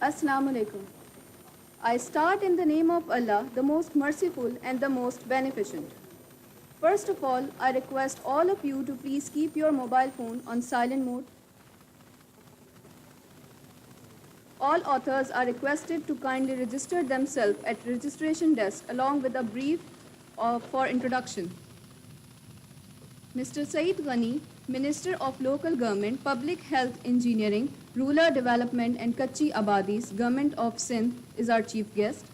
Assalamu alaikum. I start in the name of Allah, the most merciful and the most beneficent. First of all, I request all of you to please keep your mobile phone on silent mode. All authors are requested to kindly register themselves at registration desk along with a brief for introduction. Mr. Saeed Ghani, Minister of Local Government, Public Health Engineering, Rural Development and Kachi Abadis, Government of Sindh, is our chief guest.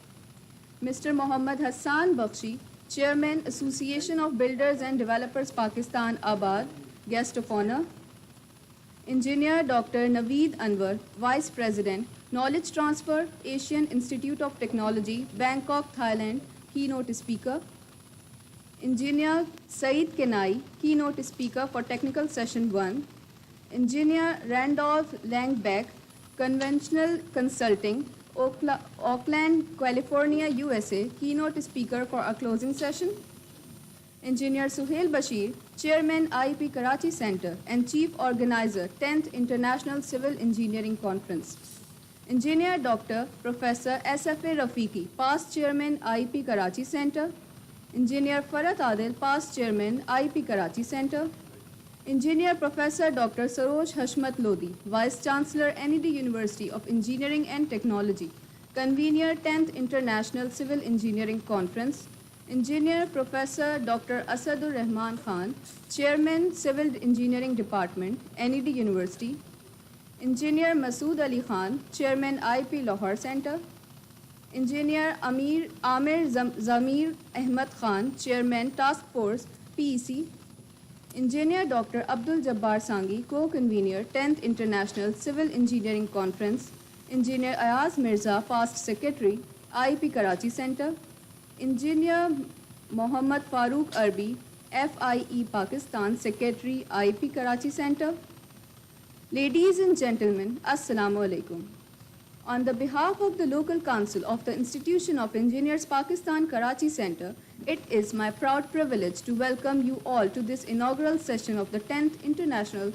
Mr. Mohammad Hassan Bakshi, Chairman, Association of Builders and Developers Pakistan Abad, guest of honor. Engineer Dr. Naveed Anwar, Vice President, Knowledge Transfer, Asian Institute of Technology, Bangkok, Thailand, keynote speaker. Engineer Saeed Kenai, keynote speaker for technical session 1. Engineer Randolph Langbeck, conventional consulting, Oakland, California, USA, keynote speaker for a closing session. Engineer Suhail Bashir, Chairman IIP Karachi Center and Chief Organizer, 10th International Civil Engineering Conference. Engineer Dr. Professor S.F.A. Rafiqi, past Chairman IIP Karachi Center. Engineer Farhat Adil, past Chairman IIP Karachi Center. Engineer Professor Dr. Saroj Hashmat Lodi, Vice Chancellor NED University of Engineering and Technology, Convener 10th International Civil Engineering Conference. Engineer Professor Dr. Asadur Rahman Khan, Chairman Civil Engineering Department, NED University. Engineer Masood Ali Khan, Chairman IIP Lahore Center. Engineer Amir Zamir Ahmad Khan, Chairman Task Force, PEC. Engineer Dr. Abdul Jabbar Sangi, Co-Convener, 10th International Civil Engineering Conference. Engineer Ayaz Mirza, past Secretary, IIP Karachi Center. Engineer Mohammad Farooq Arbi, FIE Pakistan, Secretary, IIP Karachi Center. Ladies and gentlemen, Assalamu alaikum. On the behalf of the local council of the Institution of Engineers Pakistan Karachi Center, it is my proud privilege to welcome you all to this inaugural session of the 10th International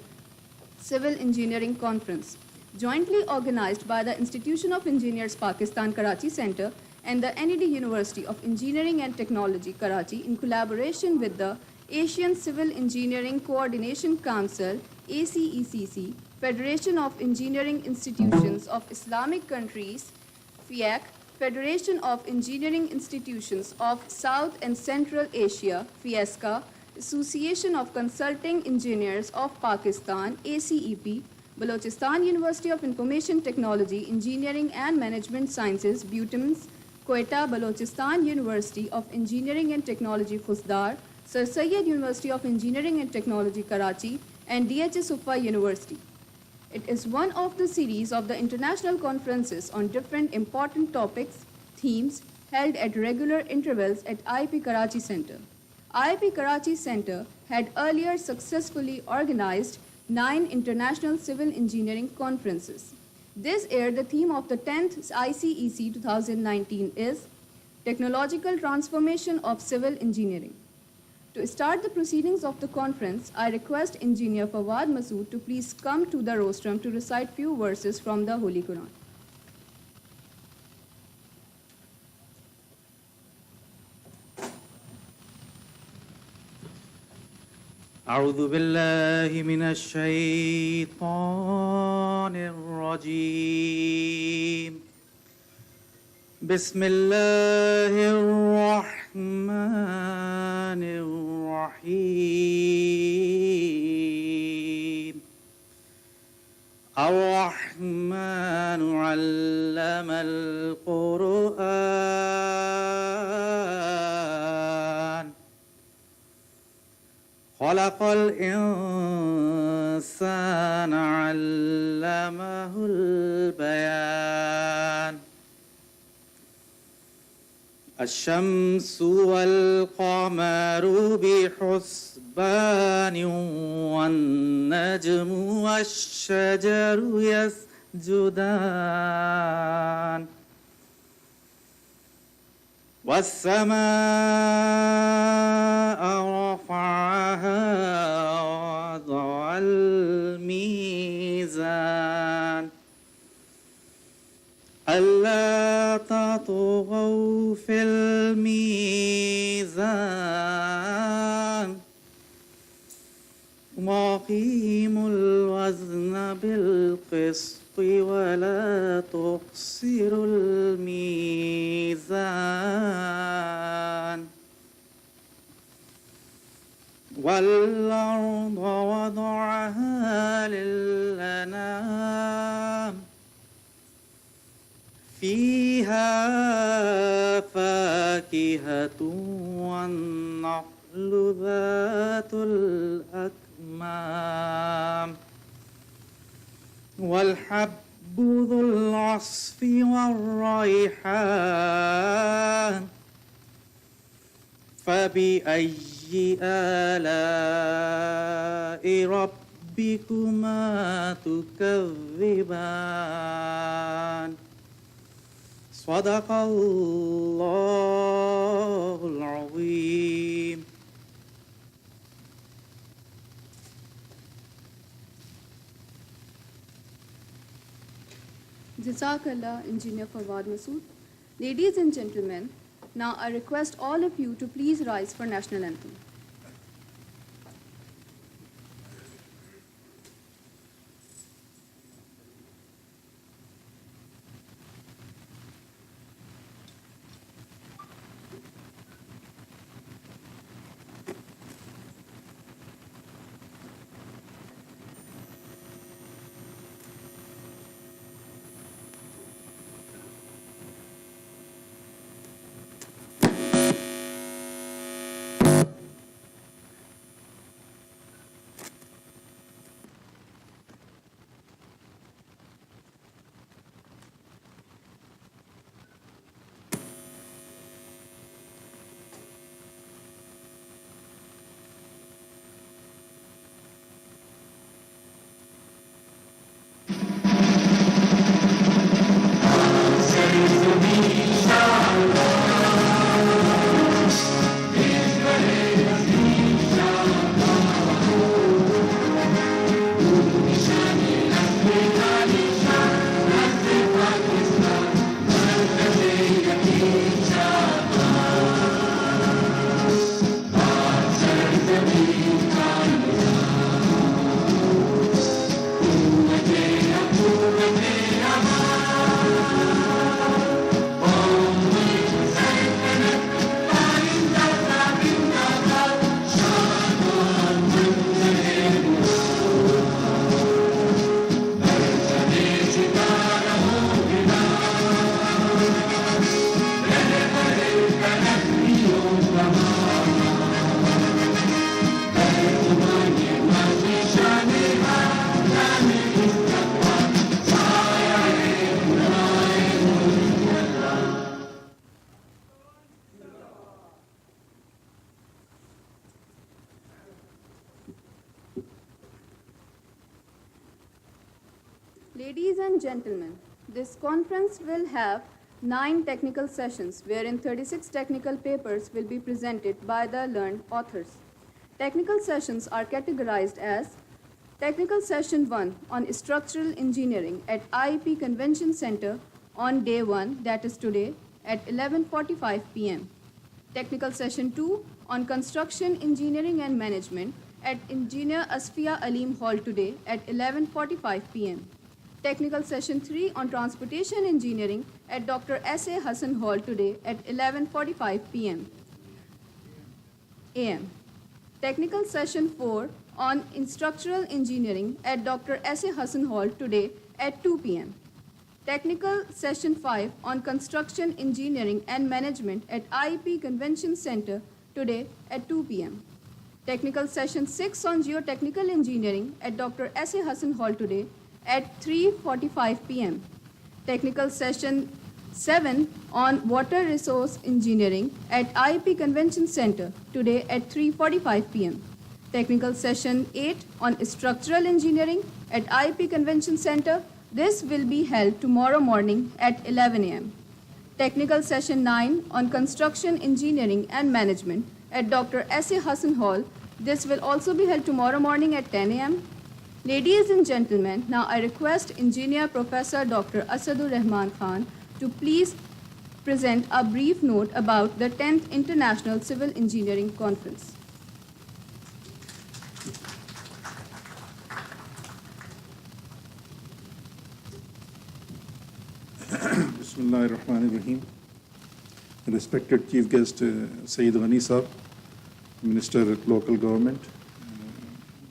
Civil Engineering Conference, jointly organized by the Institution of Engineers Pakistan Karachi Center and the NED University of Engineering and Technology Karachi in collaboration with the Asian Civil Engineering Coordination Council, ACECC, Federation of Engineering Institutions of Islamic Countries, FIAC, Federation of Engineering Institutions of South and Central Asia, FIESCA, Association of Consulting Engineers of Pakistan, ACEP, Balochistan University of Information Technology, Engineering and Management Sciences, BUTIMS, Quetta, Balochistan University of Engineering and Technology, Khusdar, Sir Syed University of Engineering and Technology, Karachi, and DHS Ufa University. It is one of the series of the international conferences on different important topics, themes, held at regular intervals at IIP Karachi Center. IIP Karachi Center had earlier successfully organized 9 international civil engineering conferences. This year, the theme of the 10th ICEC 2019 is Technological Transformation of Civil Engineering. To start the proceedings of the conference, I request Engineer Fawad Masood to please come to the rostrum to recite few verses from the Holy Quran. أعوذ بالله من الشيطان الرجيم بسم الله الرحمن الرحيم الرحمن علم القرآن خلق الإنسان علمه البيان الشمس والقمر بحسبان والنجم والشجر يسجدان والسماء رفعها ووضع الميزان ألا تطغوا في الميزان وأقيموا الوزن بالقسط ولا تخسروا الميزان والأرض وضعها للأنام فيها فاكهة والنخل ذات الأكمام والحب ذو العصف والريحان فبأي آلاء ربكما تكذبان صدق الله العظيم. Jazakallah, Engineer Fawad Masood. Ladies and gentlemen, now I request all of you to please rise for National Anthem. Ladies and gentlemen, this conference will have 9 technical sessions wherein 36 technical papers will be presented by the learned authors. Technical sessions are categorized as Technical Session 1 on Structural Engineering at IEP Convention Center on day 1, that is today, at 11:45 p.m. Technical Session 2 on Construction Engineering and Management at Engineer Asfia Aleem Hall today at 11:45 p.m. Technical Session 3 on Transportation Engineering at Dr. S.A. Hassan Hall today at 11:45 p.m. a.m. Technical Session 4 on Structural Engineering at Dr. S.A. Hassan Hall today at 2 p.m. Technical Session 5 on Construction Engineering and Management at IEP Convention Center today at 2 p.m. Technical Session 6 on Geotechnical Engineering at Dr. S.A. Hassan Hall today at 3:45 p.m. Technical Session 7 on Water Resource Engineering at IEP Convention Center today at 3:45 p.m. Technical Session 8 on Structural Engineering at IEP Convention Center. This will be held tomorrow morning at 11 a.m. Technical Session 9 on Construction Engineering and Management at Dr. S.A. Hassan Hall. This will also be held tomorrow morning at 10 a.m. Ladies and gentlemen, now I request Engineer Professor Dr. Asadur Rahman Khan to please present a brief note about the 10th International Civil Engineering Conference. Bismillahirrahmanirrahim. Respected Chief Guest Saeed Ghani Sahab, Minister at Local Government,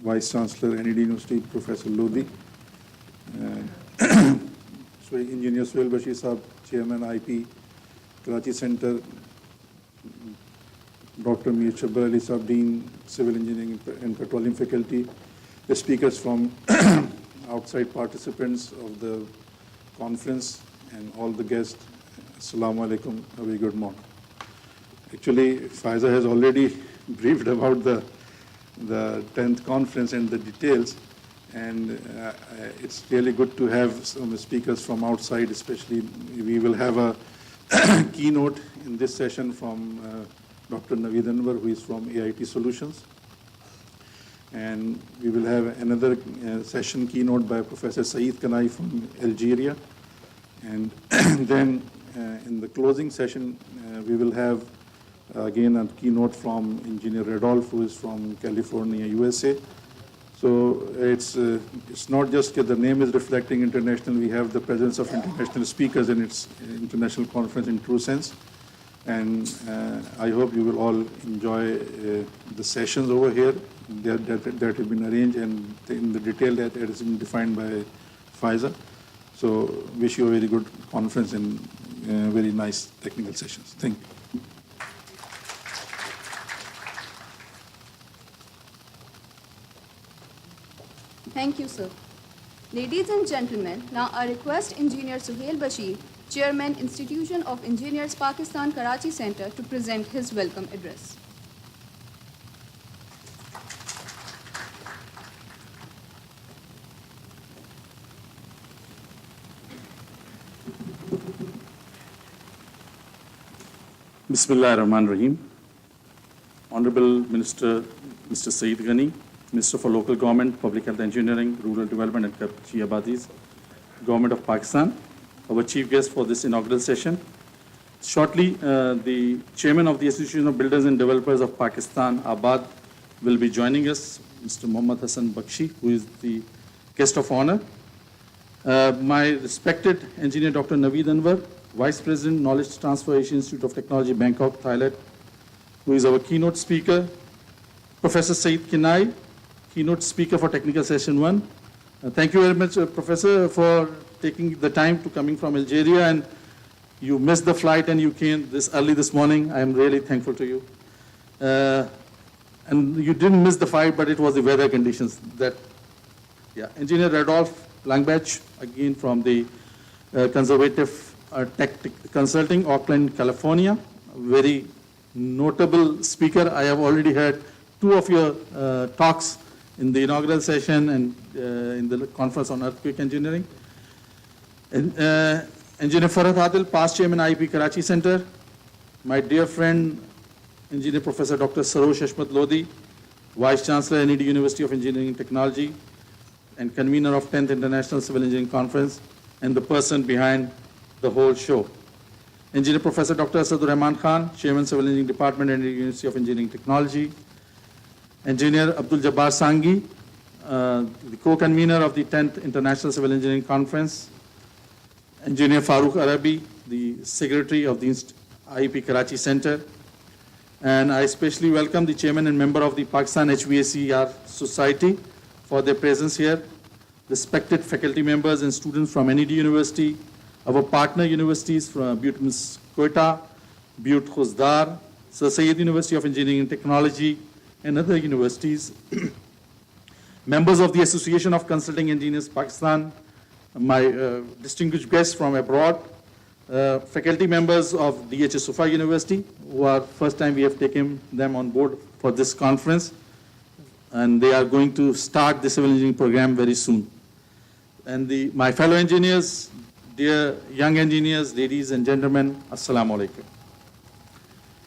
Vice Chancellor NED University Professor Lodi, Engineer Suhail Bashir Sahab, Chairman IP Karachi Center, Dr. Mir Shabbar Ali Sahab, Dean Civil Engineering and Petroleum Faculty, the speakers from outside participants of the conference, and all the guests, Assalamu alaikum, a very good morning. Actually, Faiza has already briefed about the 10th conference and the details, and it's really good to have some speakers from outside, especially we will have a keynote in this session from Dr. Naveed Anwar, who is from AIT Solutions. And we will have another session keynote by Professor Saeed Kanai from Algeria. And then in the closing session, we will have again a keynote from Engineer Radolf, who is from California, USA. So it's not just that the name is reflecting international, we have the presence of international speakers, and it's an international conference in true sense. And I hope you will all enjoy the sessions over here that have been arranged, and in the detail that has been defined by Faiza. So wish you a very good conference and very nice technical sessions. Thank you. Thank you, sir. Ladies and gentlemen, now I request Engineer Suhail Bashir, Chairman, Institution of Engineers, Pakistan, Karachi Center, to present his welcome address. Bismillah ar-Rahman ar-Rahim. Honorable Minister, Mr. Saeed Ghani, Minister for Local Government, Public Health Engineering, Rural Development and Karachi Abadis, Government of Pakistan, our chief guest for this inaugural session. Shortly, the Chairman of the Association of Builders and Developers of Pakistan, Abad, will be joining us, Mr. Mohammad Hassan Bakshi, who is the guest of honor. My respected Engineer Dr. Naveed Anwar, Vice President, Knowledge Transfer Asia Institute of Technology, Bangkok, Thailand, who is our keynote speaker. Professor Saeed Kanai, keynote speaker for Technical Session 1. Thank you very much, Professor, for taking the time to coming from Algeria, and you missed the flight and you came this early this morning. I am really thankful to you. And you didn't miss the flight, but it was the weather conditions that, yeah. Engineer Radolf Langbach, again from the Conservative Tech Consulting, Oakland, California. Very notable speaker. I have already heard two of your talks in the inaugural session and in the conference on earthquake engineering. Engineer Farhad Adil, past chairman IIP Karachi Center. My dear friend, Engineer Professor Dr. Sarosh Hashmat Lodi, Vice Chancellor, NED University of Engineering and Technology, and convener of 10th International Civil Engineering Conference, and the person behind the whole show. Engineer Professor Dr. Asadur Rahman Khan, Chairman Civil Engineering Department at the University of Engineering Technology. Engineer Abdul Jabbar Sangi, the co-convener of the 10th International Civil Engineering Conference. Engineer Farooq Arabi, the Secretary of the IIP Karachi Center. And I especially welcome the Chairman and member of the Pakistan HVACR Society for their presence here. Respected faculty members and students from NED University, our partner universities from Butte Quetta, Butte Khuzdar, Sir Syed University of Engineering and Technology, and other universities. Members of the Association of Consulting Engineers Pakistan, my distinguished guests from abroad, faculty members of DHS Sufa University, who are first time we have taken them on board for this conference, and they are going to start the civil engineering program very soon. And my fellow engineers, dear young engineers, ladies and gentlemen, Assalamu alaikum.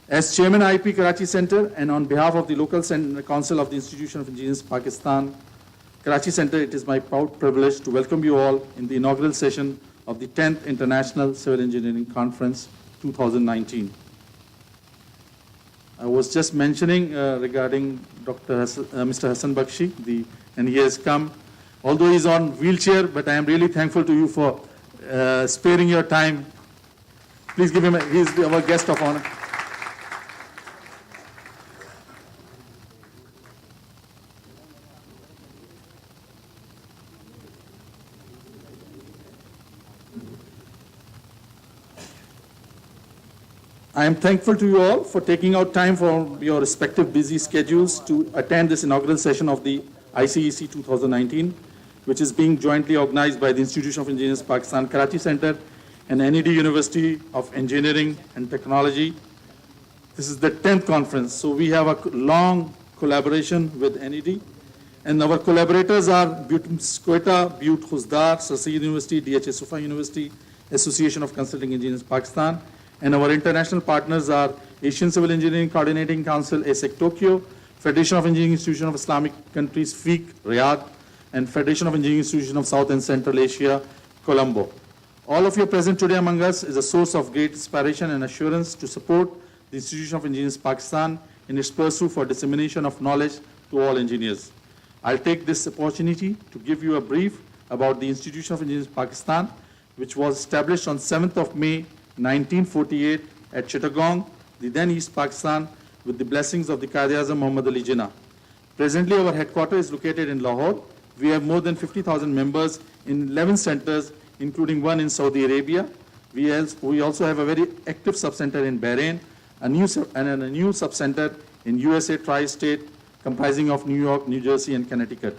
As Chairman IIP Karachi Center and on behalf of the local Council of the Institution of Engineers Pakistan, Karachi Center, it is my proud privilege to welcome you all in the inaugural session of the 10th International Civil Engineering Conference 2019. I was just mentioning regarding Mr. Hassan Bakshi, and he has come, although he's on wheelchair, but I am really thankful to you for sparing your time. Please give him, he's our guest of honor. I am thankful to you all for taking out time from your respective busy schedules to attend this inaugural session of the ICEC 2019, which is being jointly organized by the Institution of Engineers Pakistan Karachi Center and NED University of Engineering and Technology. This is the 10th conference, so we have a long collaboration with NED. And our collaborators are Quetta, Butte Khuzdar, Sir Syed University, DHA Sufa University, Association of Consulting Engineers Pakistan. And our international partners are Asian Civil Engineering Coordinating Council, ASEC Tokyo, Federation of Engineering Institutions of Islamic Countries, FEEC, Riyadh, and Federation of Engineering Institutions of South and Central Asia, Colombo. All of you present today among us is a source of great inspiration and assurance to support the Institution of Engineers Pakistan in its pursuit for dissemination of knowledge to all engineers. I'll take this opportunity to give you a brief about the Institution of Engineers Pakistan, which was established on 7th of May 1948 at Chittagong, the then East Pakistan, with the blessings of the Quaid-e-Azam Muhammad Ali Jinnah. Presently, our headquarters is located in Lahore. We have more than 50,000 members in 11 centers, including one in Saudi Arabia. We also have a very active subcenter in Bahrain, a new subcenter in USA Tri-State, comprising of New York, New Jersey, and Connecticut.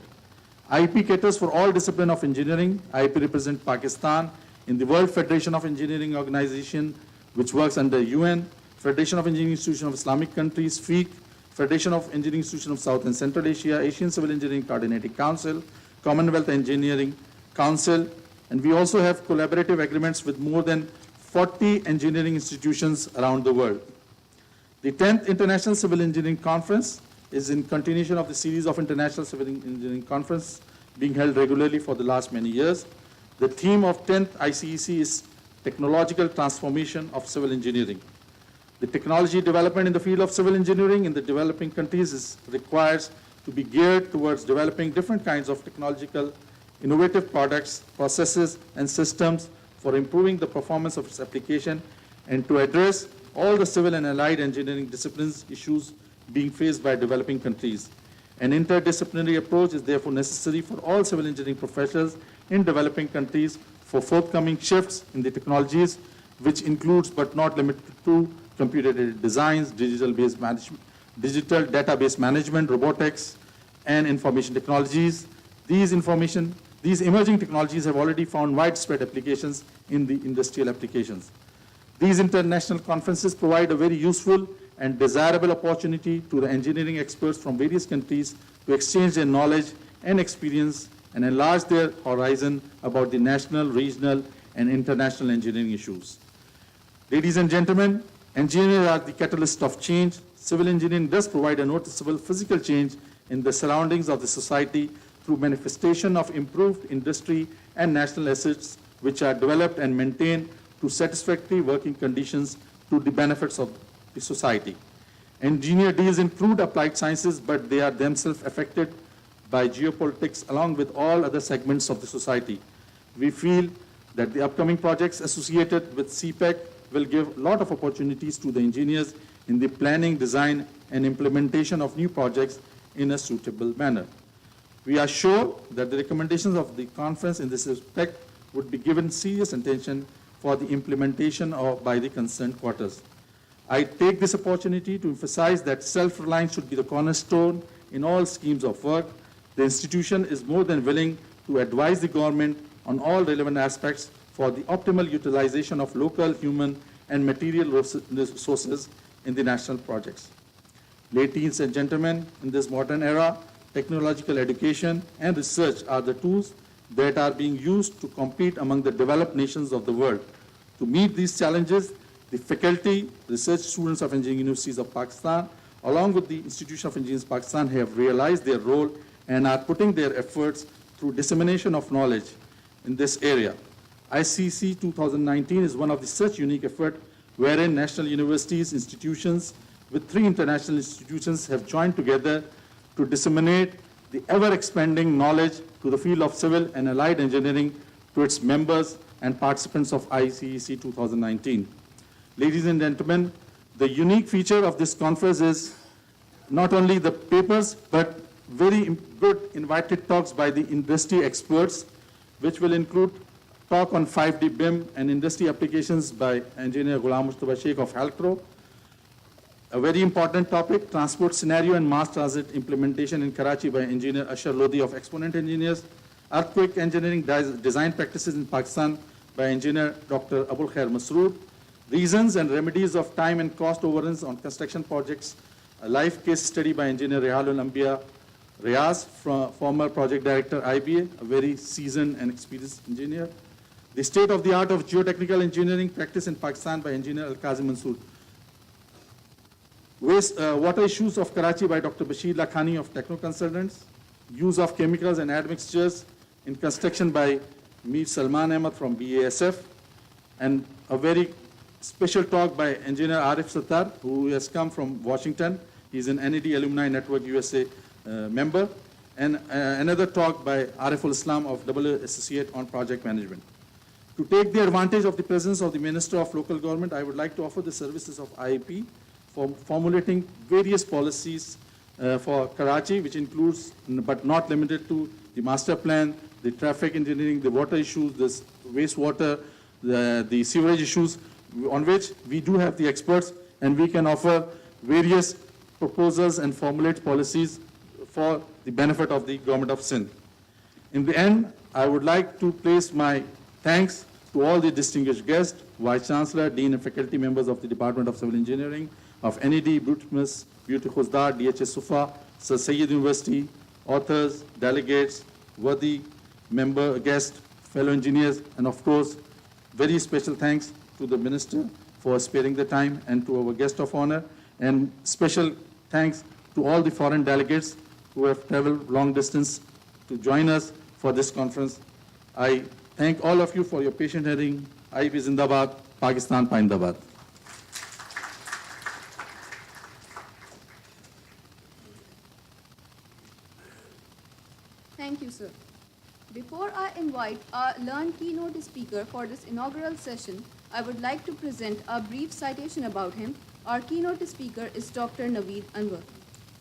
IEP caters for all disciplines of engineering. IEP represents Pakistan in the World Federation of Engineering Organization, which works under UN, Federation of Engineering Institutions of Islamic Countries, FEEC, Federation of Engineering Institutions of South and Central Asia, Asian Civil Engineering Coordinating Council, Commonwealth Engineering Council, and we also have collaborative agreements with more than 40 engineering institutions around the world. The 10th International Civil Engineering Conference is in continuation of the series of International Civil Engineering Conference being held regularly for the last many years. The theme of 10th ICEC is Technological Transformation of Civil Engineering. The technology development in the field of civil engineering in the developing countries requires to be geared towards developing different kinds of technological, innovative products, processes, and systems for improving the performance of its application and to address all the civil and allied engineering disciplines issues being faced by developing countries. An interdisciplinary approach is therefore necessary for all civil engineering professionals in developing countries for forthcoming shifts in the technologies, which includes but not limited to computer-aided designs, digital database management, robotics, and information technologies. These emerging technologies have already found widespread applications in the industrial applications. These international conferences provide a very useful and desirable opportunity to the engineering experts from various countries to exchange their knowledge and experience and enlarge their horizon about the national, regional, and international engineering issues. Ladies and gentlemen, engineers are the catalyst of change. Civil engineering does provide a noticeable physical change in the surroundings of the society through manifestation of improved industry and national assets which are developed and maintained to satisfactory working conditions to the benefits of the society. Engineer deals in crude applied sciences, but they are themselves affected by geopolitics along with all other segments of the society. We feel that the upcoming projects associated with CPEC will give a lot of opportunities to the engineers in the planning, design, and implementation of new projects in a suitable manner. We are sure that the recommendations of the conference in this respect would be given serious attention for the implementation by the concerned quarters. I take this opportunity to emphasize that self-reliance should be the cornerstone in all schemes of work. The institution is more than willing to advise the government on all relevant aspects for the optimal utilization of local, human, and material resources in the national projects. Ladies and gentlemen, in this modern era, technological education and research are the tools that are being used to compete among the developed nations of the world. To meet these challenges, the faculty, research students of engineering universities of Pakistan, along with the Institution of Engineers Pakistan, have realized their role and are putting their efforts through dissemination of knowledge in this area. ICC 2019 is one of the such unique effort wherein national universities, institutions with 3 international institutions have joined together to disseminate the ever-expanding knowledge to the field of civil and allied engineering to its members and participants of ICEC 2019. Ladies and gentlemen, the unique feature of this conference is not only the papers, but very good invited talks by the industry experts, which will include talk on 5D BIM and industry applications by Engineer Ghulam Mustafa Sheikh of Halcro. A very important topic, transport scenario and mass transit implementation in Karachi by Engineer Ashar Lodi of Exponent Engineers. Earthquake engineering design practices in Pakistan by Engineer Dr. Abul Khair Masroor. Reasons and remedies of time and cost overruns on construction projects. A live case study by Engineer Rehalul Anbiya Riaz, former project director IBA, a very seasoned and experienced engineer. The state of the art of geotechnical engineering practice in Pakistan by Engineer Al-Qazi Mansoor. Water issues of Karachi by Dr. Bashir Lakhani of Techno Consultants. Use of chemicals and admixtures in construction by Mir Salman Ahmad from BASF. And a very special talk by Engineer Arif Sattar, who has come from Washington. He's an NED Alumni Network USA member. And another talk by Ariful Islam of Double Associate on Project Management. To take the advantage of the presence of the Minister of Local Government, I would like to offer the services of IEP for formulating various policies for Karachi, which includes, but not limited to, the master plan, the traffic engineering, the water issues, the wastewater, the sewerage issues, on which we do have the experts, and we can offer various proposals and formulate policies for the benefit of the government of Sindh. In the end, I would like to place my thanks to all the distinguished guests, Vice Chancellor, Dean and faculty members of the Department of Civil Engineering, of NED, BUTMIS, Beauty Khuzdar, DHS Sufa, Sir Syed University, authors, delegates, worthy member, guests, fellow engineers, and of course, very special thanks to the Minister for sparing the time and to our guest of honor, and special thanks to all the foreign delegates who have traveled long distance to join us for this conference. I thank all of you for your patient hearing. IEP Zindabad, Pakistan Paindabad. Thank you, sir. Before I invite our learned keynote speaker for this inaugural session, I would like to present a brief citation about him. Our keynote speaker is Dr. Naveed Anwar.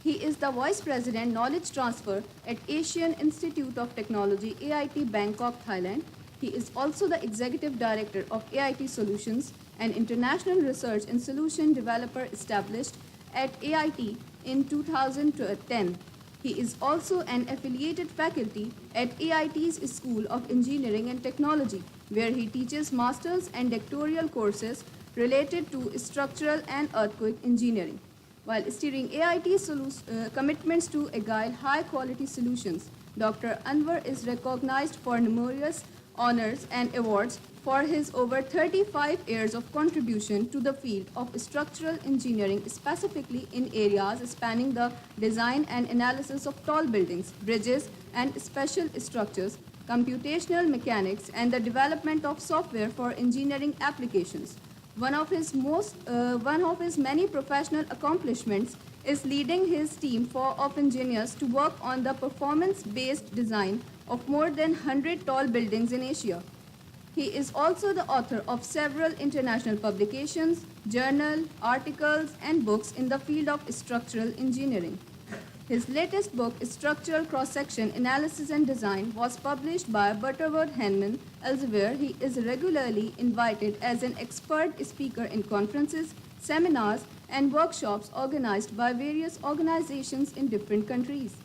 He is the Vice President Knowledge Transfer at Asian Institute of Technology, AIT Bangkok, Thailand. He is also the Executive Director of AIT Solutions, an international research and solution developer established at AIT in 2010. He is also an affiliated faculty at AIT's School of Engineering and Technology, where he teaches master's and doctoral courses related to structural and earthquake engineering. While steering AIT's commitments to agile, high-quality solutions, Dr. Anwar is recognized for numerous honors and awards for his over 35 years of contribution to the field of structural engineering, specifically in areas spanning the design and analysis of tall buildings, bridges, and special structures, computational mechanics, and the development of software for engineering applications. One of his many professional accomplishments is leading his team of engineers to work on the performance-based design of more than 100 tall buildings in Asia. He is also the author of several international publications, journals, articles, and books in the field of structural engineering. His latest book, Structural Cross-Section Analysis and Design, was published by Butterworth Henman Elsevier. He is regularly invited as an expert speaker in conferences, seminars, and workshops organized by various organizations in different countries.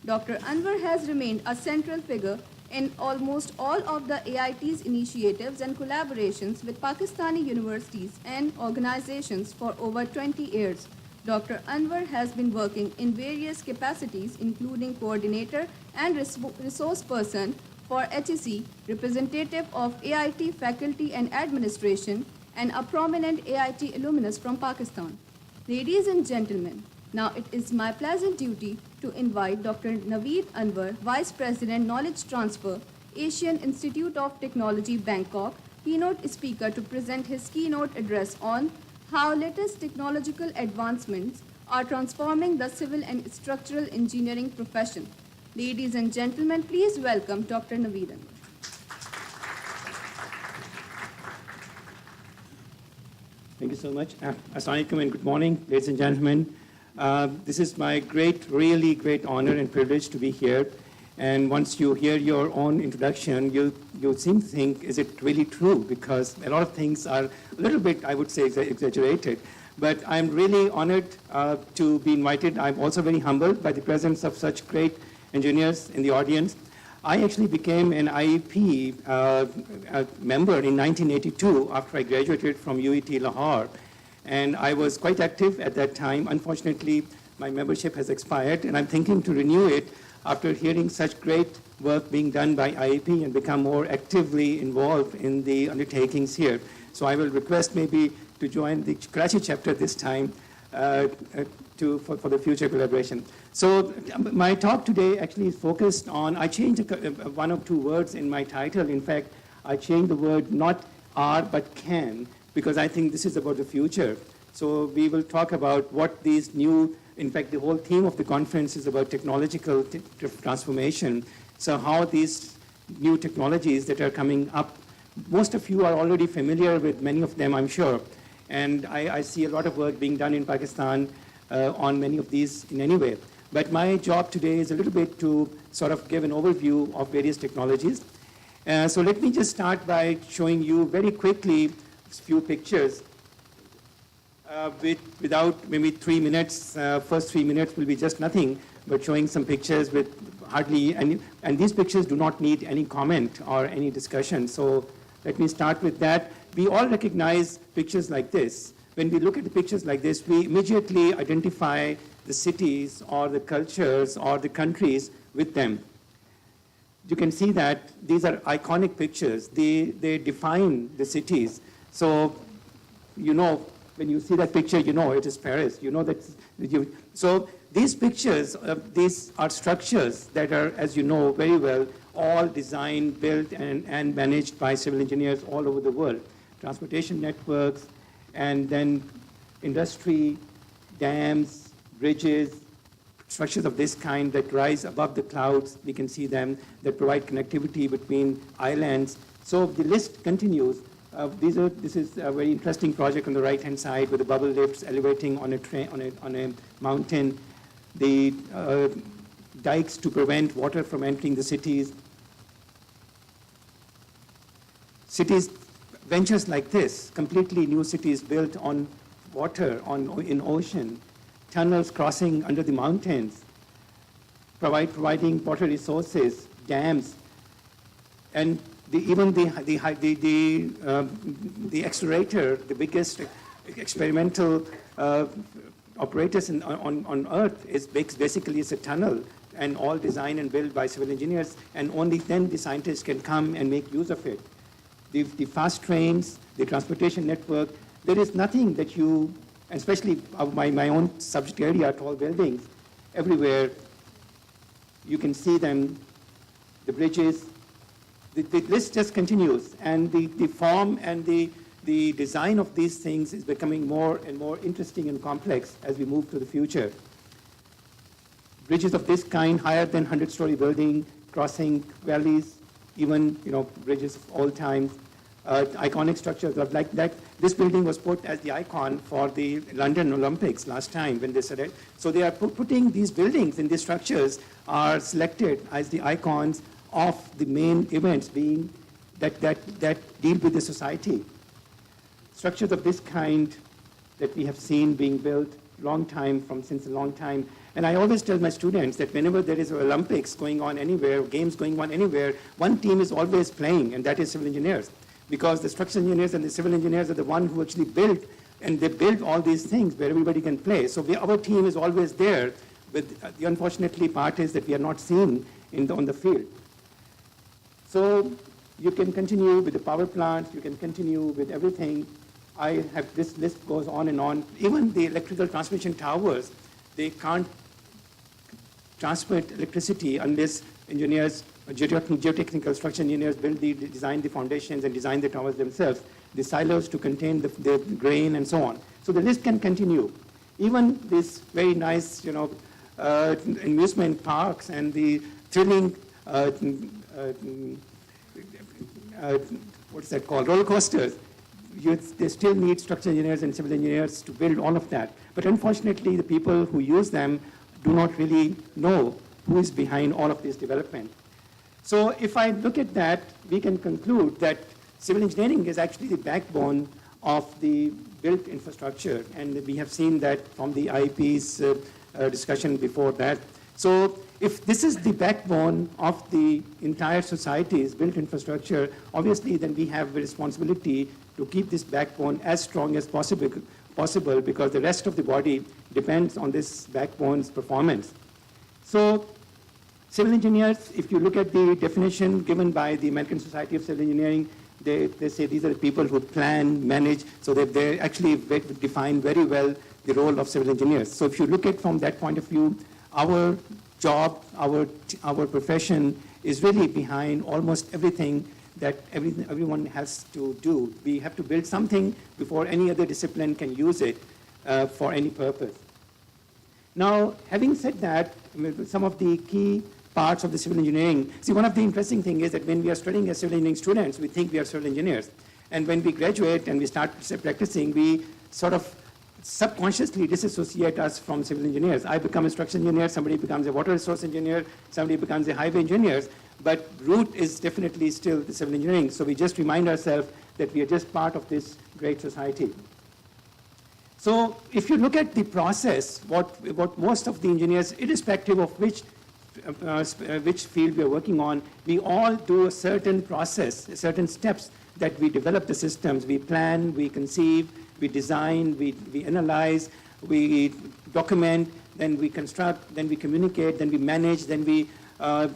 Dr. Anwar has remained a central figure in almost all of the AIT's initiatives and collaborations with Pakistani universities and organizations for over 20 years. Dr. Anwar has been working in various capacities, including coordinator and resource person for HEC, representative of AIT faculty and administration, and a prominent AIT alumnus from Pakistan. Ladies and gentlemen, Now it is my pleasant duty to invite Dr. Naveed Anwar, Vice President, Knowledge Transfer, Asian Institute of Technology, Bangkok, keynote speaker, to present his keynote address on how latest technological advancements are transforming the civil and structural engineering profession. Ladies and gentlemen, please welcome Dr. Naveed Anwar. Thank you so much. Assalamu alaikum and good morning, ladies and gentlemen. This is my really great honor and privilege to be here. And once you hear your own introduction, you'll seem to think, is it really true? Because a lot of things are a little bit, I would say, exaggerated. But I'm really honored to be invited. I'm also very humbled by the presence of such great engineers in the audience. I actually became an IEP member in 1982 after I graduated from UET Lahore. And I was quite active at that time. Unfortunately, my membership has expired, and I'm thinking to renew it after hearing such great work being done by IEP and become more actively involved in the undertakings here. So I will request maybe to join the Karachi chapter this time for the future collaboration. So my talk today actually is focused on, I changed one or two words in my title. In fact, I changed the word not are but can, because I think this is about the future. So we will talk about what these new, in fact, the whole theme of the conference is about technological transformation. So how these new technologies that are coming up, most of you are already familiar with many of them, I'm sure. And I see a lot of work being done in Pakistan on many of these in any way. But my job today is a little bit to sort of give an overview of various technologies. So let me just start by showing you very quickly a few pictures. Without maybe 3 minutes, first 3 minutes will be just nothing, but showing some pictures with hardly any, and these pictures do not need any comment or any discussion. So let me start with that. We all recognize pictures like this. When we look at the pictures like this, we immediately identify the cities or the cultures or the countries with them. You can see that these are iconic pictures. They define the cities. So, you know, when you see that picture, you know it is Paris. You know that. So these pictures, these are structures that are, as you know very well, all designed, built, and managed by civil engineers all over the world. Transportation networks, and then industry, dams, bridges, structures of this kind that rise above the clouds, we can see them, that provide connectivity between islands. So the list continues. This is a very interesting project on the right-hand side with the bubble lifts elevating on a mountain, the dikes to prevent water from entering the cities. Ventures like this, completely new cities built on water, in ocean, tunnels crossing under the mountains, providing water resources, dams, and even the accelerator, the biggest experimental operators on Earth, is basically a tunnel, and all designed and built by civil engineers, and only then the scientists can come and make use of it. The fast trains, the transportation network, there is nothing that you, especially my own subject area, tall buildings, everywhere, you can see them, the bridges, the list just continues. And the form and the design of these things is becoming more and more interesting and complex as we move to the future. Bridges of this kind, higher than 100-story building, crossing valleys, even bridges of all times, iconic structures like that. This building was put as the icon for the London Olympics last time when they said it. So they are putting these buildings and these structures are selected as the icons of the main events being that deal with the society. Structures of this kind that we have seen being built since a long time. And I always tell my students that whenever there is an Olympics going on anywhere, games going on anywhere, one team is always playing, and that is civil engineers. Because the structural engineers and the civil engineers are the ones who actually build, and they build all these things where everybody can play. So our team is always there, but the unfortunately part is that we are not seen on the field. So you can continue with the power plants, you can continue with everything. This list goes on and on. Even the electrical transmission towers, they can't transmit electricity unless engineers, geotechnical structural engineers design the foundations and design the towers themselves, the silos to contain the grain and so on. So the list can continue. Even these very nice, amusement parks and the thrilling, what's that called, roller coasters, they still need structural engineers and civil engineers to build all of that. But unfortunately, the people who use them do not really know who is behind all of this development. So if I look at that, we can conclude that civil engineering is actually the backbone of the built infrastructure, and we have seen that from the IEP's discussion before that. So if this is the backbone of the entire society's built infrastructure, obviously then we have a responsibility to keep this backbone as strong as possible because the rest of the body depends on this backbone's performance. So civil engineers, if you look at the definition given by the American Society of Civil Engineering, they say these are the people who plan, manage, so that they actually define very well the role of civil engineers. So if you look at from that point of view, our job, our profession is really behind almost everything that everyone has to do. We have to build something before any other discipline can use it for any purpose. Now, having said that, some of the key parts of the civil engineering, see, one of the interesting things is that when we are studying as civil engineering students, we think we are civil engineers. And when we graduate and we start practicing, we sort of subconsciously disassociate us from civil engineers. I become a structural engineer, somebody becomes a water resource engineer, somebody becomes a highway engineer, but root is definitely still the civil engineering. So we just remind ourselves that we are just part of this great society. So if you look at the process, what most of the engineers, irrespective of which field we are working on, we all do a certain process, certain steps that we develop the systems. We plan, we conceive, we design, we analyze, we document, then we construct, then we communicate, then we manage, then we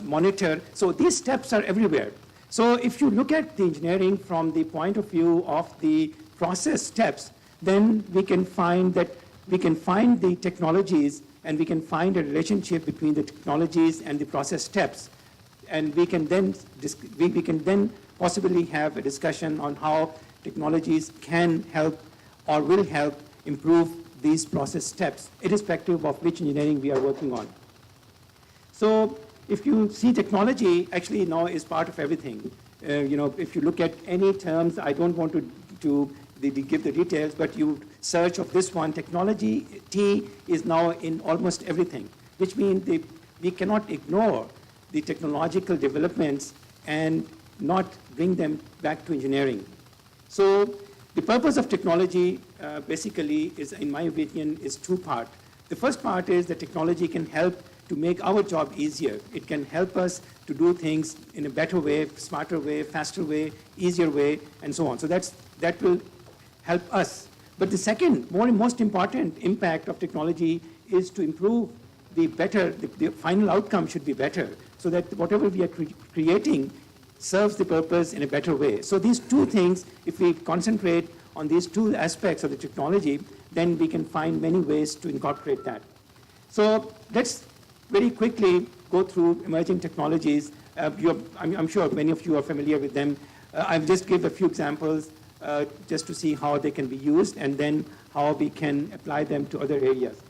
monitor. So these steps are everywhere. So if you look at the engineering from the point of view of the process steps, then we can find that we can find the technologies and we can find a relationship between the technologies and the process steps. And we can then possibly have a discussion on how technologies can help or will help improve these process steps, irrespective of which engineering we are working on. So if you see, technology actually now is part of everything. If you look at any terms, I don't want to give the details, but you search of this one, technology, T is now in almost everything, which means we cannot ignore the technological developments and not bring them back to engineering. So the purpose of technology basically is, in my opinion, is two-part. The first part is that technology can help to make our job easier. It can help us to do things in a better way, smarter way, faster way, easier way, and so on. So that will help us. But the second, most important impact of technology is to improve the final outcome should be better, so that whatever we are creating serves the purpose in a better way. So these two things, if we concentrate on these two aspects of the technology, then we can find many ways to incorporate that. So let's very quickly go through emerging technologies. I'm sure many of you are familiar with them. I'll just give a few examples just to see how they can be used and then how we can apply them to other areas.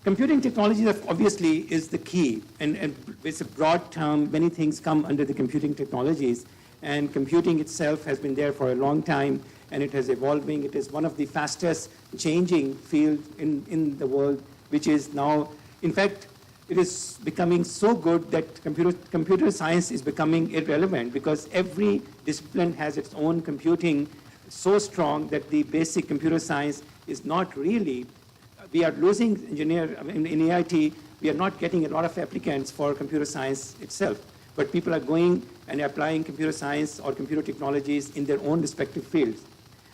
Computing technology obviously is the key, and it's a broad term. Many things come under the computing technologies, and computing itself has been there for a long time, and it is evolving. It is one of the fastest changing fields in the world, which is now, in fact, it is becoming so good that computer science is becoming irrelevant because every discipline has its own computing so strong that the basic computer science is not really, we are losing in AIT, we are not getting a lot of applicants for computer science itself, but people are going and applying computer science or computer technologies in their own respective fields.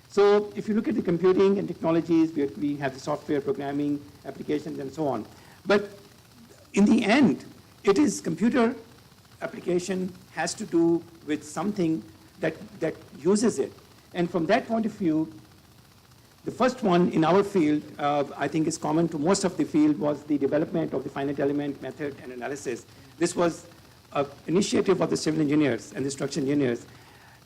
So if you look at the computing and technologies, we have the software programming applications and so on. But in the end, it is computer application has to do with something that uses it. And from that point of view, The first one in our field, I think is common to most of the field, was the development of the finite element method and analysis. This was an initiative of the civil engineers and the structural engineers.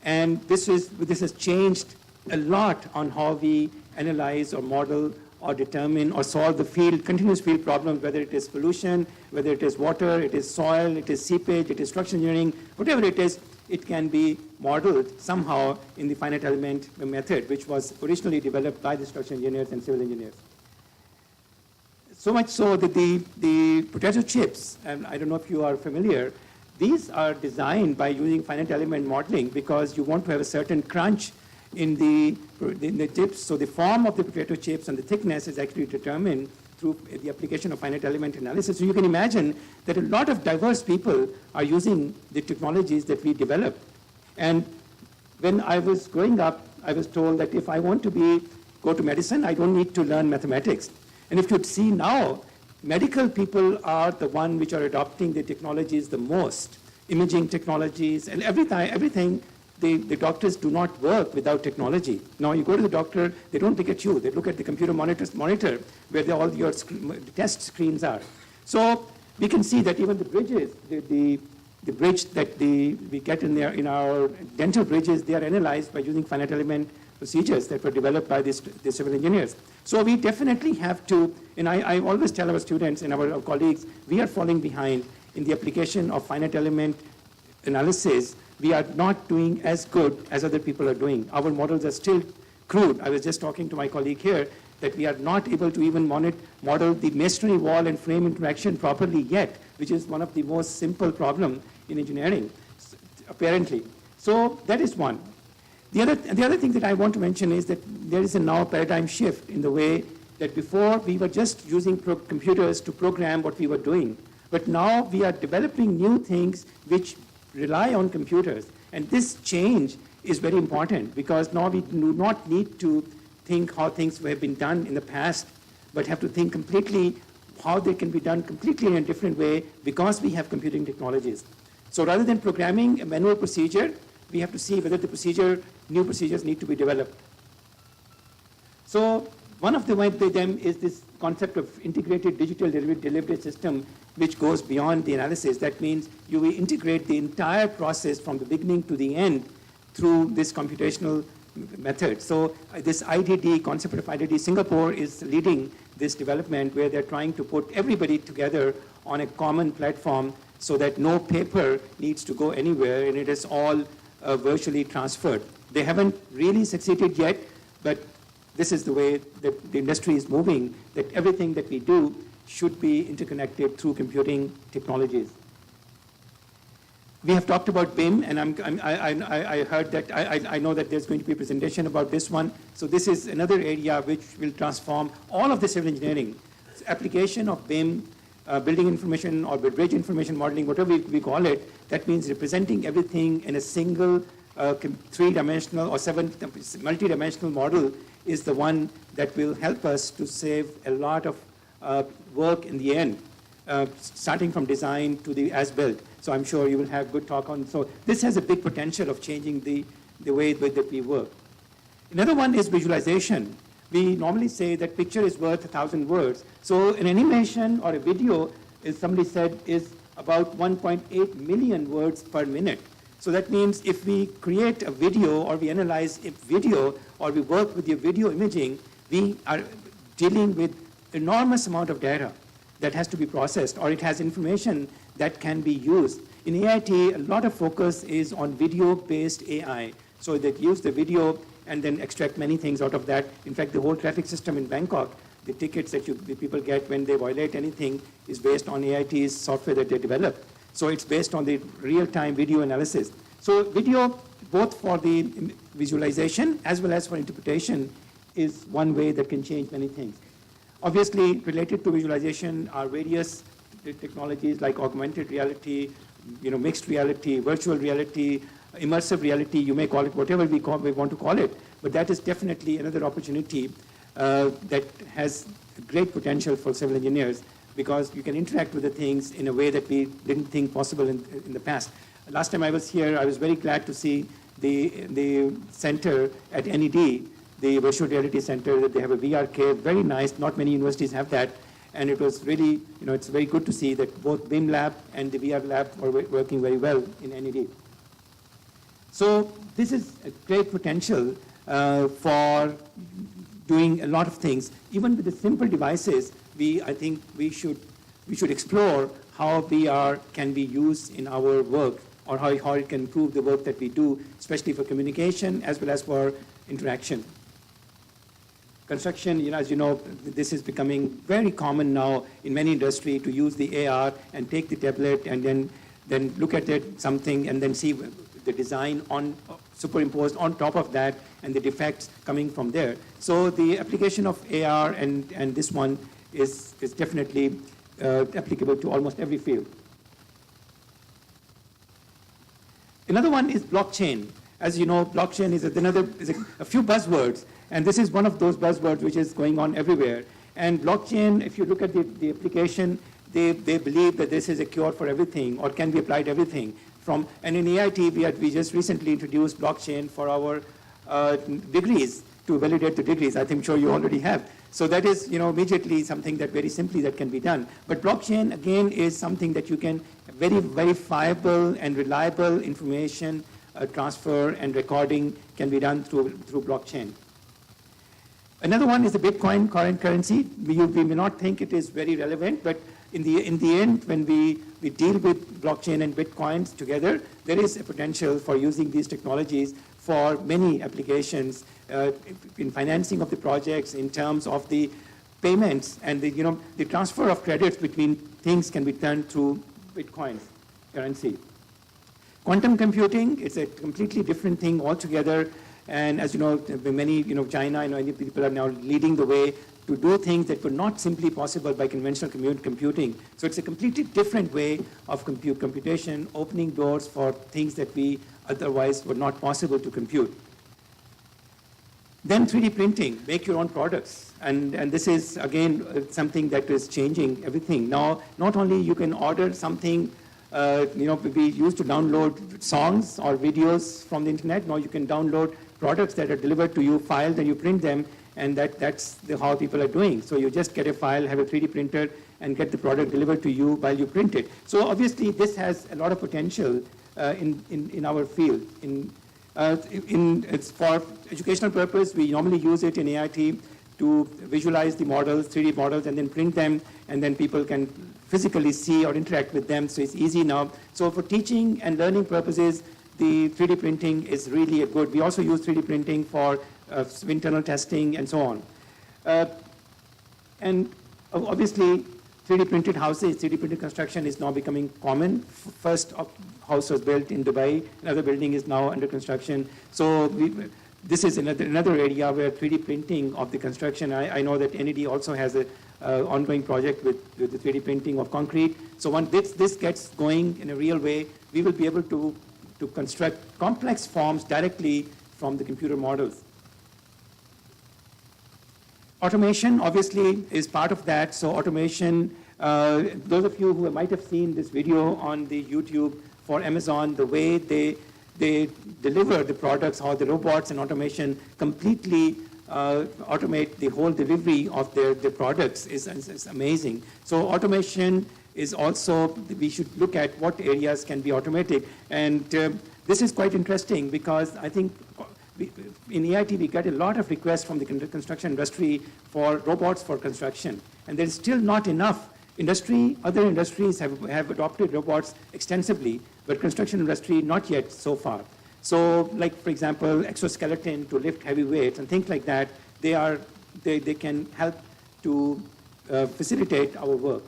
And this has changed a lot on how we analyze or model or determine or solve the continuous field problems, whether it is pollution, whether it is water, it is soil, it is seepage, it is structural engineering, whatever it is, it can be modeled somehow in the finite element method, which was originally developed by the structural engineers and civil engineers. So much so that the potato chips, and I don't know if you are familiar, these are designed by using finite element modeling because you want to have a certain crunch in the chips. So the form of the potato chips and the thickness is actually determined through the application of finite element analysis. So you can imagine that a lot of diverse people are using the technologies that we developed. And when I was growing up, I was told that if I want to go to medicine, I don't need to learn mathematics. And if you'd see now, medical people are the one which are adopting the technologies the most, imaging technologies and everything. The doctors do not work without technology. Now you go to the doctor, they don't look at you, they look at the computer monitor where all your test screens are. So we can see that even the bridges, the bridge that we get in our dental bridges, they are analyzed by using finite element procedures that were developed by the civil engineers. So we definitely have to, and I always tell our students and our colleagues, we are falling behind in the application of finite element analysis. We are not doing as good as other people are doing. Our models are still crude. I was just talking to my colleague here that we are not able to even model the masonry wall and frame interaction properly yet, which is one of the most simple problems in engineering, apparently. So that is one. The other thing that I want to mention is that there is a now paradigm shift in the way that before we were just using computers to program what we were doing. But now we are developing new things which rely on computers. And this change is very important because now we do not need to think how things have been done in the past, but have to think completely how they can be done completely in a different way because we have computing technologies. So rather than programming a manual procedure, we have to see whether new procedures need to be developed. So one of them is this concept of integrated digital delivery system, which goes beyond the analysis. That means you will integrate the entire process from the beginning to the end through this computational method. So this IDD, concept of IDD, Singapore is leading this development where they're trying to put everybody together on a common platform so that no paper needs to go anywhere and it is all virtually transferred. They haven't really succeeded yet, but this is the way that the industry is moving, that everything that we do should be interconnected through computing technologies. We have talked about BIM, and I heard that, I know that there's going to be a presentation about this one. So this is another area which will transform all of the civil engineering. Application of BIM, building information or bridge information modeling, whatever we call it, that means representing everything in a single three-dimensional or multi-dimensional model is the one that will help us to save a lot of work in the end, starting from design to the as-built. So I'm sure you will have good talk on. So this has a big potential of changing the way that we work. Another one is visualization. We normally say that picture is worth 1,000 words. So an animation or a video, as somebody said, is about 1.8 million words per minute. So that means if we create a video or we analyze a video or we work with your video imaging, we are dealing with enormous amount of data that has to be processed, or it has information that can be used. In AIT, a lot of focus is on video-based AI. So they use the video and then extract many things out of that. In fact, the whole traffic system in Bangkok, the tickets that the people get when they violate anything is based on AIT's software that they developed. So it's based on the real-time video analysis. So video, both for the visualization as well as for interpretation, is one way that can change many things. Obviously, related to visualization are various technologies like augmented reality, mixed reality, virtual reality, immersive reality, you may call it whatever we want to call it, but that is definitely another opportunity that has great potential for civil engineers because you can interact with the things in a way that we didn't think possible in the past. Last time I was here, I was very glad to see the center at NED the virtual reality center, that they have a VR cave, very nice. Not many universities have that. And it was really, it's very good to see that both BIM lab and the VR lab are working very well in NED. So this is a great potential for doing a lot of things. Even with the simple devices, I think we should explore how VR can be used in our work, or how it can improve the work that we do, especially for communication as well as for interaction. Construction, as you know, this is becoming very common now in many industries to use the AR and take the tablet and then look at something and then see the design superimposed on top of that and the defects coming from there. So the application of AR and this one is definitely applicable to almost every field. Another one is blockchain. As you know, blockchain is a few buzzwords, and this is one of those buzzwords which is going on everywhere. And blockchain, if you look at the application, they believe that this is a cure for everything or can be applied to everything. And in AIT, we just recently introduced blockchain for our degrees, to validate the degrees. I'm sure you already have. So that is, immediately something that very simply that can be done. But blockchain, again, is something that you can, very verifiable and reliable information transfer and recording can be done through blockchain. Another one is the Bitcoin current currency. We may not think it is very relevant, but in the end, when we deal with blockchain and Bitcoins together, there is a potential for using these technologies for many applications in financing of the projects, in terms of the payments, and the transfer of credits between things can be done through Bitcoin currency. Quantum computing is a completely different thing altogether. And as you know, many, China, many people are now leading the way to do things that were not simply possible by conventional computing. So it's a completely different way of computation, opening doors for things that we otherwise were not possible to compute. Then 3D printing, make your own products. And this is, again, something that is changing everything. Now, not only you can order something, we used to download songs or videos from the internet. Now you can download products that are delivered to you, filed, and you print them, and that's how people are doing. So you just get a file, have a 3D printer, and get the product delivered to you while you print it. So obviously this has a lot of potential in our field. It's for educational purpose. We normally use it in AIT to visualize the models, 3D models, and then print them, and then people can physically see or interact with them, so it's easy now. So for teaching and learning purposes, the 3D printing is really good. We also use 3D printing for wind tunnel testing and so on. And obviously, 3D printed houses, 3D printed construction is now becoming common. First house was built in Dubai, another building is now under construction. So this is another area where 3D printing of the construction, I know that NED also has an ongoing project with the 3D printing of concrete. So once this gets going in a real way, we will be able to construct complex forms directly from the computer models. Automation, obviously, is part of that. So automation, those of you who might have seen this video on the YouTube for Amazon, the way they deliver the products, how the robots and automation completely automate the whole delivery of their products is amazing. So automation is also, we should look at what areas can be automated. And this is quite interesting because I think in AIT we get a lot of requests from the construction industry for robots for construction. And there's still not enough. Other industries have adopted robots extensively, but construction industry not yet so far. So like, for example, exoskeleton to lift heavy weights and things like that, they can help to facilitate our work.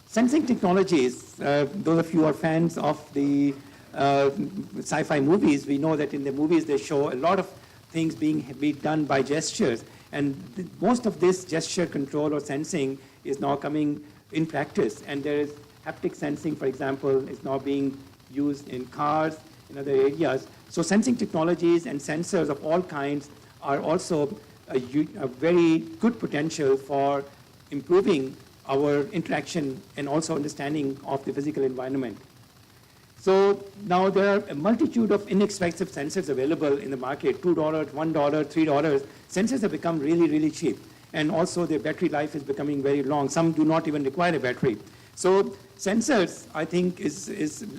Sensing technologies, those of you who are fans of the sci-fi movies, we know that in the movies they show a lot of things being done by gestures. And most of this gesture control or sensing is now coming in practice. And there is haptic sensing, for example, is now being used in cars, in other areas. So sensing technologies and sensors of all kinds are also a very good potential for improving our interaction and also understanding of the physical environment. So now there are a multitude of inexpensive sensors available in the market, $2, $1, $3. Sensors have become really, really cheap. And also their battery life is becoming very long. Some do not even require a battery. So sensors, I think,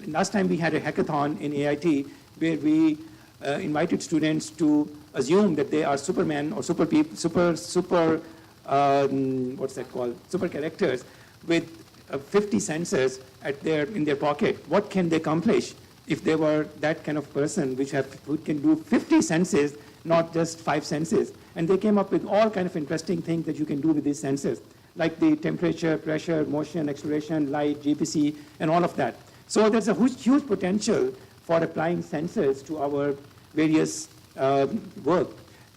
last time we had a hackathon in AIT where we invited students to assume that they are Superman or super characters with 50 sensors in their pocket. What can they accomplish if they were that kind of person who can do 50 senses, not just 5 senses? And they came up with all kind of interesting things that you can do with these sensors, like the temperature, pressure, motion, acceleration, light, GPC, and all of that. So there's a huge potential for applying sensors to our various work.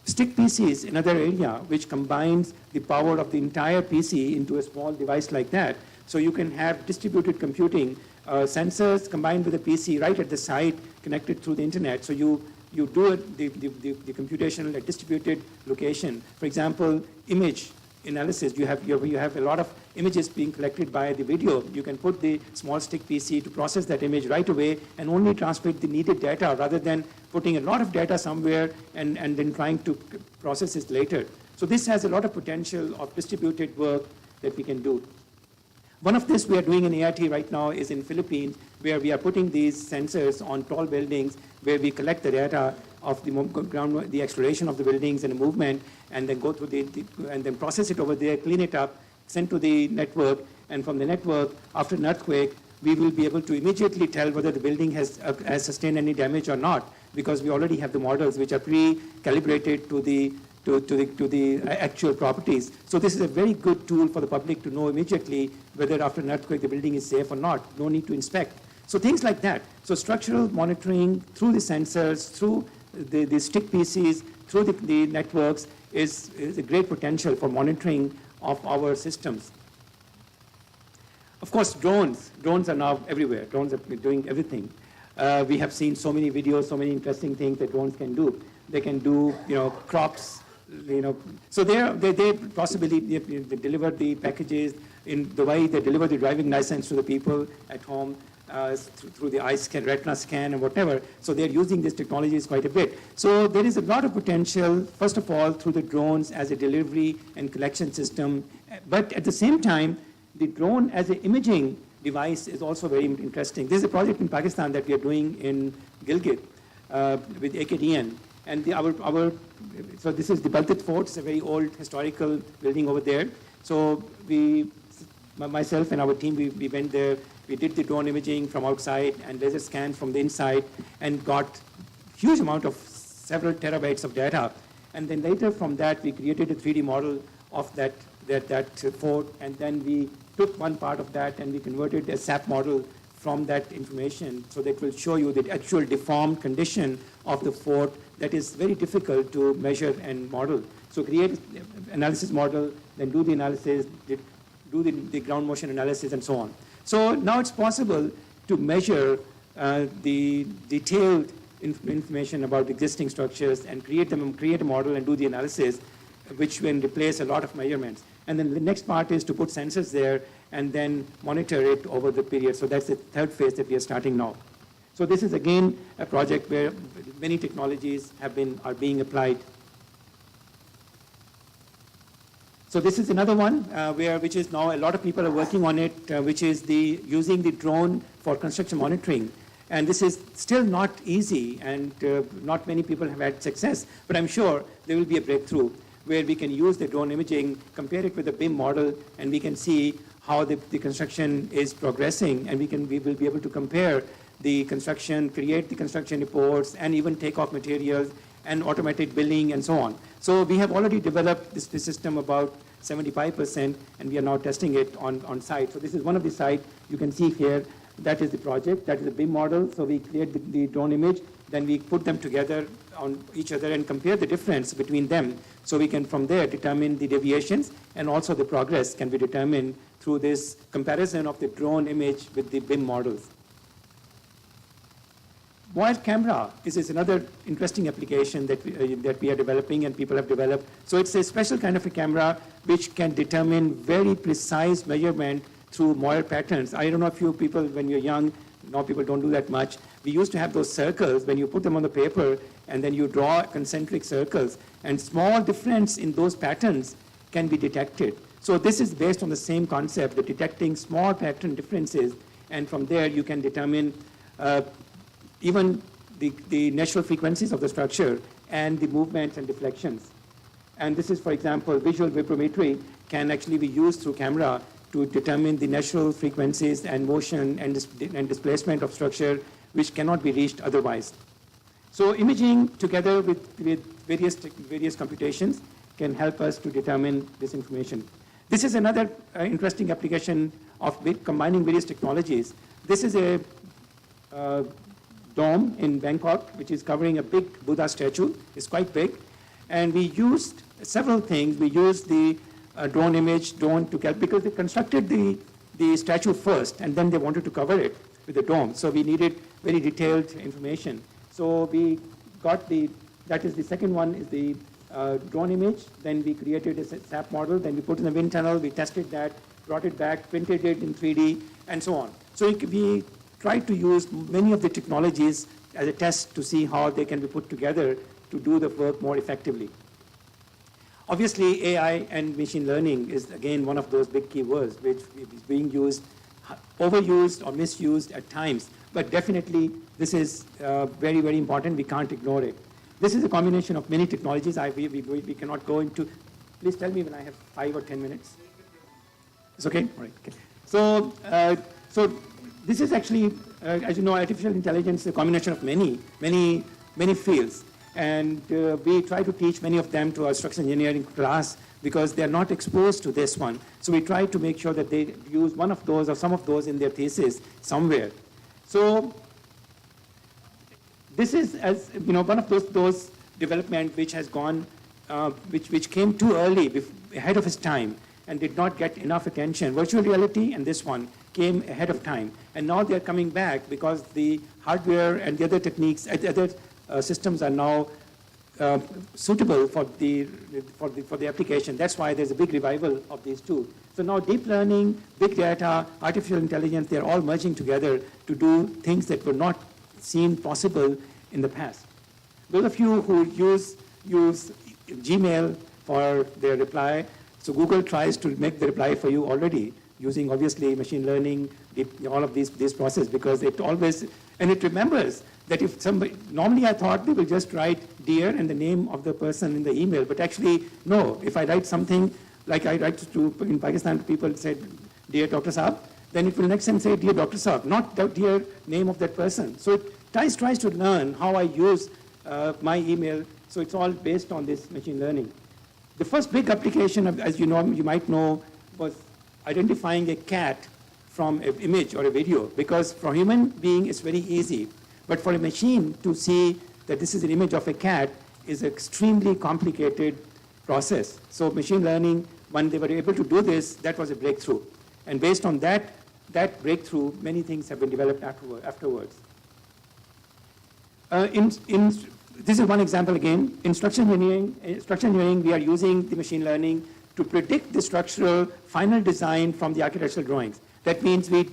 Stick PC is another area which combines the power of the entire PC into a small device like that. So you can have distributed computing, sensors combined with a PC right at the side connected through the internet. So you do the computation at distributed location. For example, image analysis. You have a lot of images being collected by the video. You can put the small stick PC to process that image right away and only transmit the needed data rather than putting a lot of data somewhere and then trying to process it later. So this has a lot of potential of distributed work that we can do. One of this we are doing in AIT right now is in Philippines, where we are putting these sensors on tall buildings, where we collect the data of the acceleration of the buildings and the movement, and then go through and then process it over there, clean it up, send to the network, and from the network, after an earthquake, we will be able to immediately tell whether the building has sustained any damage or not, because we already have the models which are pre-calibrated to the actual properties. So this is a very good tool for the public to know immediately whether after an earthquake the building is safe or not. No need to inspect. So things like that. So structural monitoring through the sensors, through the stick PCs, through the networks is a great potential for monitoring of our systems. Of course, drones are now everywhere. Drones are doing everything. We have seen so many videos, so many interesting things that drones can do. They can do, crops, So they possibly they deliver the packages in the way they deliver the driving license to the people at home through the eye scan, retina scan, and whatever. So they're using these technologies quite a bit. So there is a lot of potential, first of all, through the drones as a delivery and collection system. But at the same time, the drone as an imaging device is also very interesting. There's a project in Pakistan that we are doing in Gilgit with AKDN. And so this is the Baltit Fort. It's a very old historical building over there. So myself and our team, we went there. We did the drone imaging from outside and laser scan from the inside and got huge amount of several terabytes of data. And then later from that, we created a 3D model of that fort. And then we took one part of that and we converted a SAP model from that information so that will show you the actual deformed condition of the fort that is very difficult to measure and model. So create an analysis model, then do the analysis, do the ground motion analysis, and so on. So now it's possible to measure the detailed information about existing structures and create a model and do the analysis, which will replace a lot of measurements. And then the next part is to put sensors there and then monitor it over the period. So that's the third phase that we are starting now. So this is again a project where many technologies are being applied. So this is another one which is now a lot of people are working on it, which is using the drone for construction monitoring. And this is still not easy, and not many people have had success. But I'm sure there will be a breakthrough where we can use the drone imaging, compare it with the BIM model, and we can see how the construction is progressing, and we will be able to compare the construction, create the construction reports, and even take off materials and automated billing and so on. So we have already developed this system about 75%, and we are now testing it on site. So this is one of the sites you can see here. That is the project. That is the BIM model. So we create the drone image, then we put them together on each other and compare the difference between them. So we can from there determine the deviations, and also the progress can be determined through this comparison of the drone image with the BIM models. Mobile camera is another interesting application that we are developing and people have developed. So it's a special kind of a camera which can determine very precise measurement through Moir patterns. I don't know if you people, when you're young, Now people don't do that much. We used to have those circles when you put them on the paper and then you draw concentric circles, and small difference in those patterns can be detected. So this is based on the same concept, the detecting small pattern differences, and from there you can determine even the natural frequencies of the structure and the movements and deflections. And this is, for example, visual vibrometry can actually be used through camera to determine the natural frequencies and motion and displacement of structure which cannot be reached otherwise. So imaging together with various computations can help us to determine this information. This is another interesting application of combining various technologies. This is a dome in Bangkok, which is covering a big Buddha statue. It's quite big. And we used several things. We used the drone to get, because they constructed the statue first, and then they wanted to cover it with a dome. So we needed very detailed information. So we got that is the second one is the drone image. Then we created a SAP model. Then we put in the wind tunnel. We tested that, brought it back, printed it in 3D, and so on. So we tried to use many of the technologies as a test to see how they can be put together to do the work more effectively. Obviously, AI and machine learning is, again, one of those big keywords which is being used, overused or misused at times. But definitely, this is very, very important. We can't ignore it. This is a combination of many technologies. We cannot go into. Please tell me when I have 5 or 10 minutes. It's okay? All right. Okay. So this is actually, as you know, artificial intelligence is a combination of many fields. And we try to teach many of them to our structural engineering class because they're not exposed to this one. So we try to make sure that they use one of those or some of those in their thesis somewhere. So this is, as you know, one of those development which has gone, which came too early, ahead of its time, and did not get enough attention. Virtual reality and this one came ahead of time, and now they're coming back because the hardware and the other techniques, other systems are now suitable for the application. That's why there's a big revival of these two. So now deep learning, big data, artificial intelligence, they're all merging together to do things that were not seen possible in the past. Those of you who use Gmail for their reply, so Google tries to make the reply for you already using obviously machine learning, all of these processes, because it always, and it remembers that if somebody, normally I thought they will just write dear and the name of the person in the email, but actually, no, if I write something, like I write to, in Pakistan, people say, dear Dr. Saab, then it will next time say, dear Dr. Saab, not the dear name of that person. So it tries to learn how I use my email, so it's all based on this machine learning. The first big application, as you know, you might know, was identifying a cat from an image or a video, because for a human being, it's very easy. But for a machine to see that this is an image of a cat is an extremely complicated process. So machine learning, when they were able to do this, that was a breakthrough. And based on that breakthrough, many things have been developed afterwards. This is one example again. In structural engineering, we are using the machine learning to predict the structural final design from the architectural drawings. That means we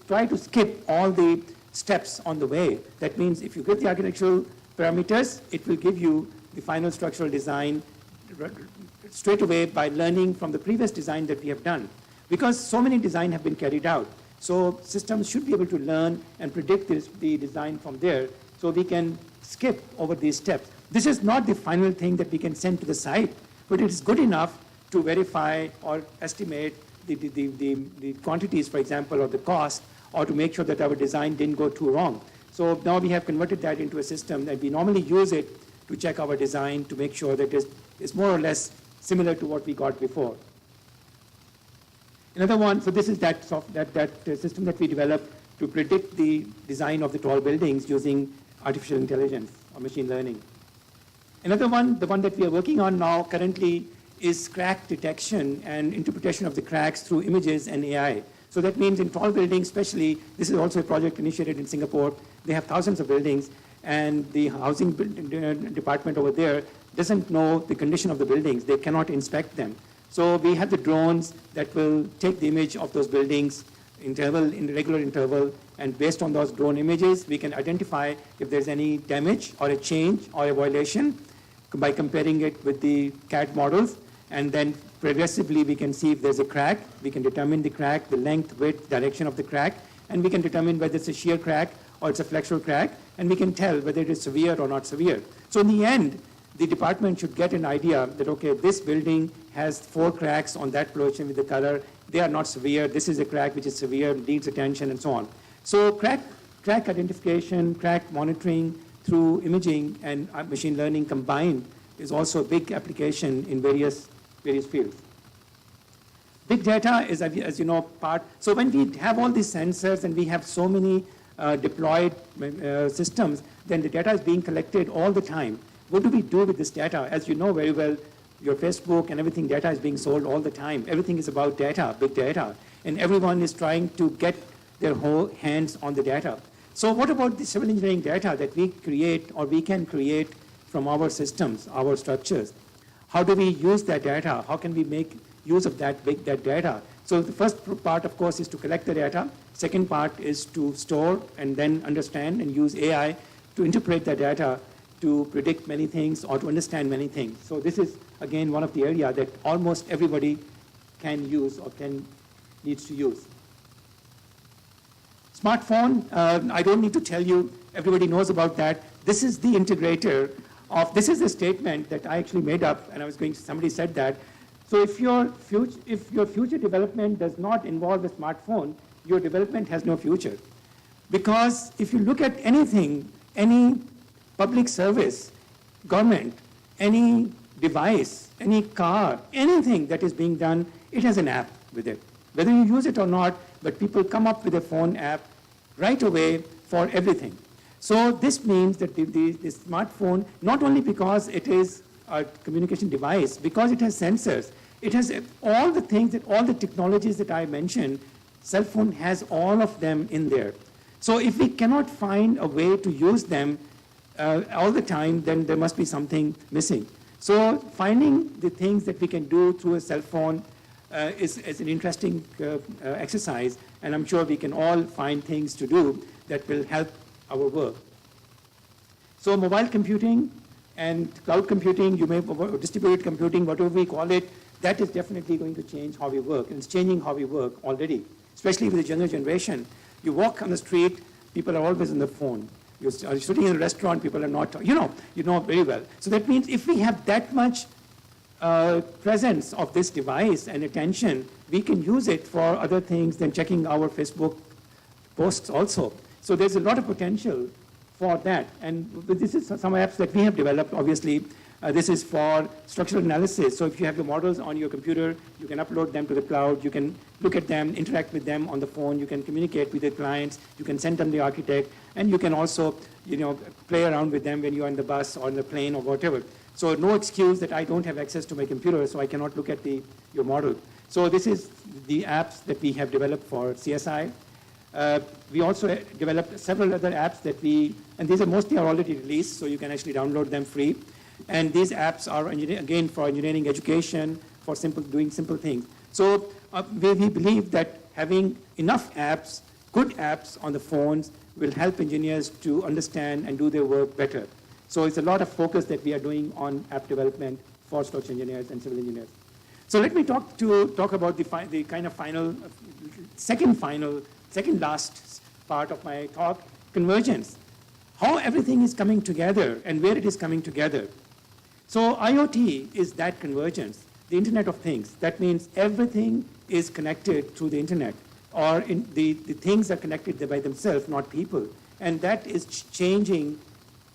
try to skip all the steps on the way. That means if you get the architectural parameters, it will give you the final structural design straight away by learning from the previous design that we have done. Because so many designs have been carried out. So systems should be able to learn and predict the design from there, so we can skip over these steps. This is not the final thing that we can send to the site, but it is good enough to verify or estimate the quantities, for example, or the cost, or to make sure that our design didn't go too wrong. So now we have converted that into a system that we normally use it to check our design to make sure that it's more or less similar to what we got before. Another one, so this is that system that we developed to predict the design of the tall buildings using artificial intelligence or machine learning. Another one, the one that we are working on now currently, is crack detection and interpretation of the cracks through images and AI. So that means in tall buildings especially, this is also a project initiated in Singapore. They have thousands of buildings, and the housing department over there doesn't know the condition of the buildings. They cannot inspect them. So we have the drones that will take the image of those buildings, interval, in regular interval, and based on those drone images, we can identify if there's any damage or a change or a violation by comparing it with the CAD models, and then progressively we can see if there's a crack. We can determine the crack, the length, width, direction of the crack, and we can determine whether it's a shear crack or it's a flexural crack, and we can tell whether it is severe or not severe. So in the end, the department should get an idea that, okay, this building has 4 cracks on that projection with the color. They are not severe. This is a crack which is severe, needs attention, and so on. So crack identification, crack monitoring through imaging and machine learning combined is also a big application in various fields. Big data is, as you know, part. So when we have all these sensors and we have so many deployed systems, then the data is being collected all the time. What do we do with this data? As you know very well, your Facebook and everything, data is being sold all the time. Everything is about data, big data. And everyone is trying to get their whole hands on the data. So what about the civil engineering data that we create or we can create from our systems, our structures? How do we use that data? How can we make use of that data? So the first part, of course, is to collect the data. Second part is to store and then understand and use AI to interpret the data to predict many things or to understand many things. So this is, again, one of the areas that almost everybody can use or needs to use. Smartphone, I don't need to tell you, everybody knows about that. This is the integrator of, this is a statement that I actually made up, and somebody said that. So if your future development does not involve a smartphone, your development has no future. Because if you look at anything, any public service, government, any device, any car, anything that is being done, it has an app with it. Whether you use it or not, but people come up with a phone app right away for everything. So this means that the smartphone, not only because it is a communication device, because it has sensors, it has all the things, all the technologies that I mentioned, cell phone has all of them in there. So if we cannot find a way to use them all the time, then there must be something missing. So finding the things that we can do through a cell phone is an interesting exercise, and I'm sure we can all find things to do that will help our work. So mobile computing and cloud computing, distributed computing, whatever we call it, that is definitely going to change how we work, and it's changing how we work already, especially with the younger generation. You walk on the street, people are always on the phone. You're sitting in a restaurant, people are not, you know very well. So that means if we have that much presence of this device and attention, we can use it for other things than checking our Facebook posts also. So there's a lot of potential for that. And this is some apps that we have developed, obviously. This is for structural analysis. So if you have your models on your computer, you can upload them to the cloud. You can look at them, interact with them on the phone. You can communicate with your clients. You can send them the architect. And you can also, play around with them when you're on the bus or on the plane or whatever. So no excuse that I don't have access to my computer, so I cannot look at your model. So this is the apps that we have developed for CSI. We also developed several other apps and these are mostly already released, so you can actually download them free. And these apps are, again, for engineering education, for doing simple things. So we believe that having enough apps, good apps on the phones, will help engineers to understand and do their work better. So it's a lot of focus that we are doing on app development for structural engineers and civil engineers. So let me talk about the kind of second last part of my talk, convergence. How everything is coming together and where it is coming together. So IoT is that convergence, the Internet of Things. That means everything is connected through the Internet, or the things are connected by themselves, not people. And that is changing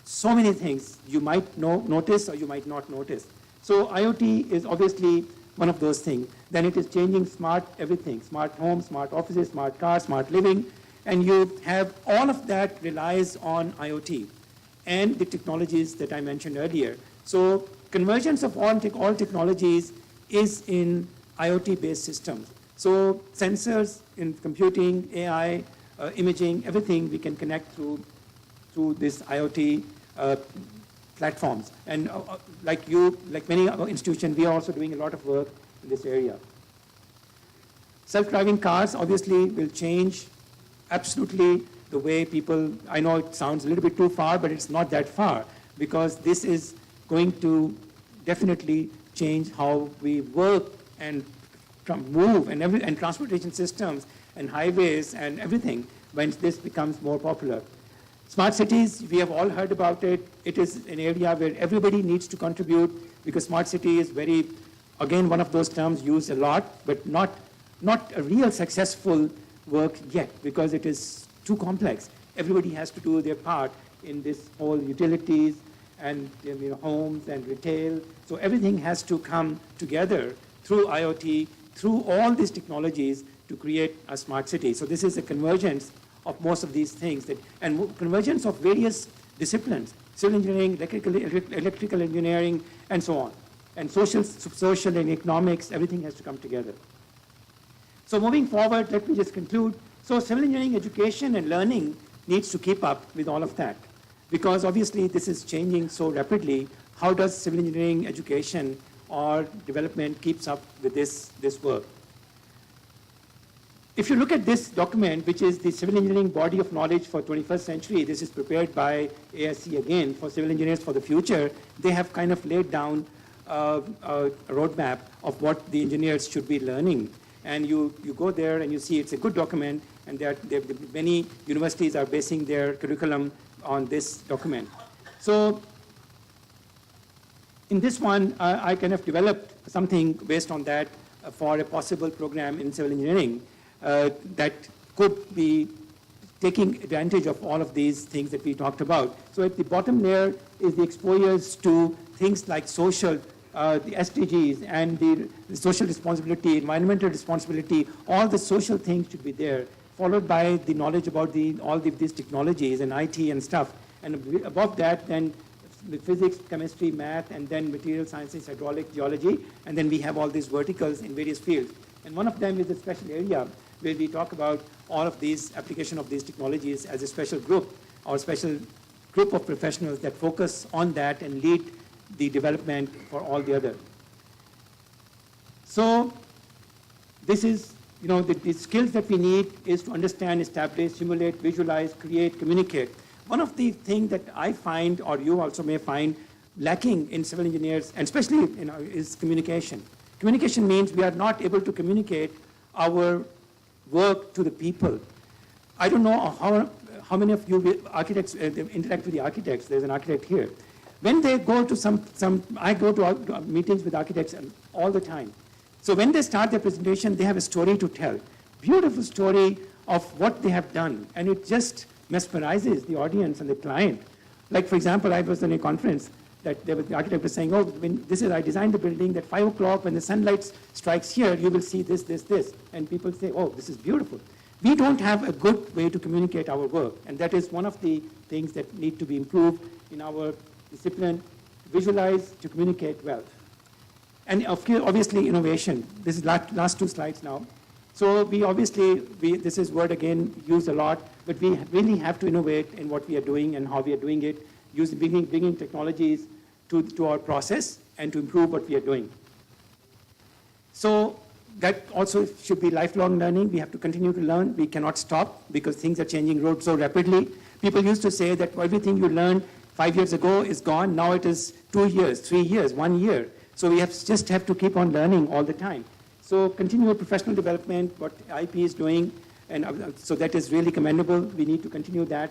so many things you might notice or you might not notice. So IoT is obviously one of those things. Then it is changing smart everything, smart homes, smart offices, smart cars, smart living. And you have all of that relies on IoT and the technologies that I mentioned earlier. So convergence of all technologies is in IoT-based systems. So sensors in computing, AI, imaging, everything we can connect through this IoT platforms. And like many other institutions, we are also doing a lot of work in this area. Self-driving cars obviously will change absolutely the way people, I know it sounds a little bit too far, but it's not that far, because this is going to definitely change how we work and move and transportation systems and highways and everything when this becomes more popular. Smart cities, we have all heard about it. It is an area where everybody needs to contribute, because smart city is very, again, one of those terms used a lot, but not a real successful work yet, because it is too complex. Everybody has to do their part in this whole utilities and homes and retail. So everything has to come together through IoT, through all these technologies to create a smart city. So this is a convergence of most of these things, and convergence of various disciplines, civil engineering, electrical engineering, and so on. And social and economics, everything has to come together. So moving forward, let me just conclude. So civil engineering education and learning needs to keep up with all of that, because obviously this is changing so rapidly. How does civil engineering education or development keeps up with this work? If you look at this document, which is the Civil Engineering Body of Knowledge for 21st Century, this is prepared by ASC again for civil engineers for the future. They have kind of laid down a roadmap of what the engineers should be learning. And you go there and you see it's a good document, and many universities are basing their curriculum on this document. So in this one, I kind of developed something based on that for a possible program in civil engineering that could be taking advantage of all of these things that we talked about. So at the bottom layer is the exposures to things like social, the SDGs, and the social responsibility, environmental responsibility. All the social things should be there, followed by the knowledge about all these technologies and IT and stuff. And above that, then the physics, chemistry, math, and then material sciences, hydraulic, geology, and then we have all these verticals in various fields. And one of them is a special area where we talk about all of these application of these technologies as a special group or special group of professionals that focus on that and lead the development for all the other. So this is, the skills that we need is to understand, establish, simulate, visualize, create, communicate. One of the things that I find, or you also may find, lacking in civil engineers, and especially is communication. Communication means we are not able to communicate our work to the people. I don't know how many of you architects interact with the architects. There's an architect here. When they go to I go to meetings with architects all the time. So when they start their presentation, they have a story to tell. Beautiful story of what they have done. And it just mesmerizes the audience and the client. Like, for example, I was in a conference that the architect was saying, I designed the building that 5 o'clock when the sunlight strikes here, you will see this, this, this. And people say, oh, this is beautiful. We don't have a good way to communicate our work. And that is one of the things that need to be improved in our discipline, visualize, to communicate well. And obviously innovation. This is last 2 slides now. So this is word again used a lot, but we really have to innovate in what we are doing and how we are doing it, bringing technologies to our process and to improve what we are doing. So that also should be lifelong learning. We have to continue to learn. We cannot stop because things are changing so rapidly. People used to say that everything you learned 5 years ago is gone. Now it is 2 years, 3 years, 1 year. So we just have to keep on learning all the time. So continual professional development, what IP is doing, and so that is really commendable. We need to continue that.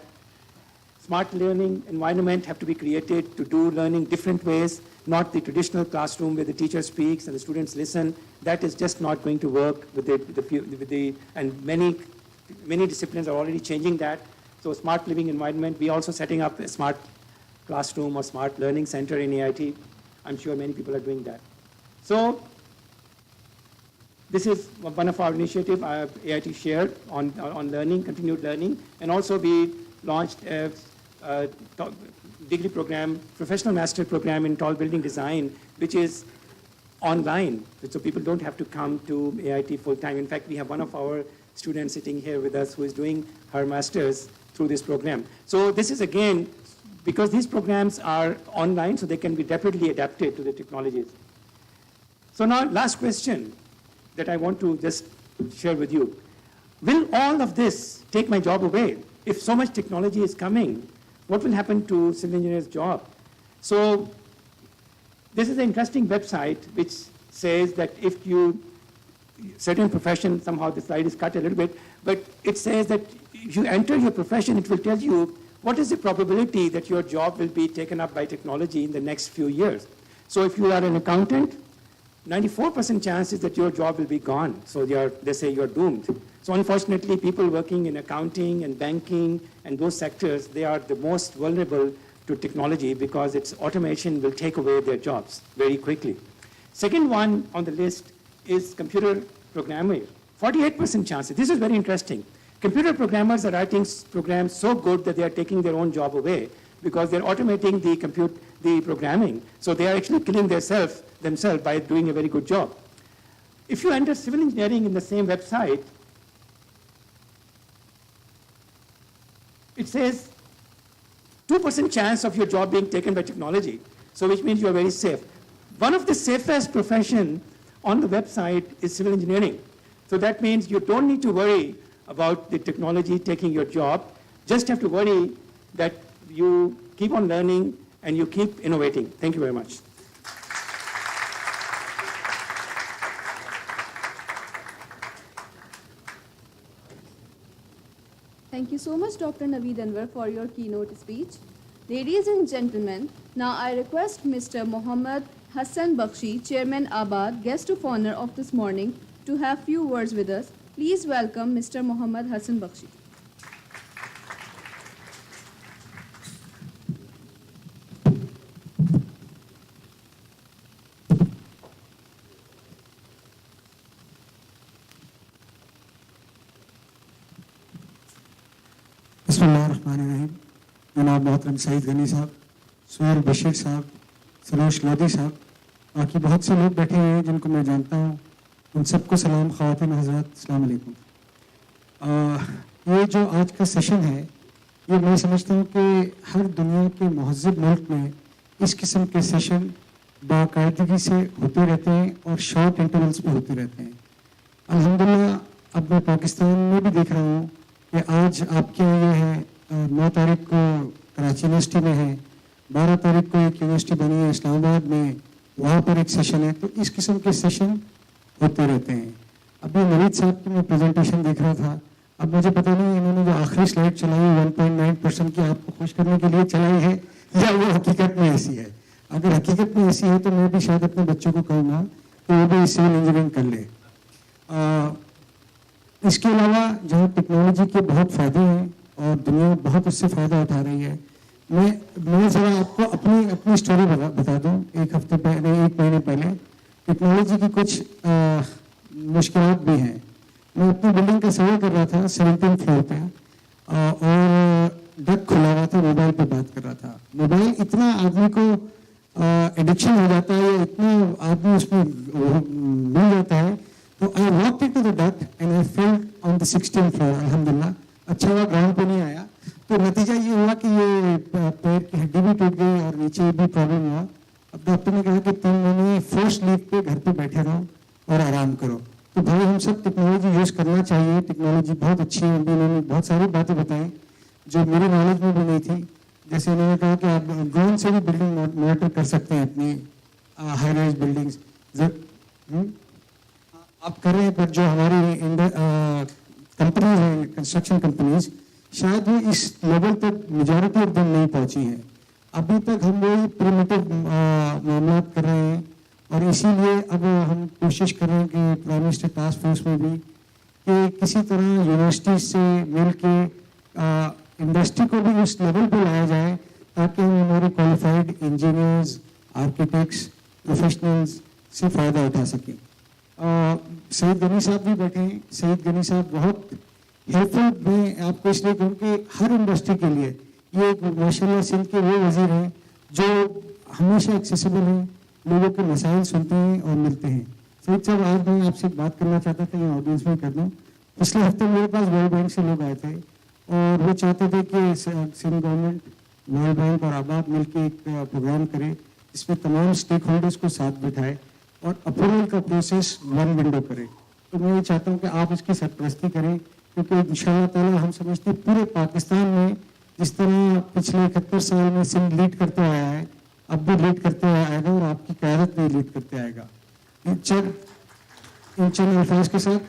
Smart learning environment have to be created to do learning different ways, not the traditional classroom where the teacher speaks and the students listen. That is just not going to work and many disciplines are already changing that. So smart living environment, we also setting up a smart classroom or smart learning center in AIT. I'm sure many people are doing that. So this is one of our initiatives AIT shared on learning, continued learning, and also we launched a degree program, professional master program in tall building design, which is online, so people don't have to come to AIT full time. In fact, we have one of our students sitting here with us who is doing her master's through this program. So this is again, because these programs are online, so they can be rapidly adapted to the technologies. So now, last question that I want to just share with you. Will all of this take my job away? If so much technology is coming, what will happen to civil engineer's job? So this is an interesting website which says that if you, certain profession, somehow the slide is cut a little bit, but it says that if you enter your profession, it will tell you what is the probability that your job will be taken up by technology in the next few years. So if you are an accountant, 94% chance is that your job will be gone. So they say you're doomed. So unfortunately, people working in accounting and banking and those sectors, they are the most vulnerable to technology because its automation will take away their jobs very quickly. Second one on the list is computer programming. 48% chances. This is very interesting. Computer programmers are writing programs so good that they are taking their own job away because they're automating the programming. So they are actually killing themselves by doing a very good job. If you enter civil engineering in the same website, it says 2% chance of your job being taken by technology, so which means you are very safe. One of the safest profession on the website is civil engineering. So that means you don't need to worry about the technology taking your job. Just have to worry that you keep on learning and you keep innovating. Thank you very much. Thank you so much, Dr. Naveed Anwar, for your keynote speech. Ladies and gentlemen, now I request Mr. Mohammad Hassan Bakshi, Chairman Abad, guest of honor of this morning, to have few words with us. Please welcome Mr. Mohammad Hassan Bakshi. बिस्मिल्लाहिर्रहमानिर्रहीम। जनाब मोहतरम सईद गनी साहब, सुहेल बशीर साहब, सरोश लोधी साहब, बाकी बहुत से लोग बैठे हुए हैं जिनको मैं जानता हूँ, उन सबको सलाम। ख़वातीन हज़रात, अस्सलाम वालेकुम। ये जो आज का सेशन है, ये मैं समझता हूँ कि हर दुनिया के महज़्ज़ब मुल्क में इस किस्म के सेशन बाकायदगी से होते रहते हैं और शॉर्ट इंटरवल्स में होते रहते हैं। अल्हम्दुलिल्लाह अब मैं पाकिस्तान में भी देख रहा हूँ कि आज आपके ये है 9 तारीख को कराची यूनिवर्सिटी में है, 12 तारीख को एक यूनिवर्सिटी बनी है इस्लामाबाद में, वहाँ पर एक सेशन है। तो इस किस्म के सेशन होते रहते हैं। अभी नवीद साहब की मैं प्रेजेंटेशन देख रहा था, अब मुझे पता नहीं इन्होंने जो आखिरी स्लाइड चलाई 1.9% की आपको खुश करने के लिए चलाई है या वो हकीकत में ऐसी है। अगर हकीकत में ऐसी है तो मैं भी शायद अपने बच्चों को कहूँगा कि वो भी सिविल इंजीनियरिंग कर ले। इसके अलावा जहाँ टेक्नोलॉजी के बहुत फ़ायदे हैं और दुनिया बहुत उससे फ़ायदा उठा रही है, मैं ज़रा आपको अपनी स्टोरी बता दूँ। एक महीने पहले टेक्नोलॉजी की कुछ मुश्किलात भी हैं। मैं अपनी बिल्डिंग का सर्वे कर रहा था 17th फ्लोर पे और डक खुला हुआ था, मोबाइल पे बात कर रहा था। मोबाइल इतना आदमी को एडिक्शन हो जाता है या इतना आदमी उसमें मिल जाता है। तो I walked into the duck and I failed on the 16th floor. अल्हम्दुलिल्लाह अच्छा हुआ ग्राउंड पे नहीं आया। तो नतीजा ये हुआ कि ये पैर की हड्डी भी टूट गई और नीचे भी प्रॉब्लम हुआ। अब डॉक्टर ने कहा कि 3 महीने फोर्स लीव पे घर पे बैठे रहो और आराम करो। तो भाई हम सब टेक्नोलॉजी यूज़ करना चाहिए, टेक्नोलॉजी बहुत अच्छी है। उन्होंने बहुत सारी बातें बताई जो मेरी नॉलेज में भी नहीं थी। जैसे उन्होंने कहा कि आप ड्रोन से भी बिल्डिंग मॉनिटर कर सकते हैं, अपनी हाई राइज बिल्डिंग्स आप कर रहे हैं। पर जो हमारी कंपनीज हैं, कंस्ट्रक्शन कंपनीज, शायद वो इस लेवल तक मेजॉरिटी ऑफ देम नहीं पहुंची हैं। अभी तक हम वही प्रिमिटिव मामला कर रहे हैं और इसीलिए अब हम कोशिश कर रहे हैं कि प्राइम मिनिस्टर टास्क फोर्स में भी कि किसी तरह यूनिवर्सिटी से मिल के इंडस्ट्री को भी उस लेवल पर लाया जाए ताकि हम हमारे क्वालिफाइड इंजीनियर्स, आर्किटेक्ट्स, प्रोफेशनल्स से फ़ायदा उठा सकें। सईद गनी साहब भी बैठे हैं। सईद गनी साहब बहुत हेल्पफुल। मैं आपको इसलिए कहूँ कि हर इंडस्ट्री के लिए ये एक माशाल्लाह सिंध के वो वजीर हैं जो हमेशा एक्सेसिबल हैं, लोगों के मसाइल सुनते हैं और मिलते हैं। सईद साहब, आज मैं आपसे बात करना चाहता था, ये ऑडियंस में कर दूँ। पिछले हफ्ते मेरे पास वर्ल्ड बैंक से लोग आए थे और वो चाहते थे कि सिंध गवर्नमेंट, वर्ल्ड बैंक और आबाद मिलकर एक प्रोग्राम करे जिसमें तमाम स्टेक होल्डर्स को साथ बिठाए और अप्रूवल का प्रोसेस वन विंडो करे। तो मैं ये चाहता हूँ कि आप इसकी सरपरस्ती करें, क्योंकि इंशाअल्लाह ताला हम समझते हैं पूरे पाकिस्तान में जिस तरह पिछले 71 साल में सिंध लीड करते आया है, अब भी लीड करते आएगा और आपकी क़यादत में लीड करते आएगा। इन चंद अल्फाज के साथ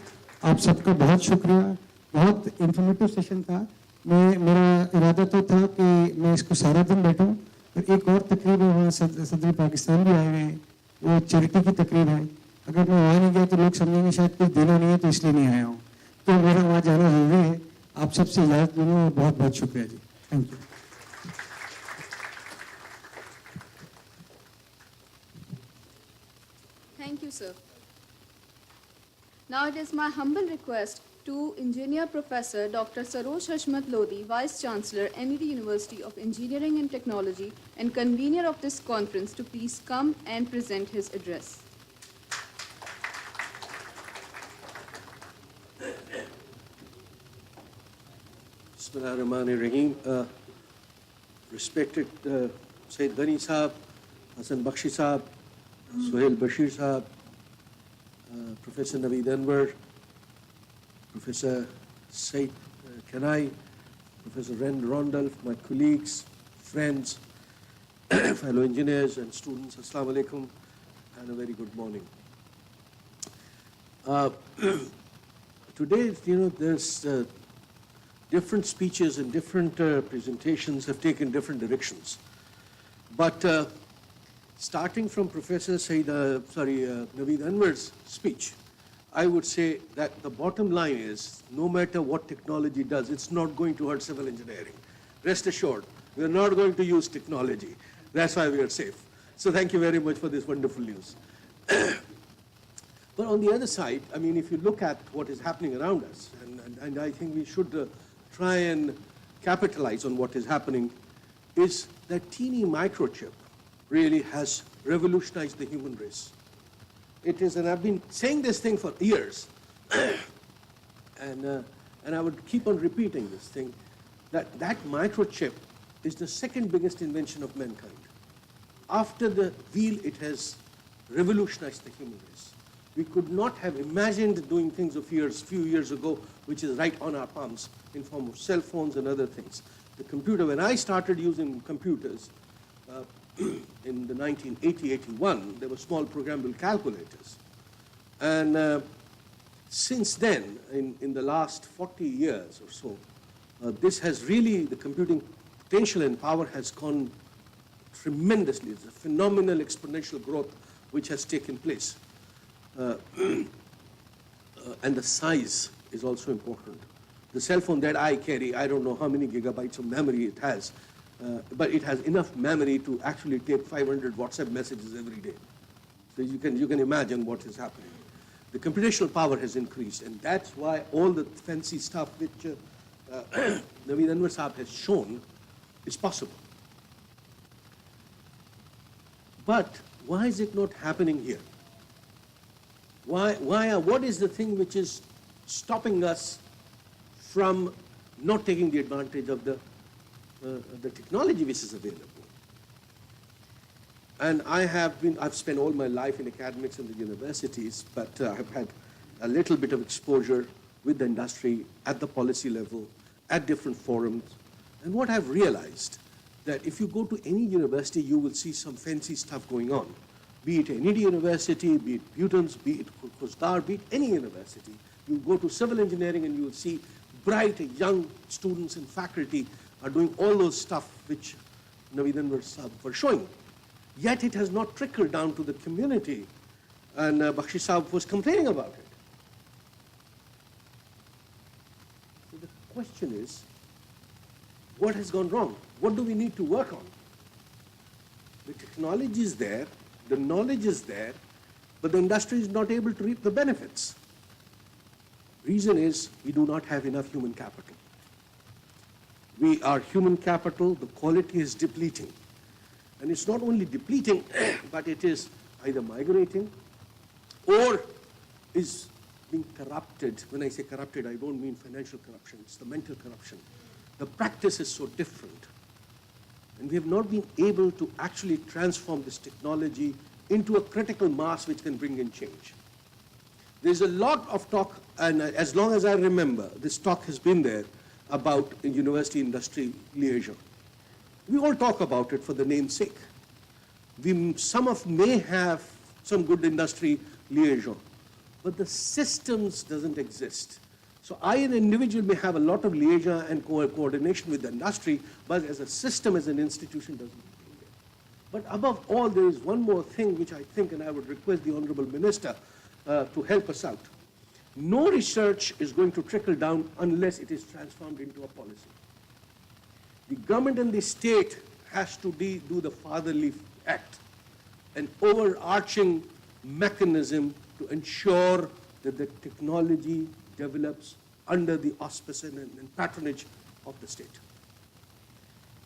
आप सबका बहुत शुक्रिया। बहुत इंफॉर्मेटिव सेशन था। मेरा इरादा तो था कि मैं इसको सारा दिन बैठूं, पर एक और तकरीब है वहाँ सदर पाकिस्तान भी आए हुए हैं, वो चैरिटी की तकरीब है। अगर मैं वहाँ नहीं गया तो लोग समझेंगे शायद कुछ देना नहीं है तो इसलिए नहीं आया हूँ, तो मेरा वहाँ जाना जरूरी है। आप सबसे इजाज़त दूंगा और बहुत बहुत शुक्रिया जी। Thank you. Thank you, sir. Now it is my humble request to Engineer Professor Dr. Sarosh Hashmat Lodi, Vice Chancellor, NED University of Engineering and Technology and convener of this conference, to please come and present his address. Bismillahirrahmanirrahim. Respected Sayyid Ghani Sahab, Hassan Bakshi Sahab, Suhail Bashir Sahab, Professor Naveed Anwar, Professor Said Kanai, Professor Ren Rondolph, my colleagues, friends, fellow engineers and students, Assalamu alaikum and a very good morning. Today, there's different speeches and different presentations have taken different directions. But starting from Professor Naveed Anwar's speech, I would say that the bottom line is, no matter what technology does, it's not going to hurt civil engineering. Rest assured, we are not going to use technology. That's why we are safe. So thank you very much for this wonderful news. But on the other side, I mean, if you look at what is happening around us, and I think we should try and capitalize on what is happening, is that teeny microchip really has revolutionized the human race. It is, and I've been saying this thing for years, and I would keep on repeating this thing, that microchip is the second biggest invention of mankind. After the wheel, it has revolutionized the human race. We could not have imagined doing things of few years ago, which is right on our palms in form of cell phones and other things. The computer, when I started using computers in the 1980-81, there were small programmable calculators. And since then, in the last 40 years or so, this has really, the computing potential and power has gone tremendously. It's a phenomenal exponential growth which has taken place. And the size is also important. The cell phone that I carry, I don't know how many gigabytes of memory it has, but it has enough memory to actually take 500 WhatsApp messages every day. So you can imagine what is happening. The computational power has increased, and that's why all the fancy stuff which Naveed Anwar Sahab has shown is possible. But why is it not happening here? What is the thing which is stopping us from not taking the advantage of the technology which is available? And I've spent all my life in academics and the universities, but I've had a little bit of exposure with the industry at the policy level, at different forums. And what I've realized, that if you go to any university, you will see some fancy stuff going on. Be it NED University, be it Butons, be it Khosdar, be it any university. You go to civil engineering and you will see bright young students and faculty are doing all those stuff which Naveed Anwar Sahab were showing. Yet it has not trickled down to the community, and Bakshi Sahab was complaining about it. So the question is, what has gone wrong? What do we need to work on? The technology is there, the knowledge is there, but the industry is not able to reap the benefits. Reason is we do not have enough human capital. We are human capital, the quality is depleting. And it's not only depleting, but it is either migrating or is being corrupted. When I say corrupted, I don't mean financial corruption, it's the mental corruption. The practice is so different. And we have not been able to actually transform this technology into a critical mass which can bring in change. There's a lot of talk, and as long as I remember, this talk has been there about university-industry liaison. We all talk about it for the name's sake. Some of may have some good industry liaison, but the systems doesn't exist. So I, an individual, may have a lot of liaison and coordination with the industry, but as a system, as an institution, doesn't exist. But above all, there is one more thing which I think, and I would request the Honorable Minister to help us out. No research is going to trickle down unless it is transformed into a policy. The government and the state has to do the fatherly act, an overarching mechanism to ensure that the technology develops under the auspice and patronage of the state.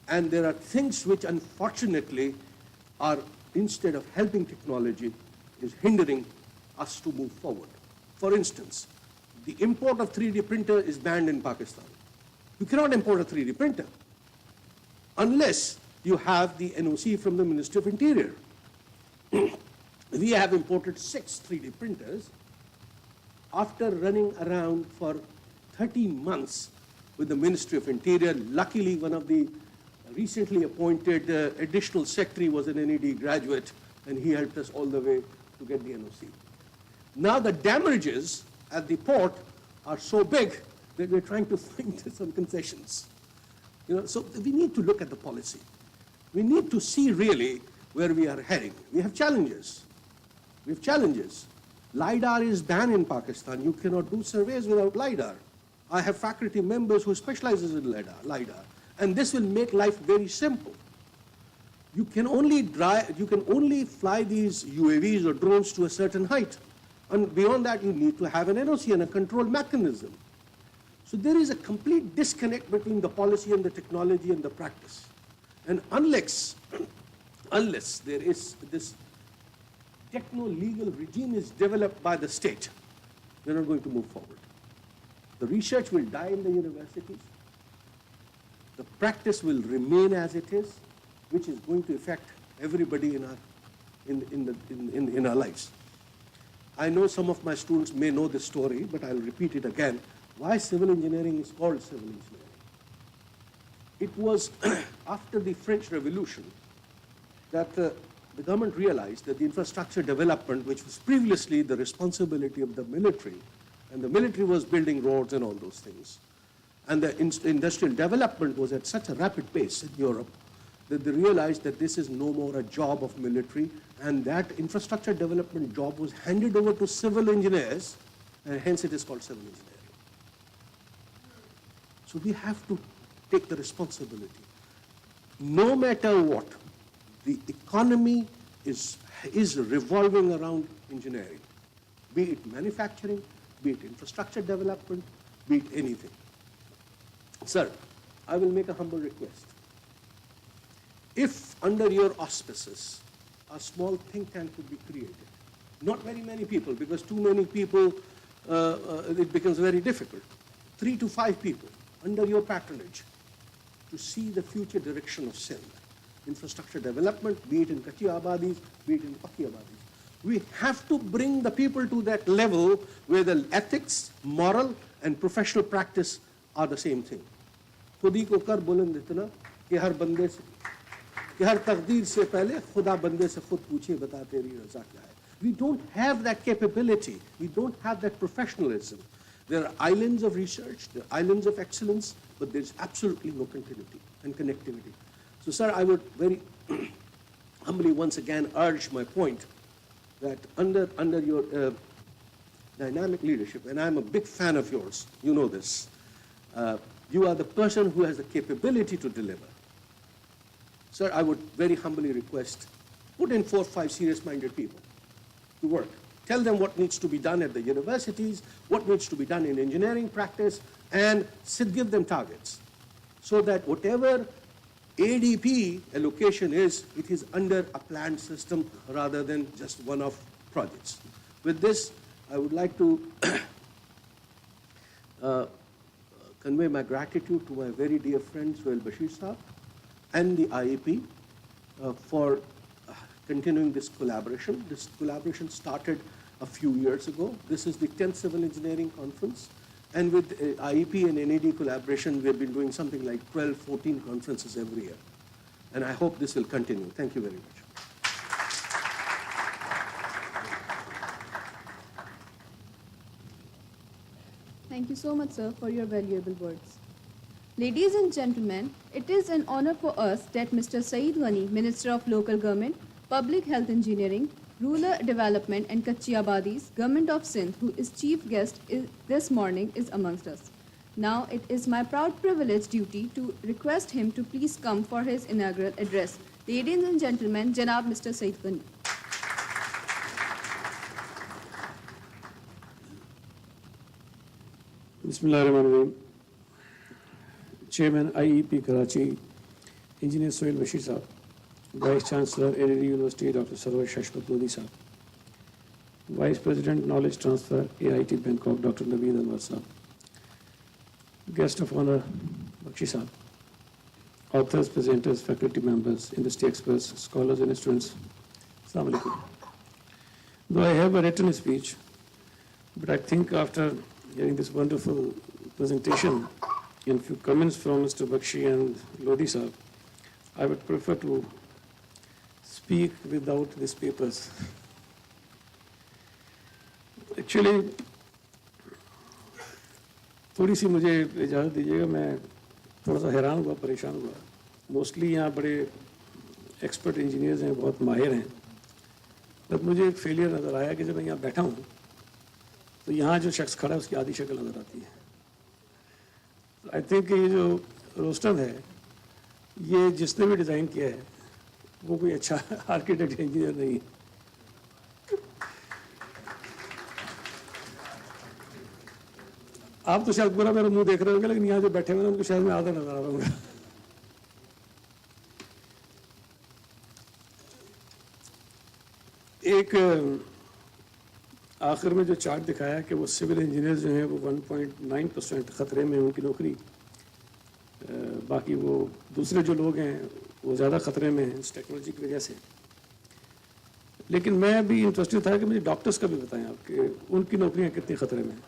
And there are things which unfortunately are, instead of helping technology, is hindering us to move forward. For instance, the import of 3D printer is banned in Pakistan. You cannot import a 3D printer unless you have the NOC from the Ministry of Interior. We have imported 6 3D printers after running around for 13 months with the Ministry of Interior. Luckily, one of the recently appointed additional secretary was an NED graduate, and he helped us all the way to get the NOC. Now the damages at the port are so big that we're trying to find some concessions. So we need to look at the policy. We need to see really where we are heading. We have challenges. We have challenges. LiDAR is banned in Pakistan. You cannot do surveys without LiDAR. I have faculty members who specializes in LiDAR. And this will make life very simple. You can only fly these UAVs or drones to a certain height. And beyond that, you need to have an NOC and a control mechanism. So there is a complete disconnect between the policy and the technology and the practice. And unless there is this techno-legal regime is developed by the state, we're not going to move forward. The research will die in the universities. The practice will remain as it is, which is going to affect everybody in our lives. I know some of my students may know this story, but I'll repeat it again. Why civil engineering is called civil engineering? It was after the French Revolution that the government realized that the infrastructure development, which was previously the responsibility of the military, and the military was building roads and all those things, and the industrial development was at such a rapid pace in Europe that they realized that this is no more a job of military, and that infrastructure development job was handed over to civil engineers, and hence it is called civil engineering. So we have to take the responsibility. No matter what, the economy is revolving around engineering, be it manufacturing, be it infrastructure development, be it anything. Sir, I will make a humble request. If under your auspices, a small think tank could be created, not very many people, because too many people, it becomes very difficult. 3 to 5 people under your patronage to see the future direction of Sindh. Infrastructure development, be it in Kachi Abadis, be it in Pakki Abadis. We have to bring the people to that level where the ethics, moral, and professional practice are the same thing. खुदी को कर बुलंद इतना कि हर बंदे से कि हर तकदीर से पहले खुदा बंदे से खुद पूछे बता तेरी रज़ा क्या है. We don't have that capability. We don't have that professionalism. There are islands of research, there are islands of excellence, but there's absolutely no continuity and connectivity. So, sir, I would very humbly once again urge my point that under your dynamic leadership, and I'm a big fan of yours, you know this, you are the person who has the capability to deliver. Sir, I would very humbly request, put in 4 or 5 serious-minded people to work. Tell them what needs to be done at the universities, what needs to be done in engineering practice, and give them targets so that whatever ADP allocation is, it is under a planned system rather than just one-off projects. With this, I would like to convey my gratitude to my very dear friend Suhail Bashir Saab and the IAP for continuing this collaboration. This collaboration started a few years ago. This is the 10th Civil Engineering Conference. And with IEP and NAD collaboration, we have been doing something like 12, 14 conferences every year. And I hope this will continue. Thank you very much. Thank you so much, sir, for your valuable words. Ladies and gentlemen, it is an honor for us that Mr. Saeed Ghani, Minister of Local Government, Public Health Engineering, Rural Development and Kachi Abadis, Government of Sindh, who is chief guest this morning, is amongst us. Now it is my proud privilege duty to request him to please come for his inaugural address. Ladies and gentlemen, Janab Mr. Saeed Ghani. Bismillahirrahmanirrahim. Chairman IEP Karachi, Engineer Sohail Bashir Sahab, Vice Chancellor NAD University Dr. Sarosh Hashmat Lodi Sahab, Vice President Knowledge Transfer AIT Bangkok Dr. Naveed Anwar Sahab, Guest of Honor Bakshi Sahab, authors, presenters, faculty members, industry experts, scholars and students, Assalamu alaikum. Though I have a written speech, but I think after hearing this wonderful presentation and few comments from Mr. Bakshi and Lodi Sahab, I would prefer to speak without these papers. Actually, थोड़ी सी मुझे इजाज़त दीजिएगा, मैं थोड़ा सा हैरान हुआ, परेशान हुआ. मोस्टली यहाँ बड़े एक्सपर्ट इंजीनियर्स हैं, बहुत माहिर हैं, बट मुझे एक फेलियर नज़र आया कि जब मैं यहाँ बैठा हूँ तो यहाँ जो शख्स खड़ा है उसकी आधी शक्ल नज़र आती है. आई थिंक ये जो रोस्टर है, ये जिसने भी डिज़ाइन किया है वो कोई अच्छा आर्किटेक्ट इंजीनियर नहीं है. आप तो शायद पूरा मेरा मुंह देख रहे होंगे, लेकिन यहाँ जो बैठे हुए हैं उनको शायद मैं आधा नजर आ रहा हूँ. एक आखिर में जो चार्ट दिखाया कि वो सिविल इंजीनियर जो हैं वो 1.9% खतरे में उनकी नौकरी, बाकी वो दूसरे जो लोग हैं वो ज़्यादा खतरे में हैं इस टेक्नोलॉजी की वजह से. लेकिन मैं भी इंटरेस्टेड था कि मुझे डॉक्टर्स का भी बताएं आप कि उनकी नौकरियां कितनी खतरे में हैं.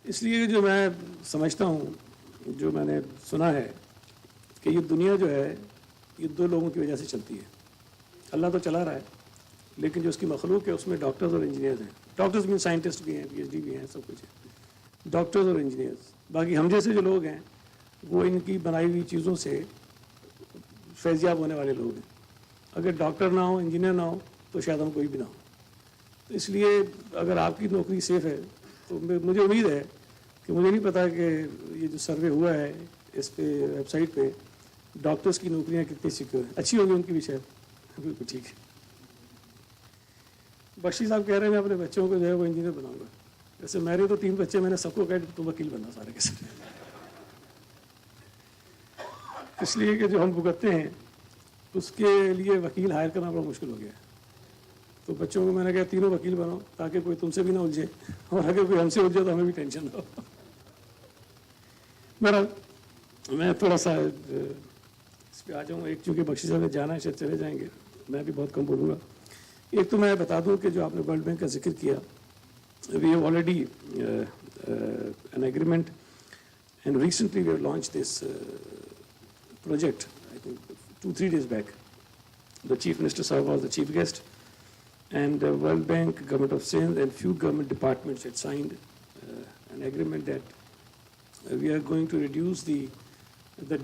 इसलिए जो मैं समझता हूँ, जो मैंने सुना है कि ये दुनिया जो है ये दो लोगों की वजह से चलती है. अल्लाह तो चला रहा है, लेकिन जो उसकी मखलूक है उसमें डॉक्टर्स और इंजीनियर्स हैं. डॉक्टर्स भी, साइंटिस्ट भी हैं, PhD भी हैं, सब कुछ है. डॉक्टर्स और इंजीनियर्स, बाकी हम जैसे जो लोग हैं वो इनकी बनाई हुई चीज़ों से फैज़याब होने वाले लोग हैं. अगर डॉक्टर ना हो, इंजीनियर ना हो, तो शायद हम कोई भी ना हो. तो इसलिए अगर आपकी नौकरी सेफ़ है तो मुझे उम्मीद है कि, मुझे नहीं पता कि ये जो सर्वे हुआ है इस पे वेबसाइट पे डॉक्टर्स की नौकरियां कितनी सिक्योर हैं. अच्छी होंगी उनकी भी शायद, बिल्कुल ठीक है. बख्शी साहब कह रहे हैं मैं अपने बच्चों को जो है वो इंजीनियर बनाऊंगा. वैसे मेरे तो 3 बच्चे, मैंने सबको कहा तो वकील बनना सारे के सारे. इसलिए कि जो हम भुगतते हैं उसके लिए वकील हायर करना बड़ा मुश्किल हो गया. तो बच्चों को मैंने कहा तीनों वकील बनो ताकि कोई तुमसे भी ना उलझे, और अगर कोई हमसे उलझे तो हमें भी टेंशन ना हो. मैं थोड़ा सा इस पर आ जाऊँ. एक चूँकि बख्शी साहब ने जाना है, शायद चले जाएंगे, मैं भी बहुत कम बोलूँगा. एक तो मैं बता दूं कि जो आपने वर्ल्ड बैंक का जिक्र किया, we have already an agreement and recently we have launch this project. I think 2-3 days back the chief minister sahab was the chief guest, and World Bank, Government of Sindh and few government departments had signed an agreement that we are going to reduce the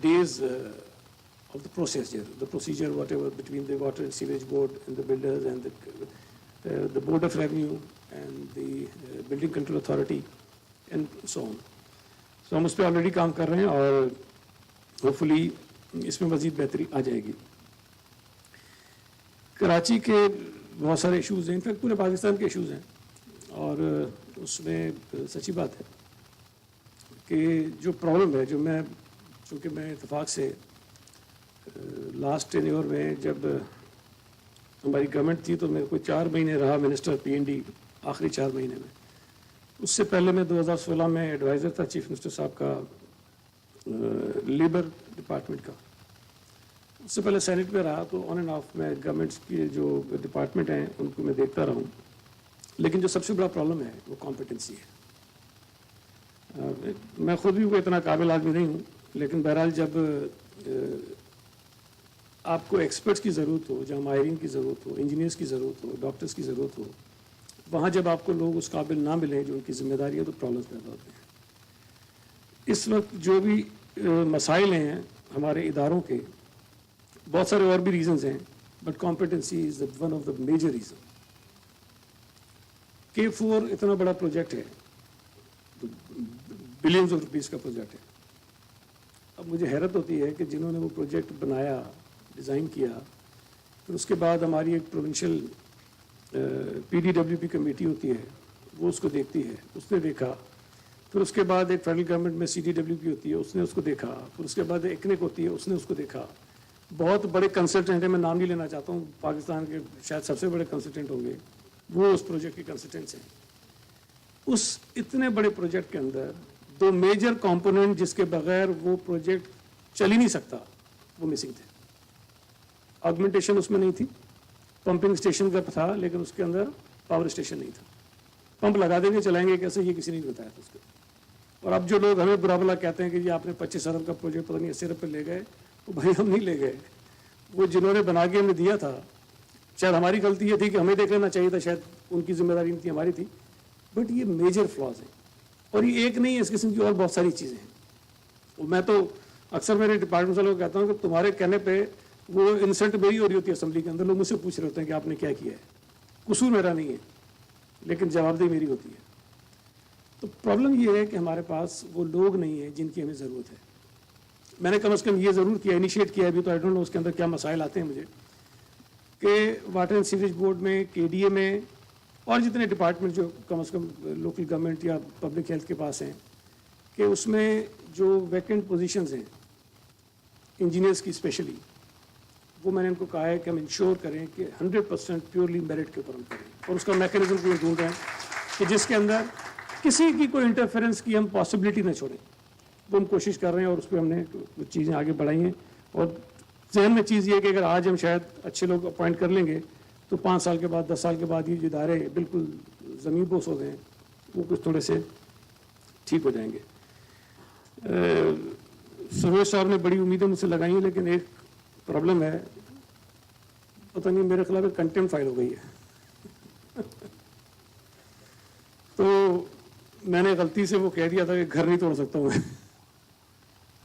days of the procedure, whatever, between the Water and Sewage Board and the builders and the Board of Revenue and the Building Control Authority and so on. So हम उस पर already काम कर रहे हैं और hopefully इसमें मज़ीद बेहतरी आ जाएगी. कराची के बहुत सारे इश्यूज़ हैं, इनफैक्ट पूरे पाकिस्तान के इश्यूज़ हैं, और उसमें सच्ची बात है कि जो प्रॉब्लम है, जो मैं, चूँकि मैं इत्तेफाक से लास्ट टेन्योर में जब हमारी गवर्नमेंट थी तो मेरे को 4 महीने रहा मिनिस्टर PND, आखिरी 4 महीने में. उससे पहले मैं 2016 में एडवाइज़र था चीफ मिनिस्टर साहब का लेबर डिपार्टमेंट का. उससे पहले सेनेट में रहा, तो ऑन एंड ऑफ मैं गवर्नमेंट्स की जो डिपार्टमेंट हैं उनको मैं देखता रहा हूँ. लेकिन जो सबसे बड़ा प्रॉब्लम है वो कॉम्पिटेंसी है। मैं खुद भी कोई इतना काबिल आदमी नहीं हूँ, लेकिन बहरहाल जब आपको एक्सपर्ट्स की ज़रूरत हो, जहाँ माहिरीन की ज़रूरत हो, इंजीनियर्स की ज़रूरत हो, डॉक्टर्स की ज़रूरत हो, वहाँ जब आपको लोग उस काबिल ना मिलें जो उनकी जिम्मेदारी है, तो प्रॉब्लम्स पैदा होते हैं। इस वक्त जो भी मसाइल हैं हमारे इदारों के, बहुत सारे और भी रीजंस हैं, but competency is one of the major reason. K4 इतना बड़ा प्रोजेक्ट है, बिलियंस ऑफ रुपीस का प्रोजेक्ट है। अब मुझे हैरत होती है कि जिन्होंने वो प्रोजेक्ट बनाया, डिज़ाइन किया, फिर उसके बाद हमारी एक प्रोविंशियल PDWP कमेटी होती है, वो उसको देखती है, उसने देखा, फिर उसके बाद एक फेडरल गवर्नमेंट में CDWP होती है, उसने उसको देखा, फिर उसके बाद ECNIC होती है, उसने उसको देखा। बहुत बड़े कंसल्टेंट हैं, मैं नाम नहीं लेना चाहता हूँ, पाकिस्तान के शायद सबसे बड़े कंसल्टेंट होंगे, वो उस प्रोजेक्ट के कंसल्टेंट्स हैं। उस इतने बड़े प्रोजेक्ट के अंदर दो मेजर कंपोनेंट जिसके बगैर वो प्रोजेक्ट चल ही नहीं सकता, वो मिसिंग थे। ऑगमेंटेशन उसमें नहीं थी, पंपिंग स्टेशन का था, लेकिन उसके अंदर पावर स्टेशन नहीं था। पंप लगा देंगे, चलाएंगे कैसे, ये किसी ने नहीं बताया था उसको। और अब जो लोग हमें बुरा भला कहते हैं कि जी आपने 25 अरब का प्रोजेक्ट पता नहीं 80 अरब पे ले गए, तो भाई हम नहीं ले गए, वो जिन्होंने बना के हमें दिया था, शायद हमारी गलती ये थी कि हमें देख लेना चाहिए था, शायद उनकी जिम्मेदारी नहीं थी, हमारी थी। बट ये मेजर फ्लॉज हैं, और ये एक नहीं है, इस किस्म की और बहुत सारी चीज़ें हैं। और मैं तो अक्सर मेरे डिपार्टमेंट वालों को कहता हूँ कि तुम्हारे कहने पे वो इंसल्ट मेरी हो रही होती है असेंबली के अंदर, लोग मुझसे पूछ रहे होते हैं कि आपने क्या किया है। कसूर मेरा नहीं है, लेकिन जवाबदेही मेरी होती है। तो प्रॉब्लम ये है कि हमारे पास वो लोग नहीं हैं जिनकी हमें ज़रूरत है। मैंने कम से कम ये ज़रूर किया, इनिशिएट किया अभी, तो आई डोंट नो उसके अंदर क्या मसाइल आते हैं मुझे, कि वाटर एंड सीवेज बोर्ड में, KDA में, और जितने डिपार्टमेंट जो कम से कम लोकल गवर्नमेंट या पब्लिक हेल्थ के पास हैं, कि उसमें जो वैकेंट पोजीशंस हैं इंजीनियर्स की स्पेशली, वो मैंने इनको कहा है कि हम इंश्योर करें कि 100% प्योरली मेरिट के ऊपर हम करें, और उसका मैकेनिज्म को ढूंढ रहे हैं कि जिसके अंदर किसी की कोई इंटरफेरेंस की हम पॉसिबिलिटी न छोड़ें। वो हम कोशिश कर रहे हैं, और उस पर हमने कुछ चीज़ें आगे बढ़ाई हैं। और जहन में चीज़ ये है कि अगर आज हम शायद अच्छे लोग अपॉइंट कर लेंगे, तो 5 साल के बाद, 10 साल के बाद ये जो इदारे बिल्कुल ज़मीन बोस हो गए हैं, वो कुछ थोड़े से ठीक हो जाएंगे। सरोज साहब ने बड़ी उम्मीदें मुझसे लगाई हैं, लेकिन एक प्रॉब्लम है, पता नहीं मेरे खिलाफ कंटेम्प्ट फाइल हो गई है। तो मैंने गलती से वो कह दिया था कि घर नहीं तोड़ सकता हूँ मैं।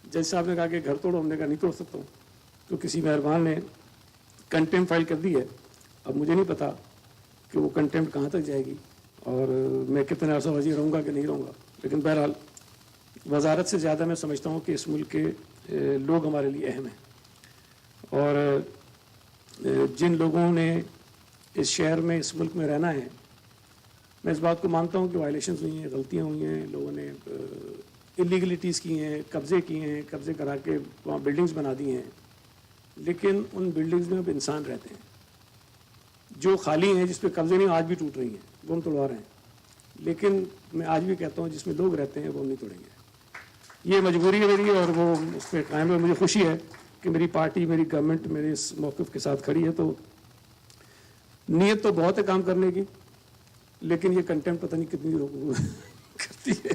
जज साहब ने कहा कि घर तोड़ो, हमने कहा नहीं तोड़ सकता हूँ। तो किसी मेहरबान ने कंटेम्प्ट फाइल कर दी है। अब मुझे नहीं पता कि वो कंटेम्प्ट कहाँ तक जाएगी, और मैं कितने अर्सा वजीर रहूँगा कि नहीं रहूँगा, लेकिन बहरहाल वजारत से ज़्यादा मैं समझता हूँ कि इस मुल्क के लोग हमारे लिए अहम हैं, और जिन लोगों ने इस शहर में, इस मुल्क में रहना है, मैं इस बात को मानता हूँ कि वायलेशंस हुई हैं, गलतियाँ हुई हैं, लोगों ने इलीगलिटीज़ की हैं, कब्ज़े किए हैं, कब्ज़े करा के वहाँ बिल्डिंग्स बना दी हैं, लेकिन उन बिल्डिंग्स में अब इंसान रहते हैं। जो खाली हैं, जिस पे कब्ज़े नहीं, आज भी टूट रही हैं, वो हम तोड़वा रहे हैं, लेकिन मैं आज भी कहता हूँ जिसमें लोग रहते हैं वो हम नहीं तोड़ेंगे। ये मजबूरी है मेरी, और वो उस पर कायम है। मुझे खुशी है कि मेरी पार्टी, मेरी गवर्नमेंट मेरे इस मौक़िफ़ के साथ खड़ी है। तो नीयत तो बहुत है काम करने की, लेकिन ये कंटेम्प्ट पता नहीं कितनी लोगों को करती है।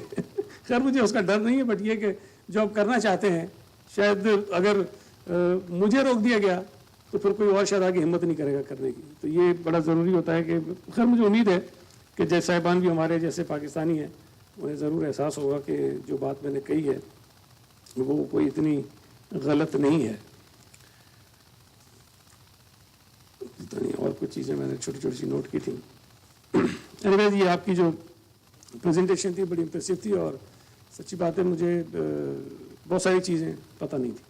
खैर मुझे उसका डर नहीं है, बट ये कि जो आप करना चाहते हैं, शायद अगर मुझे रोक दिया गया तो फिर कोई और शायद आगे हिम्मत नहीं करेगा करने की। तो ये बड़ा ज़रूरी होता है कि, खैर मुझे उम्मीद है कि जज साहिबान भी हमारे जैसे पाकिस्तानी हैं, उन्हें ज़रूर एहसास होगा कि जो बात मैंने कही है वो कोई इतनी गलत नहीं है। पता नहीं और कुछ चीज़ें मैंने छोटी छोटी सी नोट की थी। एनीवेज, ये आपकी जो प्रेजेंटेशन थी बड़ी इम्प्रेसिव थी, और सच्ची बात है मुझे बहुत सारी चीज़ें पता नहीं थी।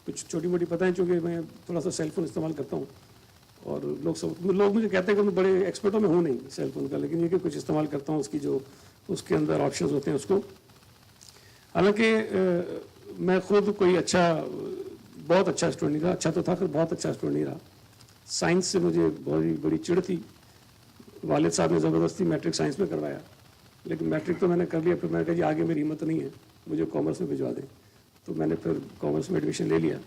कुछ छोटी मोटी पता है, चूँकि मैं थोड़ा सा सेलफोन इस्तेमाल करता हूँ, और लोग मुझे कहते हैं कि मैं बड़े एक्सपर्टों में हूँ नहीं सेलफोन का, लेकिन ये कि कुछ इस्तेमाल करता हूँ, उसकी जो उसके अंदर ऑप्शंस होते हैं उसको। हालांकि मैं खुद कोई बहुत अच्छा स्टूडेंट नहीं रहा, अच्छा तो था फिर बहुत अच्छा स्टूडेंट नहीं रहा। साइंस से मुझे बहुत बड़ी चिढ़ थी। वालिद साहब ने ज़बरदस्ती मैट्रिक साइंस में करवाया, लेकिन मैट्रिक तो मैंने कर लिया। फिर मैंने कहा जी आगे मेरी हिम्मत नहीं है, मुझे कॉमर्स में भिजवा दें, तो मैंने फिर कॉमर्स में एडमिशन ले लिया।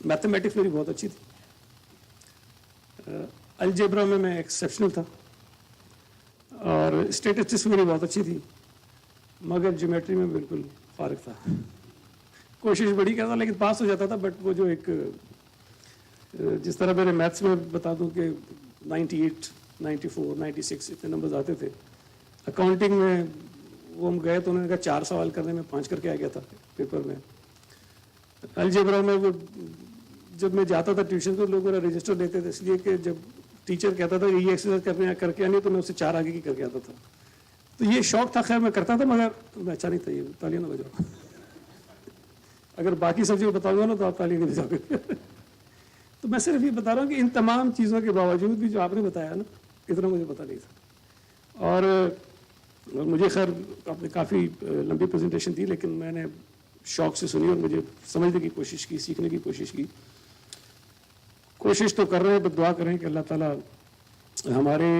मैथमेटिक्स मेरी बहुत अच्छी थी, अलजेब्रा में मैं एक्सेप्शनल था, और स्टेटिस्टिक्स मेरी बहुत अच्छी थी, मगर ज्योमेट्री में बिल्कुल फारग था। कोशिश बड़ी करता लेकिन पास हो जाता था, बट वो जो एक जिस तरह मेरे मैथ्स में बता दूं कि 98, 94, 96 इतने नंबर्स आते थे। अकाउंटिंग में वो हम गए तो उन्होंने कहा 4 सवाल करने में 5 करके आ गया था पेपर में। अलजेब्रा में वो जब मैं जाता था ट्यूशन तो लोग मेरा रजिस्टर देते थे, इसलिए कि जब टीचर कहता था कि ये एक्सरसाइज करके आनी तो मैं उससे 4 आगे की करके आता था। तो ये शौक था, खैर मैं करता था, मगर मैं अच्छा नहीं था। ये तालियां ना बजाओ। अगर बाकी सब्जेक्ट बताऊंगा ना तो आप तालियां नहीं बजाओगे। तो मैं सिर्फ ये बता रहा हूँ कि इन तमाम चीज़ों के बावजूद भी जो आपने बताया ना, इतना मुझे पता नहीं था। और मुझे खैर आपने काफ़ी लंबी प्रेजेंटेशन दी, लेकिन मैंने शौक से सुनी और मुझे समझने की कोशिश की, सीखने की कोशिश की। कोशिश तो कर रहे हैं, बस दुआ करें कि अल्लाह ताला हमारे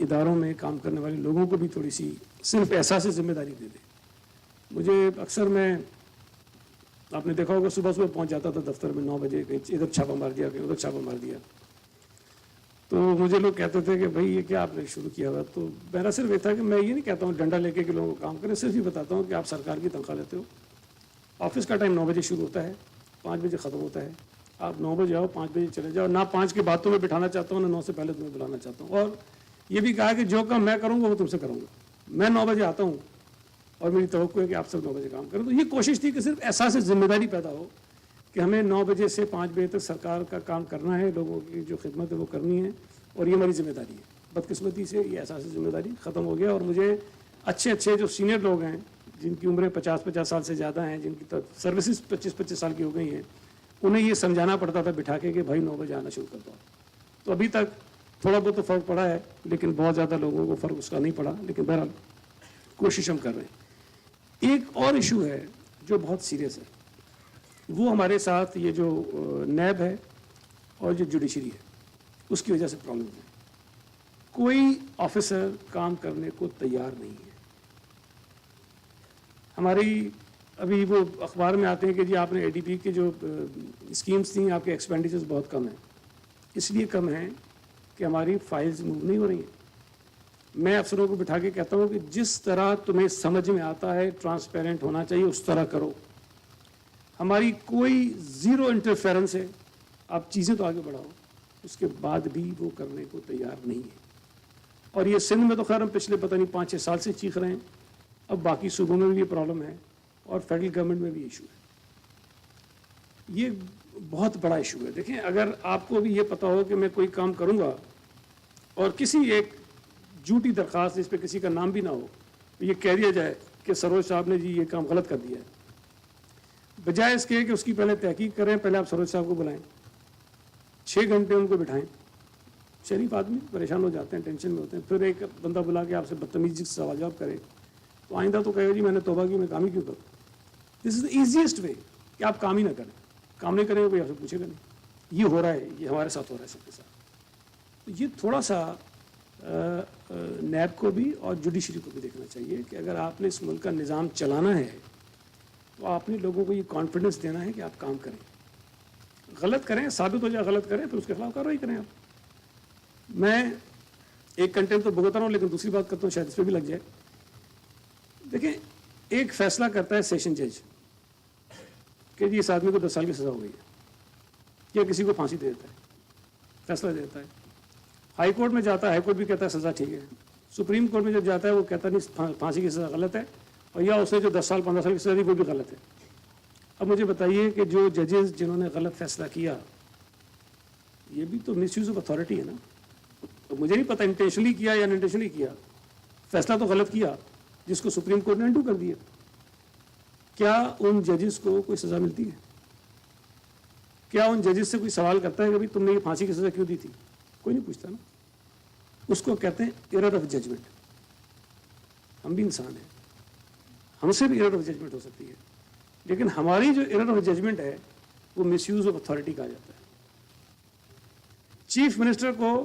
इदारों में काम करने वाले लोगों को भी थोड़ी सी सिर्फ एहसास जिम्मेदारी दे दे। मुझे अक्सर मैं, आपने देखा होगा, सुबह सुबह पहुंच जाता था दफ्तर में 9 बजे, कहीं इधर छापा मार दिया, कहीं उधर छापा मार दिया। तो मुझे लोग कहते थे कि भाई ये क्या आपने शुरू किया हुआ। तो मेरा सिर्फ ये था कि मैं ये नहीं कहता हूँ डंडा लेके कि लोगों को काम करें, सिर्फ ये बताता हूँ कि आप सरकार की तनख्वाह लेते हो, ऑफिस का टाइम 9 बजे शुरू होता है, 5 बजे ख़त्म होता है। आप 9 बजे आओ, 5 बजे चले जाओ। ना 5 के बाद तुम्हें बिठाना चाहता हूँ, ना 9 से पहले तुम्हें बुलाना चाहता हूँ। और ये भी कहा कि जो काम मैं करूँगा वो तुमसे करूँगा। मैं 9 बजे आता हूँ और मेरी तवक्को है कि आप सब 9 बजे काम करें। तो ये कोशिश थी कि सिर्फ एहसास जिम्मेदारी पैदा हो कि हमें 9 बजे से 5 बजे तक सरकार का काम करना है, लोगों की जो खिदमत है वो करनी है, और ये हमारी जिम्मेदारी है। बदकिस्मती से ये एहसास जिम्मेदारी ख़त्म हो गया और मुझे अच्छे अच्छे जो सीनियर लोग हैं, जिनकी उम्रें 50-50 साल से ज़्यादा हैं, जिनकी तो सर्विसेज 25-25 साल की हो गई हैं, उन्हें ये समझाना पड़ता था बिठा के कि भाई 9 बजे आना शुरू कर दो। तो अभी तक थोड़ा बहुत तो फ़र्क पड़ा है, लेकिन बहुत ज़्यादा लोगों को फ़र्क उसका नहीं पड़ा, लेकिन बहरहाल कोशिश हम कर रहे हैं। एक और इशू है जो बहुत सीरियस है, वो हमारे साथ ये जो नैब है और जो जुडिशरी है, उसकी वजह से प्रॉब्लम है। कोई ऑफिसर काम करने को तैयार नहीं है। हमारी अभी वो अखबार में आते हैं कि जी आपने एडीपी की जो स्कीम्स थी, आपके एक्सपेंडिचर्स बहुत कम हैं। इसलिए कम हैं कि हमारी फाइल्स मूव नहीं हो रही हैं। मैं अफसरों को बिठा के कहता हूँ कि जिस तरह तुम्हें समझ में आता है, ट्रांसपेरेंट होना चाहिए, उस तरह करो। हमारी कोई ज़ीरो इंटरफेरेंस है, आप चीज़ें तो आगे बढ़ाओ, उसके बाद भी वो करने को तैयार नहीं है। और ये सिंध में तो खैर हम पिछले पता नहीं 5-6 साल से चीख रहे हैं, अब बाकी सूबों में भी ये प्रॉब्लम है और फेडरल गवर्नमेंट में भी इशू है। ये बहुत बड़ा इशू है। देखें, अगर आपको भी ये पता हो कि मैं कोई काम करूँगा और किसी एक झूठी दरख्वास्त जिस पे किसी का नाम भी ना हो, तो ये कह दिया जाए कि सरोज साहब ने जी ये काम गलत कर दिया है, बजाय इसके कि उसकी पहले तहकीक करें, पहले आप सरोज साहब को बुलाएं, 6 घंटे उनको बिठाएं। शरीफ आदमी परेशान हो जाते हैं, टेंशन में होते हैं, फिर एक बंदा बुला के आपसे बदतमीजी से सवाल जवाब करे, तो आइंदा तो कहेगा जी मैंने तौबा की, मैं काम ही क्यों करूँ। दिस इज द ईजीएस्ट वे कि आप काम ही ना करें। काम नहीं करेंगे कोई आपसे पूछेगा नहीं। ये हो रहा है, ये हमारे साथ हो रहा है सबके साथ। तो ये थोड़ा सा नैब को भी और जुडिशरी को भी देखना चाहिए कि अगर आपने इस मुल्क का निज़ाम चलाना है तो आपने लोगों को ये कॉन्फिडेंस देना है कि आप काम करें। गलत करें, साबित हो जाए गलत करें, फिर उसके खिलाफ कार्रवाई करें। आप, मैं एक कंटेंट तो भुगता रहा हूँ, लेकिन दूसरी बात करता हूँ, शायद इस पर भी लग जाए। देखें, एक फैसला करता है सेशन जज कि जी इस आदमी को 10 साल की सज़ा हो गई है, या किसी को फांसी दे देता है, फैसला दे देता है। हाई कोर्ट में जाता है, हाई कोर्ट भी कहता है सज़ा ठीक है। सुप्रीम कोर्ट में जब जाता है वो कहता नहीं फांसी की सज़ा गलत है, और या उसने जो 10 साल 15 साल की सज़ा दी वो भी गलत है। अब मुझे बताइए कि जो जजेस जिन्होंने गलत फैसला किया, ये भी तो मिसयूज ऑफ अथॉरिटी है ना। तो मुझे नहीं पता इंटेंशनली किया या अनइंटेंशनली किया, फैसला तो गलत किया जिसको सुप्रीम कोर्ट ने अनडू कर दिया। क्या उन जजेस को कोई सज़ा मिलती है? क्या उन जजेस से कोई सवाल करता है कि भाई तुमने ये फांसी की सज़ा क्यों दी थी? कोई नहीं पूछता ना। उसको कहते हैं एरर ऑफ जजमेंट। हम भी इंसान हैं, हमसे भी एरर ऑफ जजमेंट हो सकती है, लेकिन हमारी जो एरर ऑफ जजमेंट है वो मिसयूज ऑफ अथॉरिटी कहा जाता है। चीफ मिनिस्टर को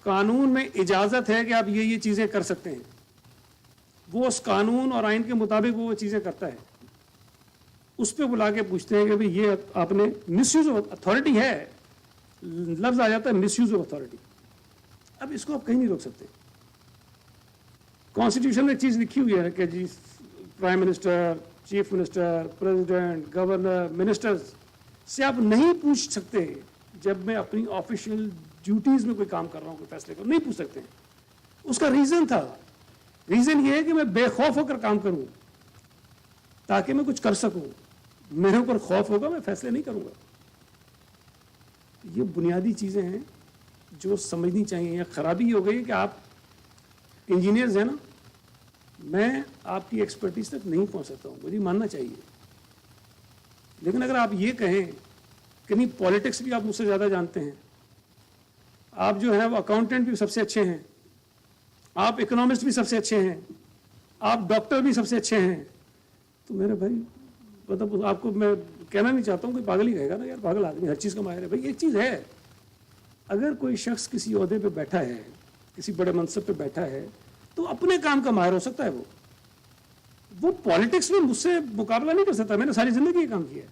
कानून में इजाजत है कि आप ये चीजें कर सकते हैं, वो उस कानून और आइन के मुताबिक वो चीजें करता है। उस पर बुला के पूछते हैं कि भाई ये आपने मिसयूज ऑफ अथॉरिटी है, लफ्ज आ जाता है मिसयूज ऑफ अथॉरिटी। अब इसको आप कहीं नहीं रोक सकते। कॉन्स्टिट्यूशन में एक चीज़ लिखी हुई है कि जी prime minister, chief minister, president, governor, ministers से आप नहीं पूछ सकते जब मैं अपनी ऑफिशियल ड्यूटीज़ में कोई काम कर रहा हूँ, कोई फैसले कर, नहीं पूछ सकते हैं। उसका रीज़न था, रीज़न ये है कि मैं बेखौफ होकर काम करूँ ताकि मैं कुछ कर सकूँ। मेरे ऊपर खौफ होगा, मैं फैसले नहीं करूँगा। ये बुनियादी चीज़ें हैं जो समझनी चाहिए। या खराबी ये हो गई है कि आप इंजीनियर्स हैं ना, मैं आपकी एक्सपर्टीज तक नहीं पहुंच सकता हूं, मुझे मानना चाहिए। लेकिन अगर आप ये कहें कि नहीं, पॉलिटिक्स भी आप मुझसे ज़्यादा जानते हैं, आप जो है वो अकाउंटेंट भी सबसे अच्छे हैं, आप इकोनॉमिस्ट भी सबसे अच्छे हैं, आप डॉक्टर भी सबसे अच्छे हैं, तो मेरे भाई मतलब आपको मैं कहना नहीं चाहता हूँ, कोई पागल ही कहेगा ना, यार पागल आदमी हर चीज़ का माहिर है। भाई एक चीज़ है, अगर कोई शख्स किसी ओहदे पे बैठा है, किसी बड़े मनसब पे बैठा है, तो अपने काम का माहिर हो सकता है। वो पॉलिटिक्स में मुझसे मुकाबला नहीं कर सकता। मैंने सारी ज़िंदगी ये काम किया है,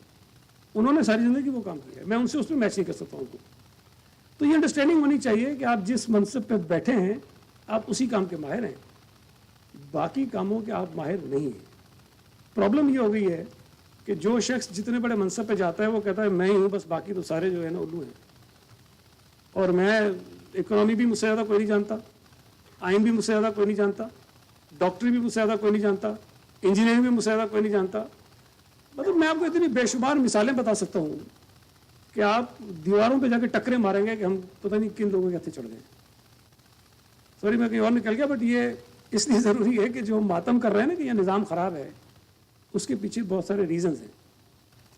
उन्होंने सारी ज़िंदगी वो काम किया है, मैं उनसे उसमें मैच नहीं कर सकता उनको। तो ये अंडरस्टैंडिंग होनी चाहिए कि आप जिस मनसब पे बैठे हैं आप उसी काम के माहिर हैं, बाकी कामों के आप माहिर नहीं हैं। प्रॉब्लम ये हो गई है कि जो शख्स जितने बड़े मनसब पे जाता है वो कहता है मैं ही हूँ बस, बाकी तो सारे जो है ना उल्लू हैं। और मैं इकोनॉमी भी मुझसे ज़्यादा कोई नहीं जानता, आइन भी मुझसे ज़्यादा कोई नहीं जानता, डॉक्टरी भी मुझसे ज़्यादा कोई नहीं जानता, इंजीनियरिंग भी मुझसे ज़्यादा कोई नहीं जानता। मतलब मैं आपको इतनी बेशुमार मिसालें बता सकता हूँ कि आप दीवारों पे जाके टक्करें मारेंगे कि हम पता नहीं किन लोगों के हथे चढ़ गए। सॉरी मैं कहीं और निकल गया, बट ये इसलिए ज़रूरी है कि जो हम मातम कर रहे हैं ना कि यह निज़ाम ख़राब है, उसके पीछे बहुत सारे रीज़न्स हैं।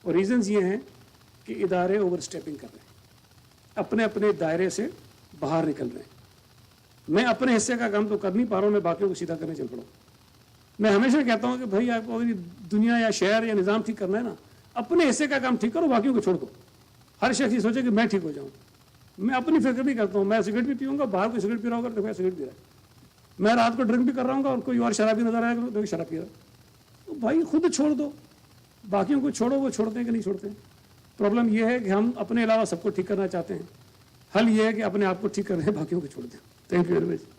और रीज़न्स ये हैं कि इदारे ओवर स्टेपिंग कर रहे हैं, अपने अपने दायरे से बाहर निकल रहे हैं। मैं अपने हिस्से का काम तो कर नहीं पा रहा हूँ, मैं बाकियों को सीधा करने चल पड़ा। मैं हमेशा कहता हूँ कि भाई आपको अगर दुनिया या शहर या निज़ाम ठीक करना है ना, अपने हिस्से का काम ठीक करो, बाकियों को छोड़ दो। हर शख्स ये सोचे कि मैं ठीक हो जाऊँ। मैं अपनी फिक्र भी करता हूँ, मैं सिगरेट भी पीऊँगा, बाहर कोई सिगरेट पी रहा होगा तो मैं सिगरेट पी रहा है, मैं रात को ड्रिंक भी कर रहा हूँ और कोई और शराबी नजर आएगा तो शराब पी रहा है। तो भाई खुद छोड़ दो, बाकियों को छोड़ो, वो छोड़ते हैं कि नहीं छोड़ते हैं। प्रॉब्लम यह है कि हम अपने अलावा सबको ठीक करना चाहते हैं, हल ये है कि अपने आप को ठीक कर रहे हैं, बाकियों को छोड़ दें। Thank you very much.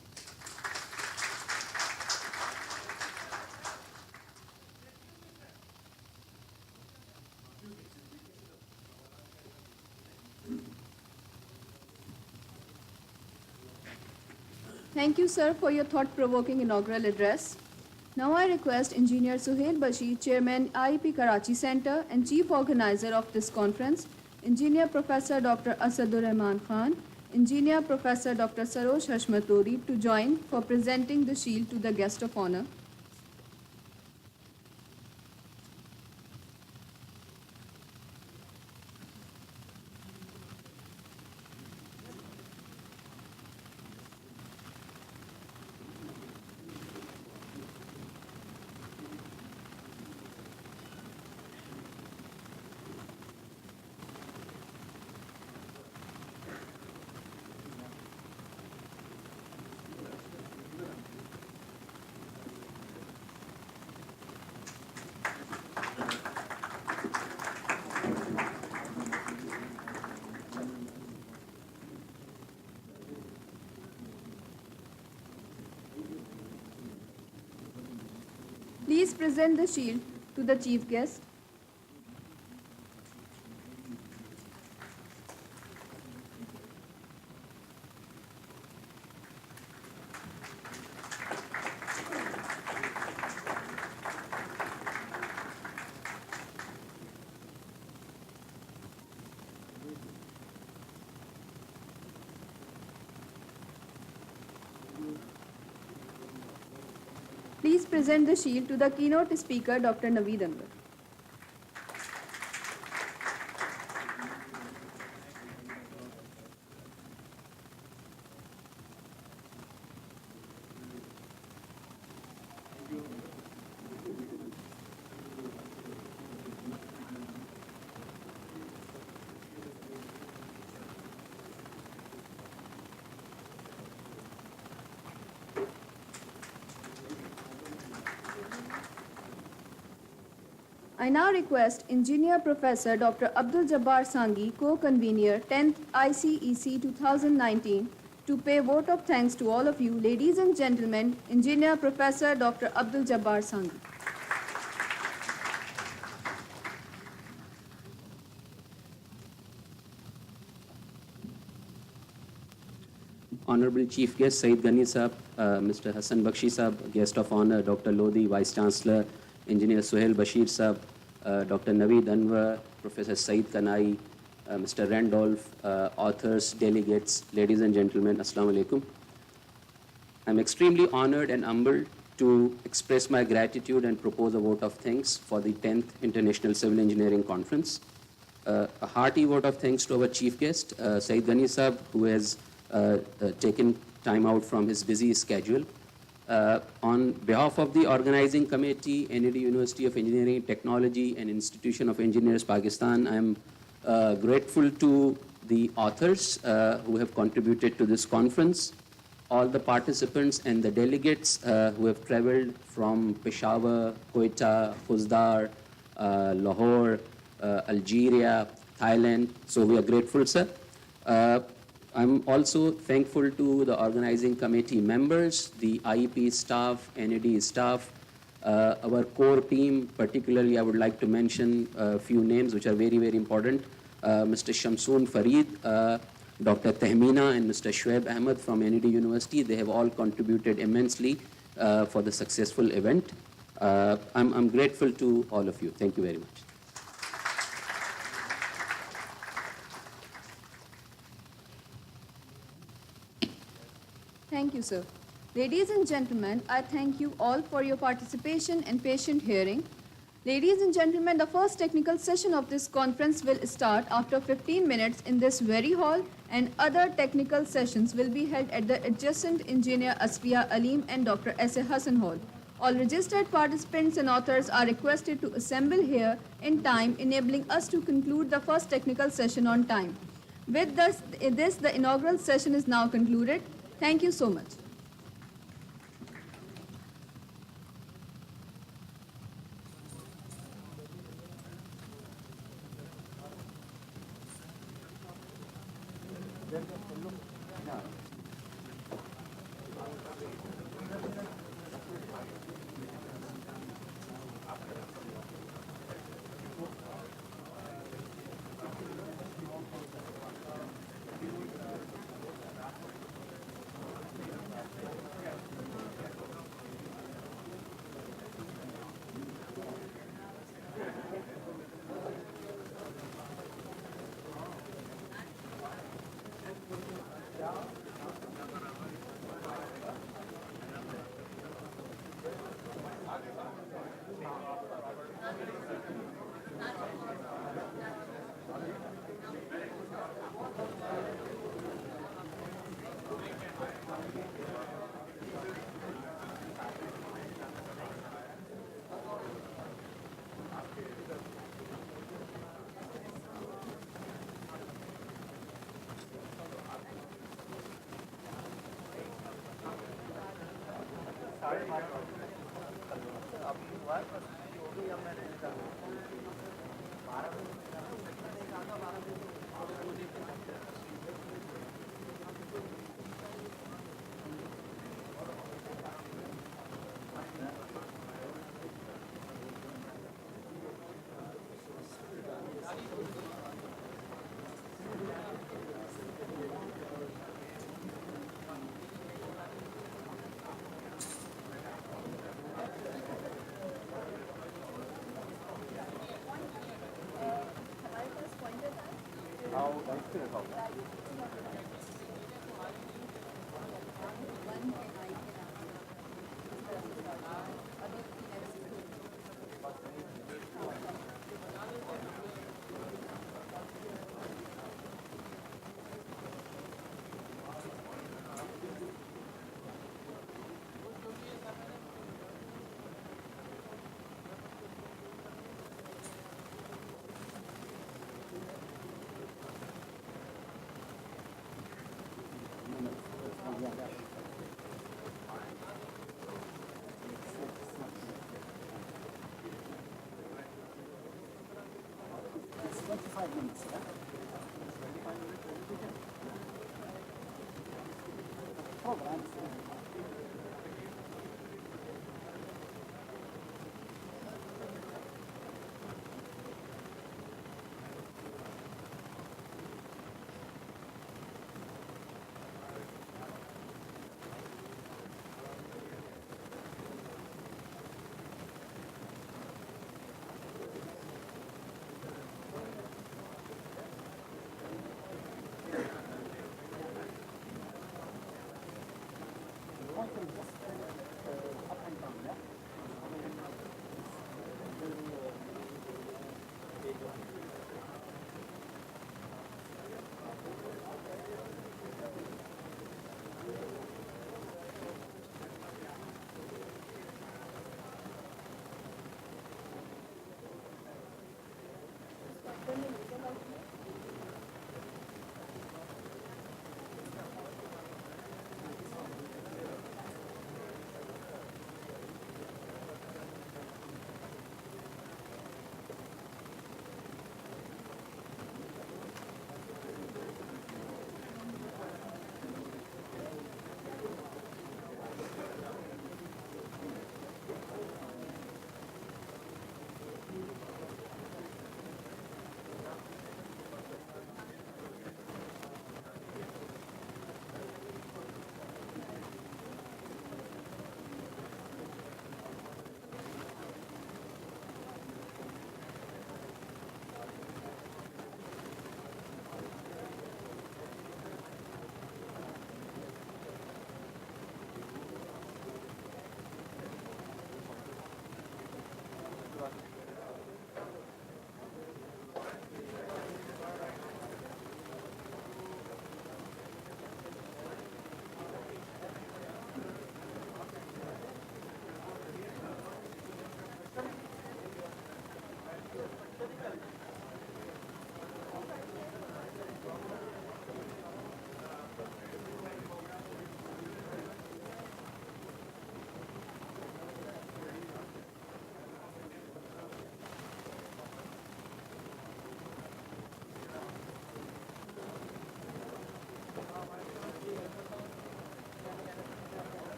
Thank you, sir, for your thought-provoking inaugural address. Now I request Engineer Suhail Bashir, Chairman IEP Karachi Center and Chief Organizer of this conference, Engineer Professor Dr. Asadur Rahman Khan, Engineer Professor Dr. Sarosh Hashmat Lodi to join for presenting the shield to the guest of honor. Please present the shield to the chief guest. Please present the shield to the keynote speaker, Dr. Naveed Anwar. I now request Engineer Professor Dr. Abdul Jabbar Sangi, co-convener 10th ICEC 2019, to pay vote of thanks to all of you, ladies and gentlemen, Engineer Professor Dr. Abdul Jabbar Sanghi. Honorable Chief Guest Saeed Ghani Sahab, Mr. Hassan Bakshi Sahab, Guest of Honor Dr. Lodi, Vice Chancellor, Engineer Suhail Bashir Sahab, Dr. Naveed Anwar, Professor Saeed Kanai, Mr. Randolph, authors, delegates, ladies and gentlemen, Assalamu alaikum. I'm extremely honored and humbled to express my gratitude and propose a vote of thanks for the 10th International Civil Engineering Conference. A hearty vote of thanks to our chief guest, Saeed Ghani Sahab, who has taken time out from his busy schedule. On behalf of the organizing committee, NED University of Engineering and Technology and Institution of Engineers, Pakistan, I am grateful to the authors who have contributed to this conference, all the participants and the delegates who have traveled from Peshawar, Quetta, Khuzdar, Lahore, Algeria, Thailand. So we are grateful, sir. I'm also thankful to the organizing committee members, the IEP staff, NED staff, our core team. Particularly, I would like to mention a few names which are very, very important. Mr. Shamsoon Farid, Dr. Tehmina, and Mr. Shoaib Ahmed from NED University. They have all contributed immensely for the successful event. I'm grateful to all of you. Thank you very much. Thank you, sir. Ladies and gentlemen, I thank you all for your participation and patient hearing. Ladies and gentlemen, the first technical session of this conference will start after 15 minutes in this very hall, and other technical sessions will be held at the adjacent Engineer Asfiya Aleem and Dr. S.A. Hassan Hall. All registered participants and authors are requested to assemble here in time, enabling us to conclude the first technical session on time. With this, the inaugural session is now concluded. Thank you so much.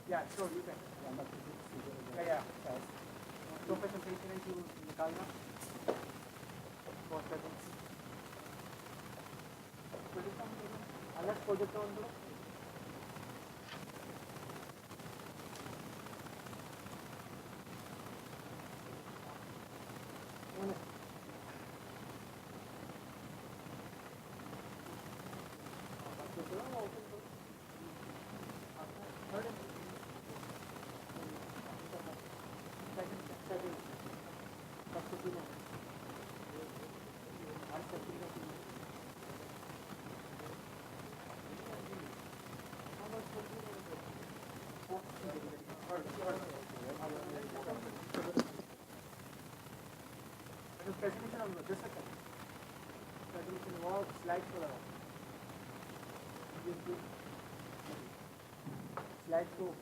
Yeah, sure, you can. Yeah. तो presentation है कि निकालना अलग project on दो presentation on just a second. Presentation was slides for slides to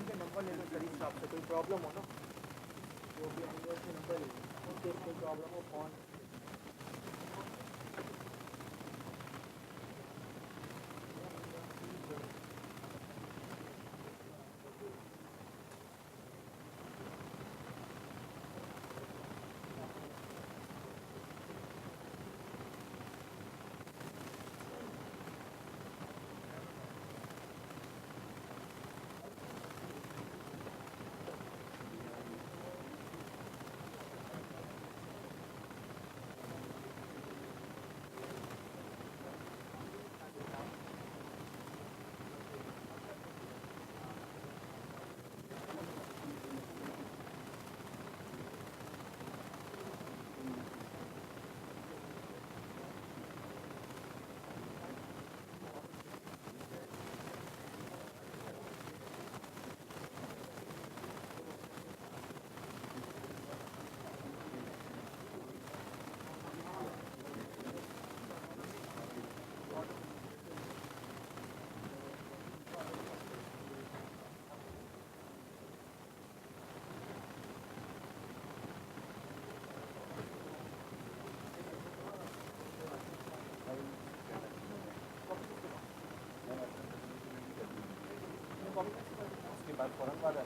उनके number ले लो करीब साहब से कोई प्रॉब्लम हो ना जो भी आएंगे उसके नंबर ले लो उनके कोई प्रॉब्लम हो फोन उसके बाद फौरन बाद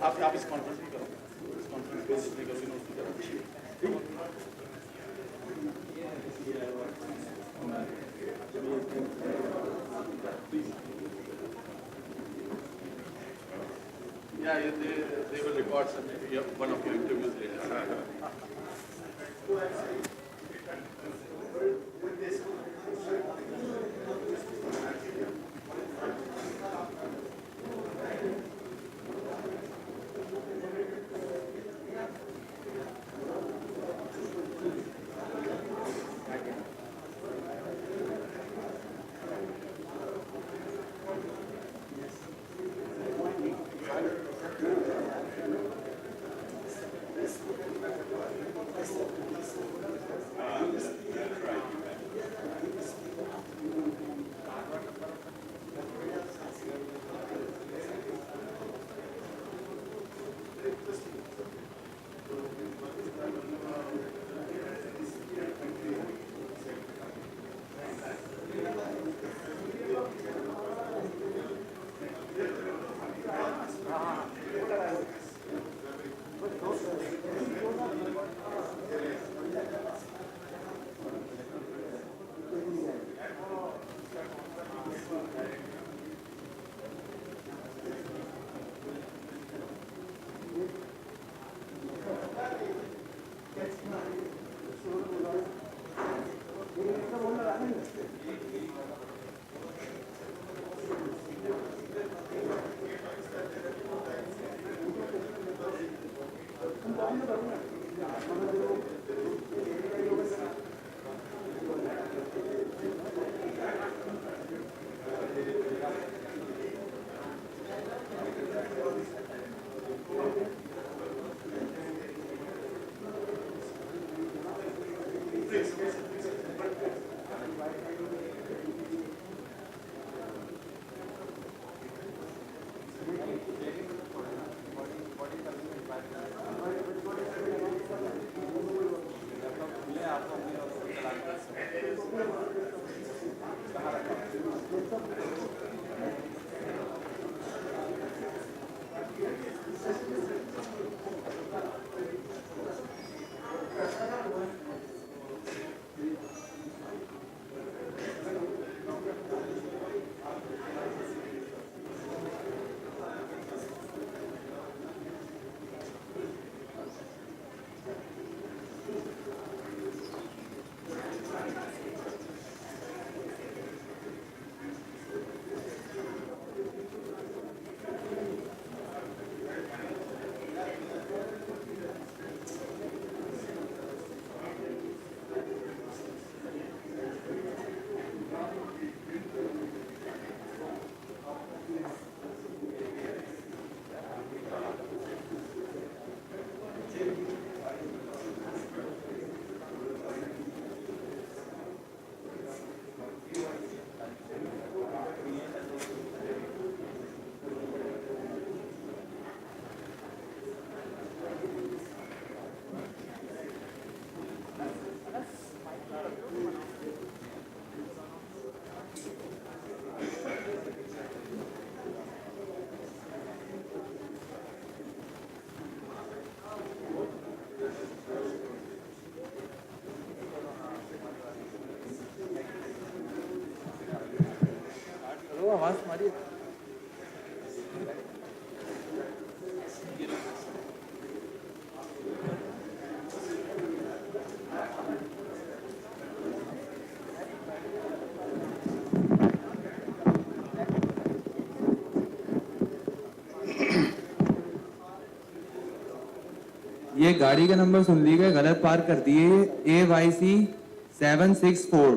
आप इस कॉन्फ्रेंस में करो, इस कॉन्फ्रेंस पे जितने करोगे ना उसमें करो। Yeah, they will record some one of your interviews later. आवाज हमारी ये गाड़ी का नंबर सुन लीजिए, गलत पार्क कर दिए। AYC 764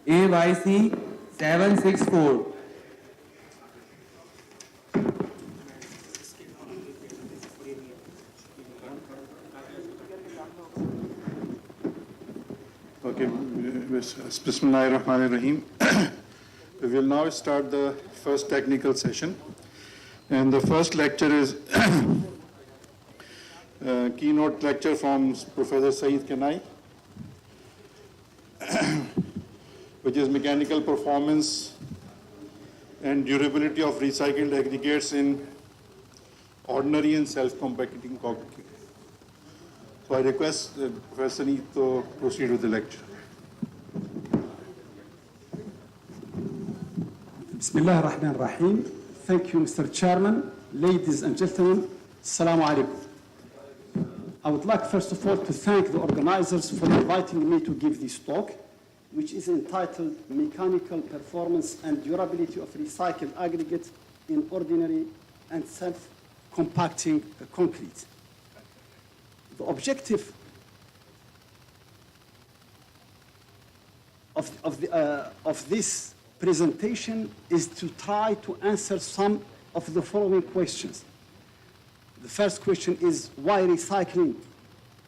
AYC 764। Okay, Bismillahirrahmanirrahim. We will now start the first technical session. And the first lecture is keynote lecture from Professor Saeed Kanai, which is mechanical performance and durability of recycled aggregates in ordinary and self-compacting concrete. So I request Professor Neet to proceed with the lecture. Bismillah ar-Rahman ar-Rahim. Thank you, Mr. Chairman. Ladies and gentlemen, Assalamu alaikum. I would like first of all to thank the organizers for inviting me to give this talk, which is entitled Mechanical Performance and Durability of Recycled Aggregate in Ordinary and Self-Compacting Concrete. The objective of this presentation is to try to answer some of the following questions. The first question is why recycling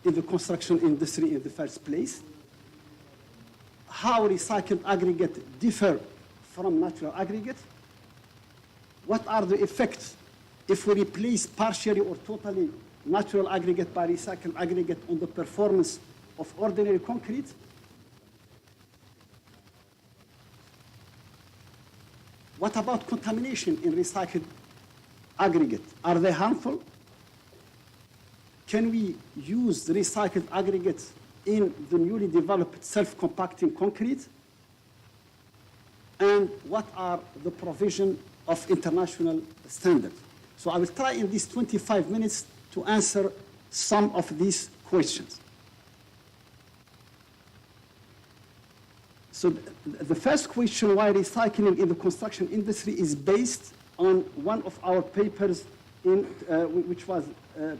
in the construction industry in the first place? How recycled aggregate differ from natural aggregate? What are the effects if we replace partially or totally natural aggregate by recycled aggregate on the performance of ordinary concrete? What about contamination in recycled aggregate? Are they harmful? Can we use the recycled aggregates in the newly developed self-compacting concrete? And what are the provision of international standards? So I will try in these 25 minutes to answer some of these questions. So the first question, why recycling in the construction industry, is based on one of our papers which was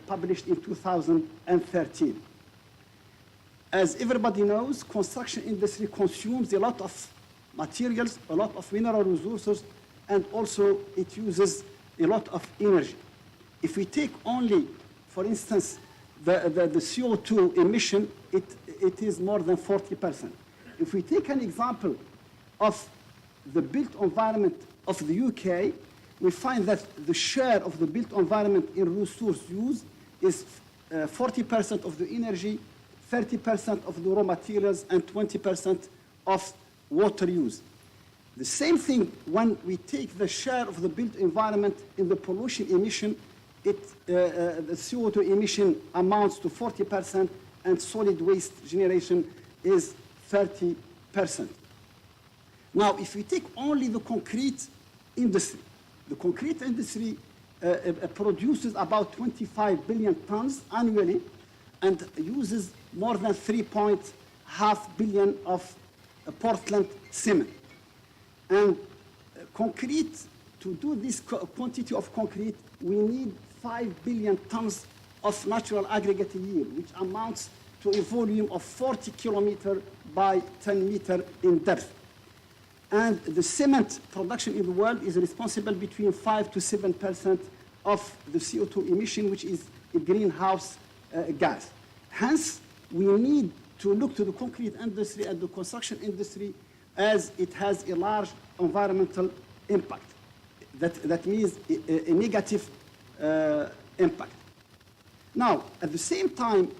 published in 2013. As everybody knows, construction industry consumes a lot of materials, a lot of mineral resources, and also it uses a lot of energy. If we take only, for instance, the CO2 emission, it is more than 40%. If we take an example of the built environment of the UK, we find that the share of the built environment in resource use is 40% of the energy, 30% of the raw materials, and 20% of water use. The same thing when we take the share of the built environment in the pollution emission, the CO2 emission amounts to 40%, and solid waste generation is 30%. Now, if we take only the concrete industry, the concrete industry produces about 25 billion tons annually and uses more than 3.5 billion of Portland cement. And concrete, to do this quantity of concrete, we need 5 billion tons of natural aggregate a year, which amounts to a volume of 40 kilometers by 10 meters in depth. And the cement production in the world is responsible between 5 to 7% of the CO2 emission, which is a greenhouse gas. Hence, we need to look to the concrete industry and the construction industry as it has a large environmental impact. That means a negative impact. Now, at the same time,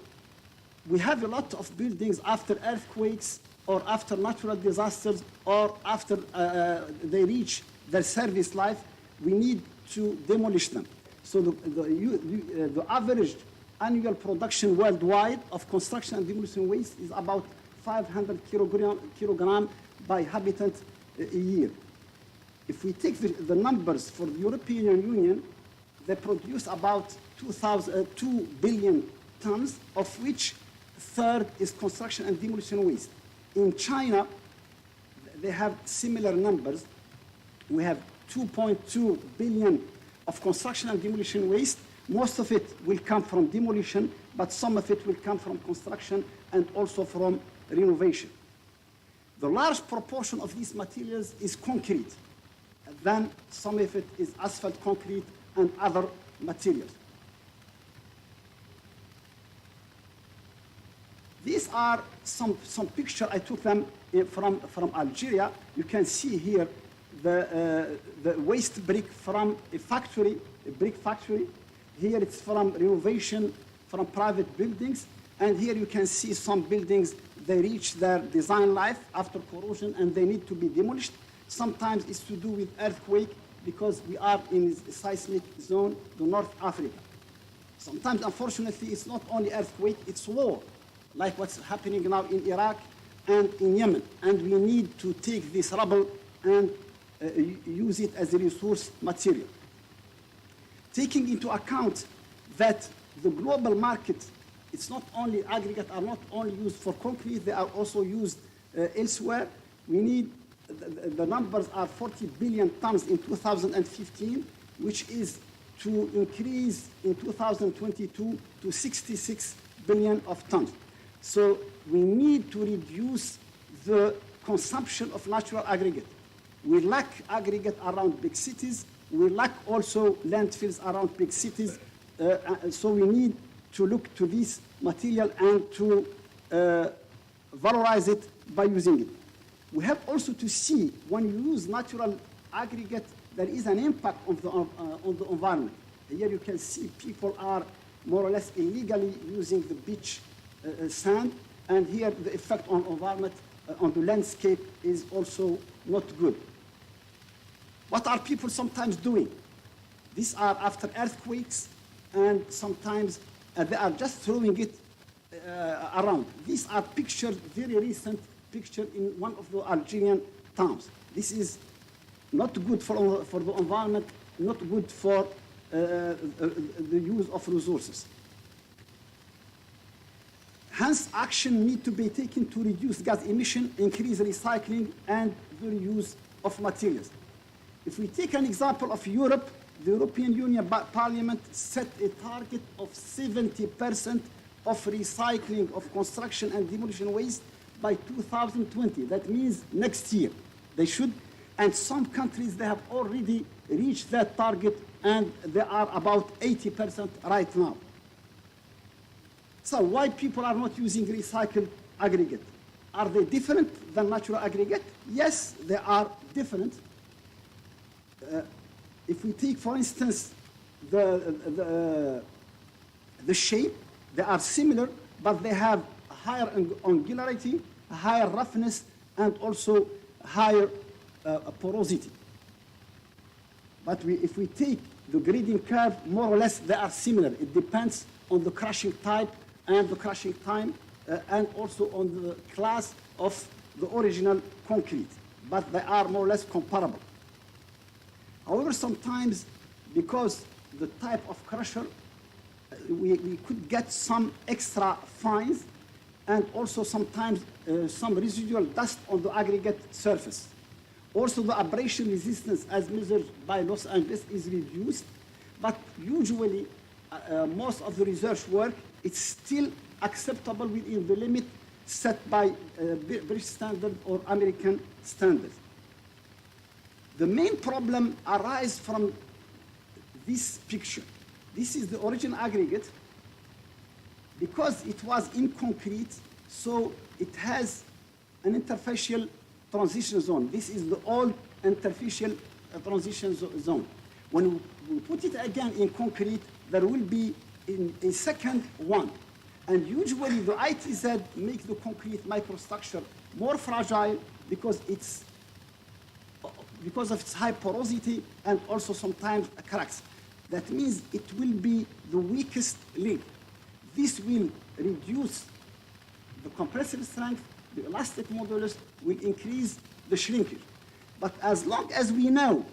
we have a lot of buildings after earthquakes or after natural disasters or after they reach their service life, we need to demolish them. So the average annual production worldwide of construction and demolition waste is about 500 kilogram by habitant a year. If we take the numbers for the European Union, they produce about 2 billion tons, of which a third is construction and demolition waste. In China, they have similar numbers. We have 2.2 billion of construction and demolition waste. Most of it will come from demolition, but some of it will come from construction and also from renovation. The large proportion of these materials is concrete. And then some of it is asphalt concrete and other materials. These are some pictures I took them from Algeria. You can see here the waste brick from a factory, a brick factory. Here it's from renovation from private buildings. And here you can see some buildings, they reach their design life after corrosion and they need to be demolished. Sometimes it's to do with earthquake because we are in a seismic zone, the North Africa. Sometimes, unfortunately, it's not only earthquake, it's war, like what's happening now in Iraq and in Yemen. And we need to take this rubble and use it as a resource material. Taking into account that the global market, it's not only aggregate, are not only used for concrete, they are also used elsewhere. We need, the numbers are 40 billion tons in 2015, which is to increase in 2022 to 66 billion of tons. So we need to reduce the consumption of natural aggregate. We lack aggregate around big cities. We lack also landfills around big cities. So we need to look to this material and to valorize it by using it. We have also to see when you use natural aggregate, there is an impact on the environment. Here you can see people are more or less illegally using the beach sand, and here the effect on environment, on the landscape is also not good. What are people sometimes doing? These are after earthquakes, and sometimes they are just throwing it around. These are pictures, very recent picture in one of the Algerian towns. This is not good for the environment, not good for the use of resources. Hence, action need to be taken to reduce gas emission, increase recycling, and the reuse of materials. If we take an example of Europe, the European Union Parliament set a target of 70% of recycling of construction and demolition waste by 2020. That means next year. They should, and some countries, they have already reached that target, and they are about 80% right now. So why people are not using recycled aggregate? Are they different than natural aggregate? Yes, they are different. If we take, for instance, the shape, they are similar, but they have higher angularity, higher roughness, and also higher porosity. But if we take the grading curve, more or less they are similar. It depends on the crushing type and the crushing time, and also on the class of the original concrete. But they are more or less comparable. However, sometimes, because the type of crusher, we could get some extra fines, and also sometimes some residual dust on the aggregate surface. Also, the abrasion resistance, as measured by Los Angeles, is reduced, but usually most of the research work, it's still acceptable within the limit set by British standard or American standards. The main problem arises from this picture. This is the original aggregate. Because it was in concrete, so it has an interfacial transition zone. This is the old interfacial transition zone. When we put it again in concrete, there will be in a second one. And usually the ITZ makes the concrete microstructure more fragile because of its high porosity and also sometimes cracks. That means it will be the weakest link. This will reduce the compressive strength, the elastic modulus will increase the shrinkage. But as long as we know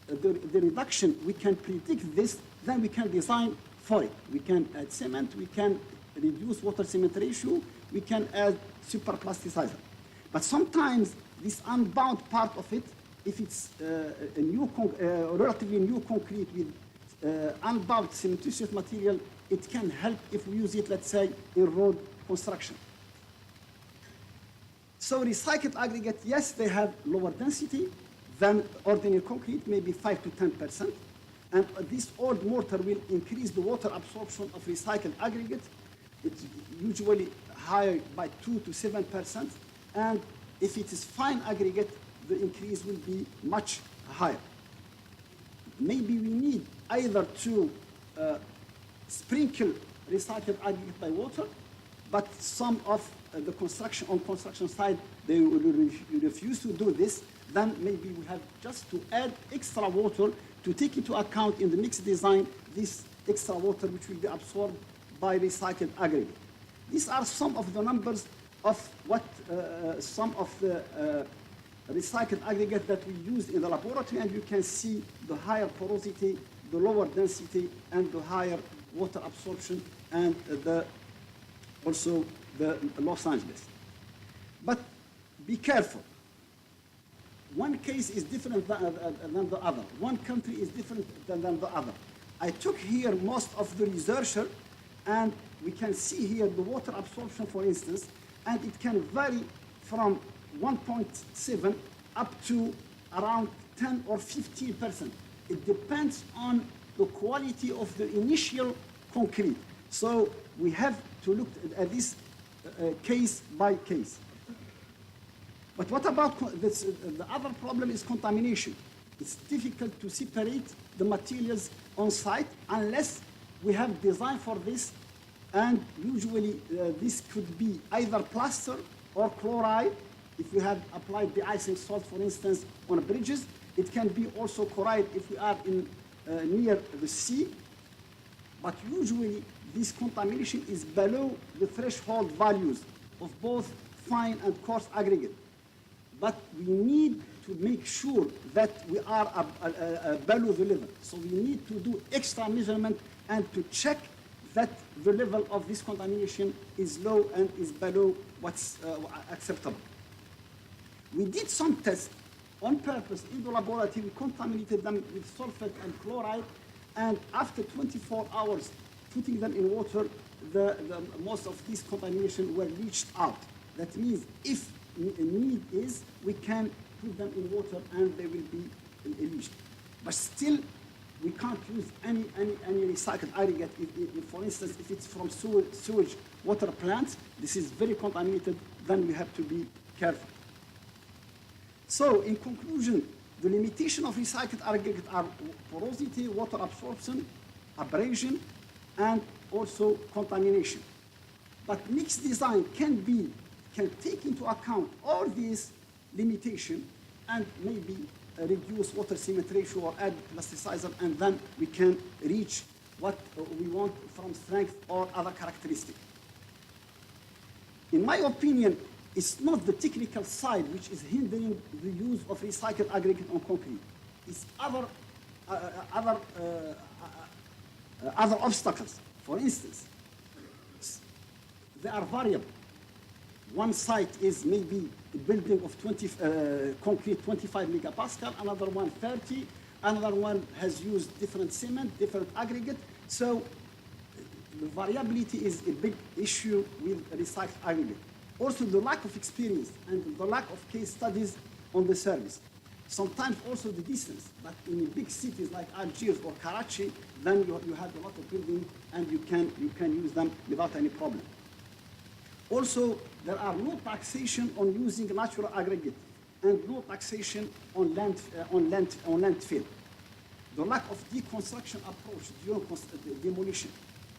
the reduction, we can predict this, then we can design for it. We can add cement, we can reduce water-cement ratio, we can add superplasticizer. But sometimes this unbound part of it, if it's a new relatively new concrete with unbound cementitious material, it can help if we use it, let's say, in road construction. So recycled aggregate, yes, they have lower density than ordinary concrete, maybe 5 to 10%. And this old mortar will increase the water absorption of recycled aggregate. It's usually higher by 2 to 7%. And if it is fine aggregate, the increase will be much higher. Maybe we need either to sprinkle recycled aggregate by water, but some of the construction side, they will refuse to do this. then maybe we have just to add extra water to take into account in the mix design this extra water which will be absorbed by recycled aggregate. These are some of the numbers of what some of the recycled aggregate that we use in the laboratory, and you can see the higher porosity, the lower density, and the higher water absorption, and also the Los Angeles. But be careful. One case is different than the other. One country is different than the other. I took here most of the researcher, and we can see here the water absorption, for instance, and it can vary from 1.7 up to around 10 or 15%. It depends on the quality of the initial concrete. So we have to look at this case by case. But what about this? The other problem is contamination. It's difficult to separate the materials on site unless we have design for this, and usually this could be either plaster or chloride. If we have applied de-icing salt, for instance, on bridges, it can be also chloride if we are in near the sea. But usually this contamination is below the threshold values of both fine and coarse aggregate. But we need to make sure that we are below the level. So we need to do extra measurement and to check that the level of this contamination is low and is below what's acceptable. We did some tests on purpose in the laboratory. We contaminated them with sulfate and chloride, and after 24 hours putting them in water, most of these contamination were leached out. That means if need is, we can put them in water and they will be leached. But still, we can't use any recycled aggregate. For instance, if it's from sewage water plants, this is very contaminated, then we have to be careful. So, in conclusion, the limitation of recycled aggregate are porosity, water absorption, abrasion, and also contamination. But mixed design can take into account all these limitations and maybe reduce water cement ratio or add plasticizer, and then we can reach what we want from strength or other characteristic. In my opinion, it's not the technical side which is hindering the use of recycled aggregate on concrete. It's other obstacles. For instance, they are variable. One site is maybe a building of concrete 25 megapascal, another one 30, another one has used different cement, different aggregate. So the variability is a big issue with recycled aggregate. Also the lack of experience and the lack of case studies on the service. Sometimes also the distance, but in big cities like Algiers or Karachi, then you have a lot of buildings and you can use them without any problem. Also, there are no taxation on using natural aggregate and no taxation on landfill. The lack of deconstruction approach during demolition,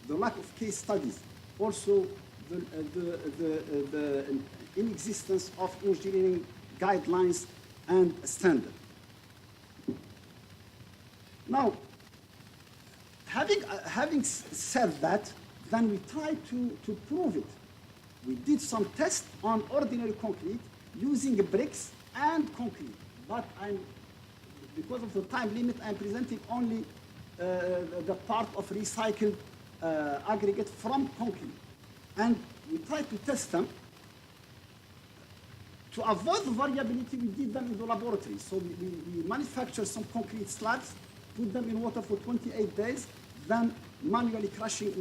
the lack of case studies, also the inexistence of engineering guidelines and standard. Now, having said that, then we try to prove it. We did some tests on ordinary concrete using bricks and concrete, but because of the time limit, I'm presenting only the part of recycled aggregate from concrete. And we tried to test them. To avoid the variability, we did them in the laboratory. So we manufactured some concrete slabs, put them in water for 28 days, then manually crushing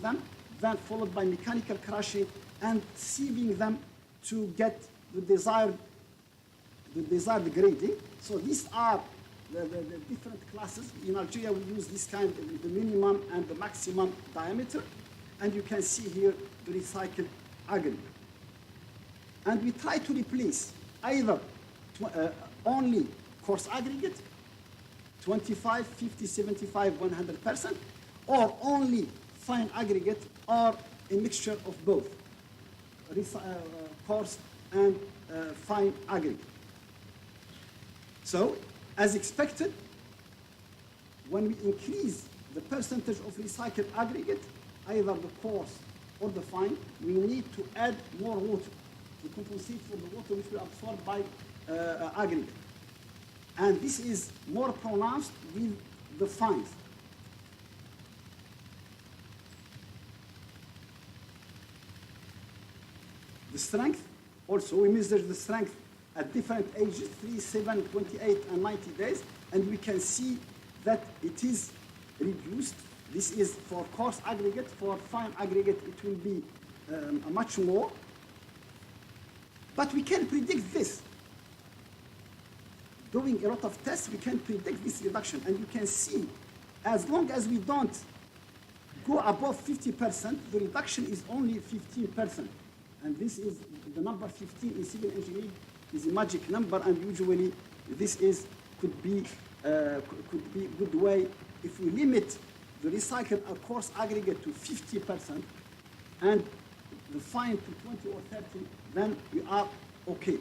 them, then followed by mechanical crushing and sieving them to get the desired grading. So these are the different classes. In Algeria, we use this kind of the minimum and the maximum diameter. And you can see here the recycled aggregate. And we try to replace either only coarse aggregate, 25, 50, 75, 100%, or only fine aggregate, or a mixture of both, coarse and fine aggregate. So, as expected, when we increase the percentage of recycled aggregate, either the coarse or the fine, we need to add more water to compensate for the water which we absorb by aggregate. And this is more pronounced with the fines. The strength, also we measure the strength at different ages, 3, 7, 28, and 90 days, and we can see that it is reduced. This is for coarse aggregate. For fine aggregate, it will be much more. But we can predict this. Doing a lot of tests, we can predict this reduction. And you can see, as long as we don't go above 50%, the reduction is only 15%. And this is the number 15 in civil engineering is a magic number, and usually this could be a good way if we limit the recycled or coarse aggregate to 50% and the fine to 20 or 30, then we are okay.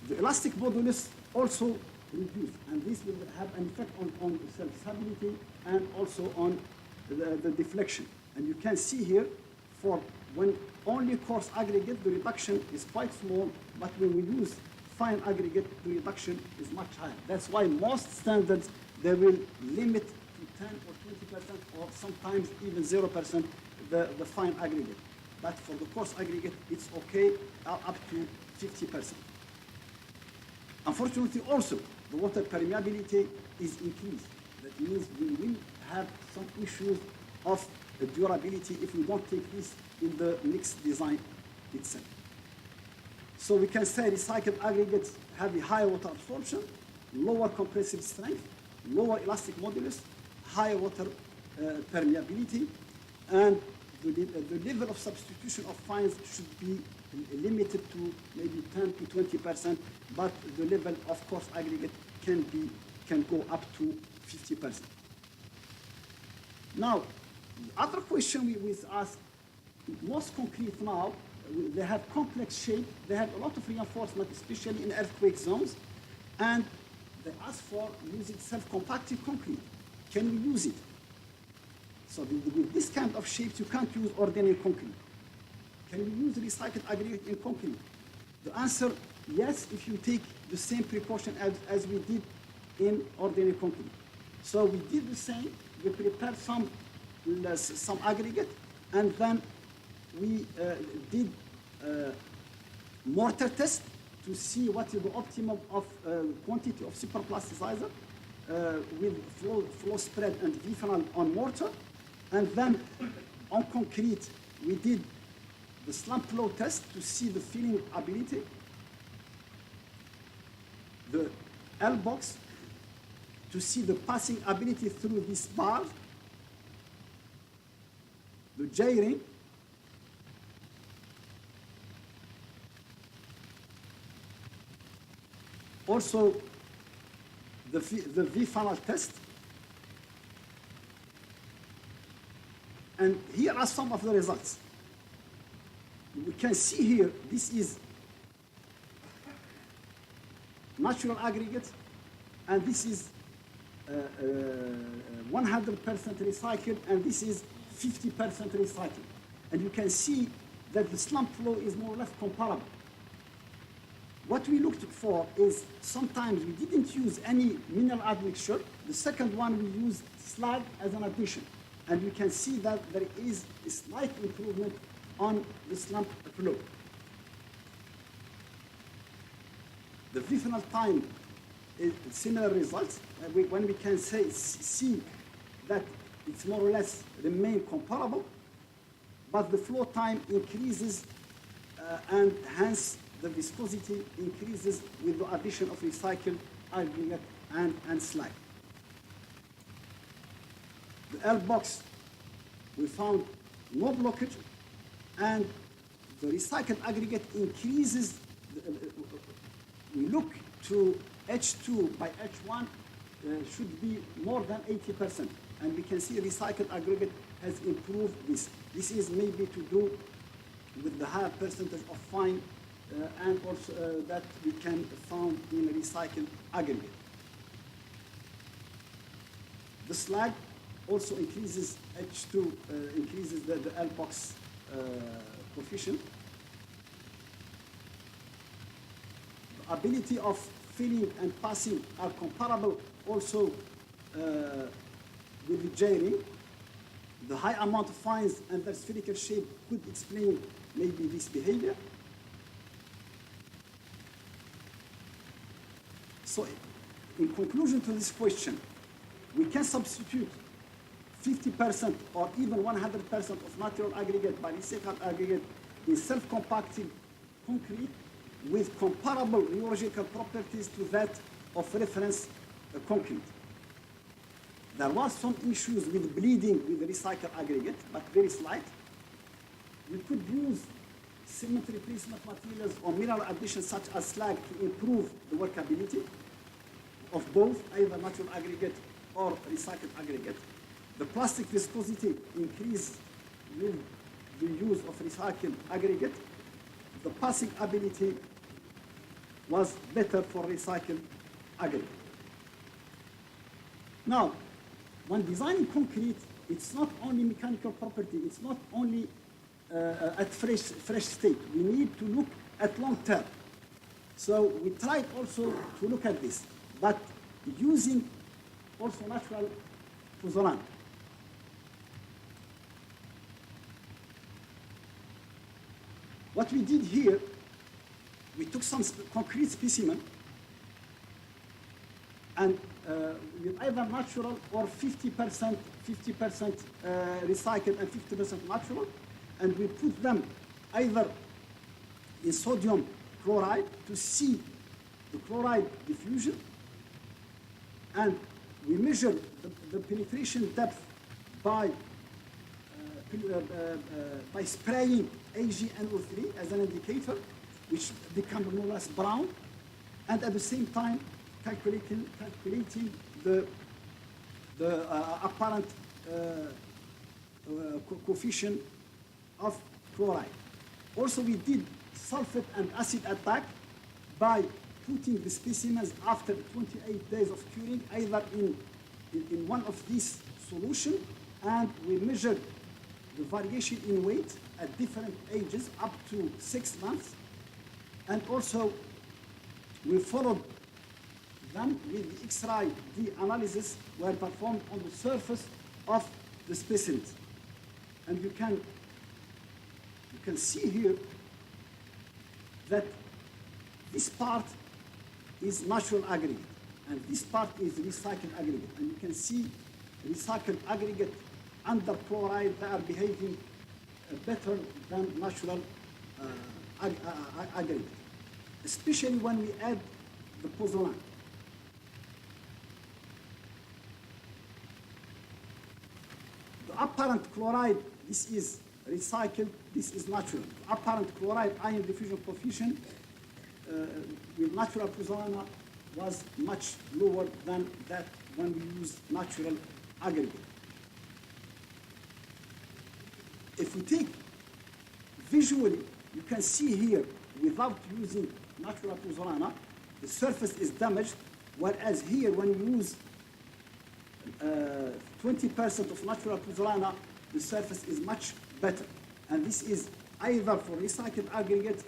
The elastic modulus also reduced, and this will have an effect on serviceability and also on the deflection. And you can see here, for when only coarse aggregate, the reduction is quite small, but when we use fine aggregate, the reduction is much higher. That's why most standards, they will limit to 10 or 20%, or sometimes even 0% the fine aggregate. But for the coarse aggregate, it's okay up to 50%. Unfortunately, also, the water permeability is increased. That means we will have some issues of durability if we don't take this in the mixed design itself. So we can say recycled aggregates have a higher water absorption, lower compressive strength, lower elastic modulus, higher water permeability, and the level of substitution of fines should be limited to maybe 10 to 20%, but the level of coarse aggregate can go up to 50%. Now, the other question we ask, most concrete now, they have complex shape, they have a lot of reinforcement, especially in earthquake zones, and they ask for using self-compacted concrete. Can we use it? So with this kind of shapes, you can't use ordinary concrete. Can we use recycled aggregate in concrete? The answer, yes, if you take the same precaution as we did in ordinary concrete. So we did the same. We prepared some aggregate, and then we did mortar test to see what is the optimum of quantity of superplasticizer with flow spread and V-final on mortar. And then on concrete, we did the slump flow test to see the filling ability, the L-box to see the passing ability through this bar, the J-ring, also the V-funnel test. And here are some of the results. We can see here, this is natural aggregate, and this is 100% recycled, and this is 50% recycled. And you can see that the slump flow is more or less comparable. What we looked for is sometimes we didn't use any mineral admixture. The second one, we used slag as an addition. And you can see that there is a slight improvement on the slump flow. The V-final time is similar results. When we can see that it's more or less remain comparable, but the flow time increases and hence the viscosity increases with the addition of recycled aggregate and slag. The L-box, we found no blockage, and the recycled aggregate increases. We look to H2 by H1 should be more than 80%. And we can see recycled aggregate has improved this. This is maybe to do with the higher percentage of fine and also that we can found in recycled aggregate. The slag also increases H2, increases the LPOX coefficient. The ability of filling and passing are comparable also with the J-ring. The high amount of fines and their spherical shape could explain maybe this behavior. So in conclusion to this question, we can substitute 50% or even 100% of natural aggregate by recycled aggregate in self-compacting concrete with comparable rheological properties to that of reference concrete. There were some issues with bleeding with recycled aggregate, but very slight. We could use cement replacement materials or mineral additions such as slag to improve the workability of both either natural aggregate or recycled aggregate. The plastic viscosity increased with the use of recycled aggregate. The passing ability was better for recycled aggregate. Now, when designing concrete, it's not only mechanical property, it's not only at fresh state. We need to look at long term. So we tried also to look at this, but using also natural pozzolan. What we did here, we took some concrete specimen and with either natural or 50% recycled and 50% natural, and we put them either in sodium chloride to see the chloride diffusion, and we measured the penetration depth by spraying AgNO3 as an indicator, which become more or less brown, and at the same time calculating the apparent coefficient of chloride. Also, we did sulfate and acid attack by putting the specimens after 28 days of curing either in one of these solutions, and we measured the variation in weight at different ages up to 6 months, and also we followed them with the X-ray analysis were performed on the surface of the specimens. And you can see here that this part is natural aggregate, and this part is recycled aggregate. And you can see recycled aggregate under chloride, they are behaving better than natural aggregate, especially when we add the pozzolan. The apparent chloride, this is recycled, this is natural. The apparent chloride ion diffusion coefficient with natural pozzolan was much lower than that when we use natural aggregate. If we take visually, you can see here, without using natural pozzolan, the surface is damaged, whereas here, when you use 20% of natural pozzolan, the surface is much better. And this is either for recycled aggregate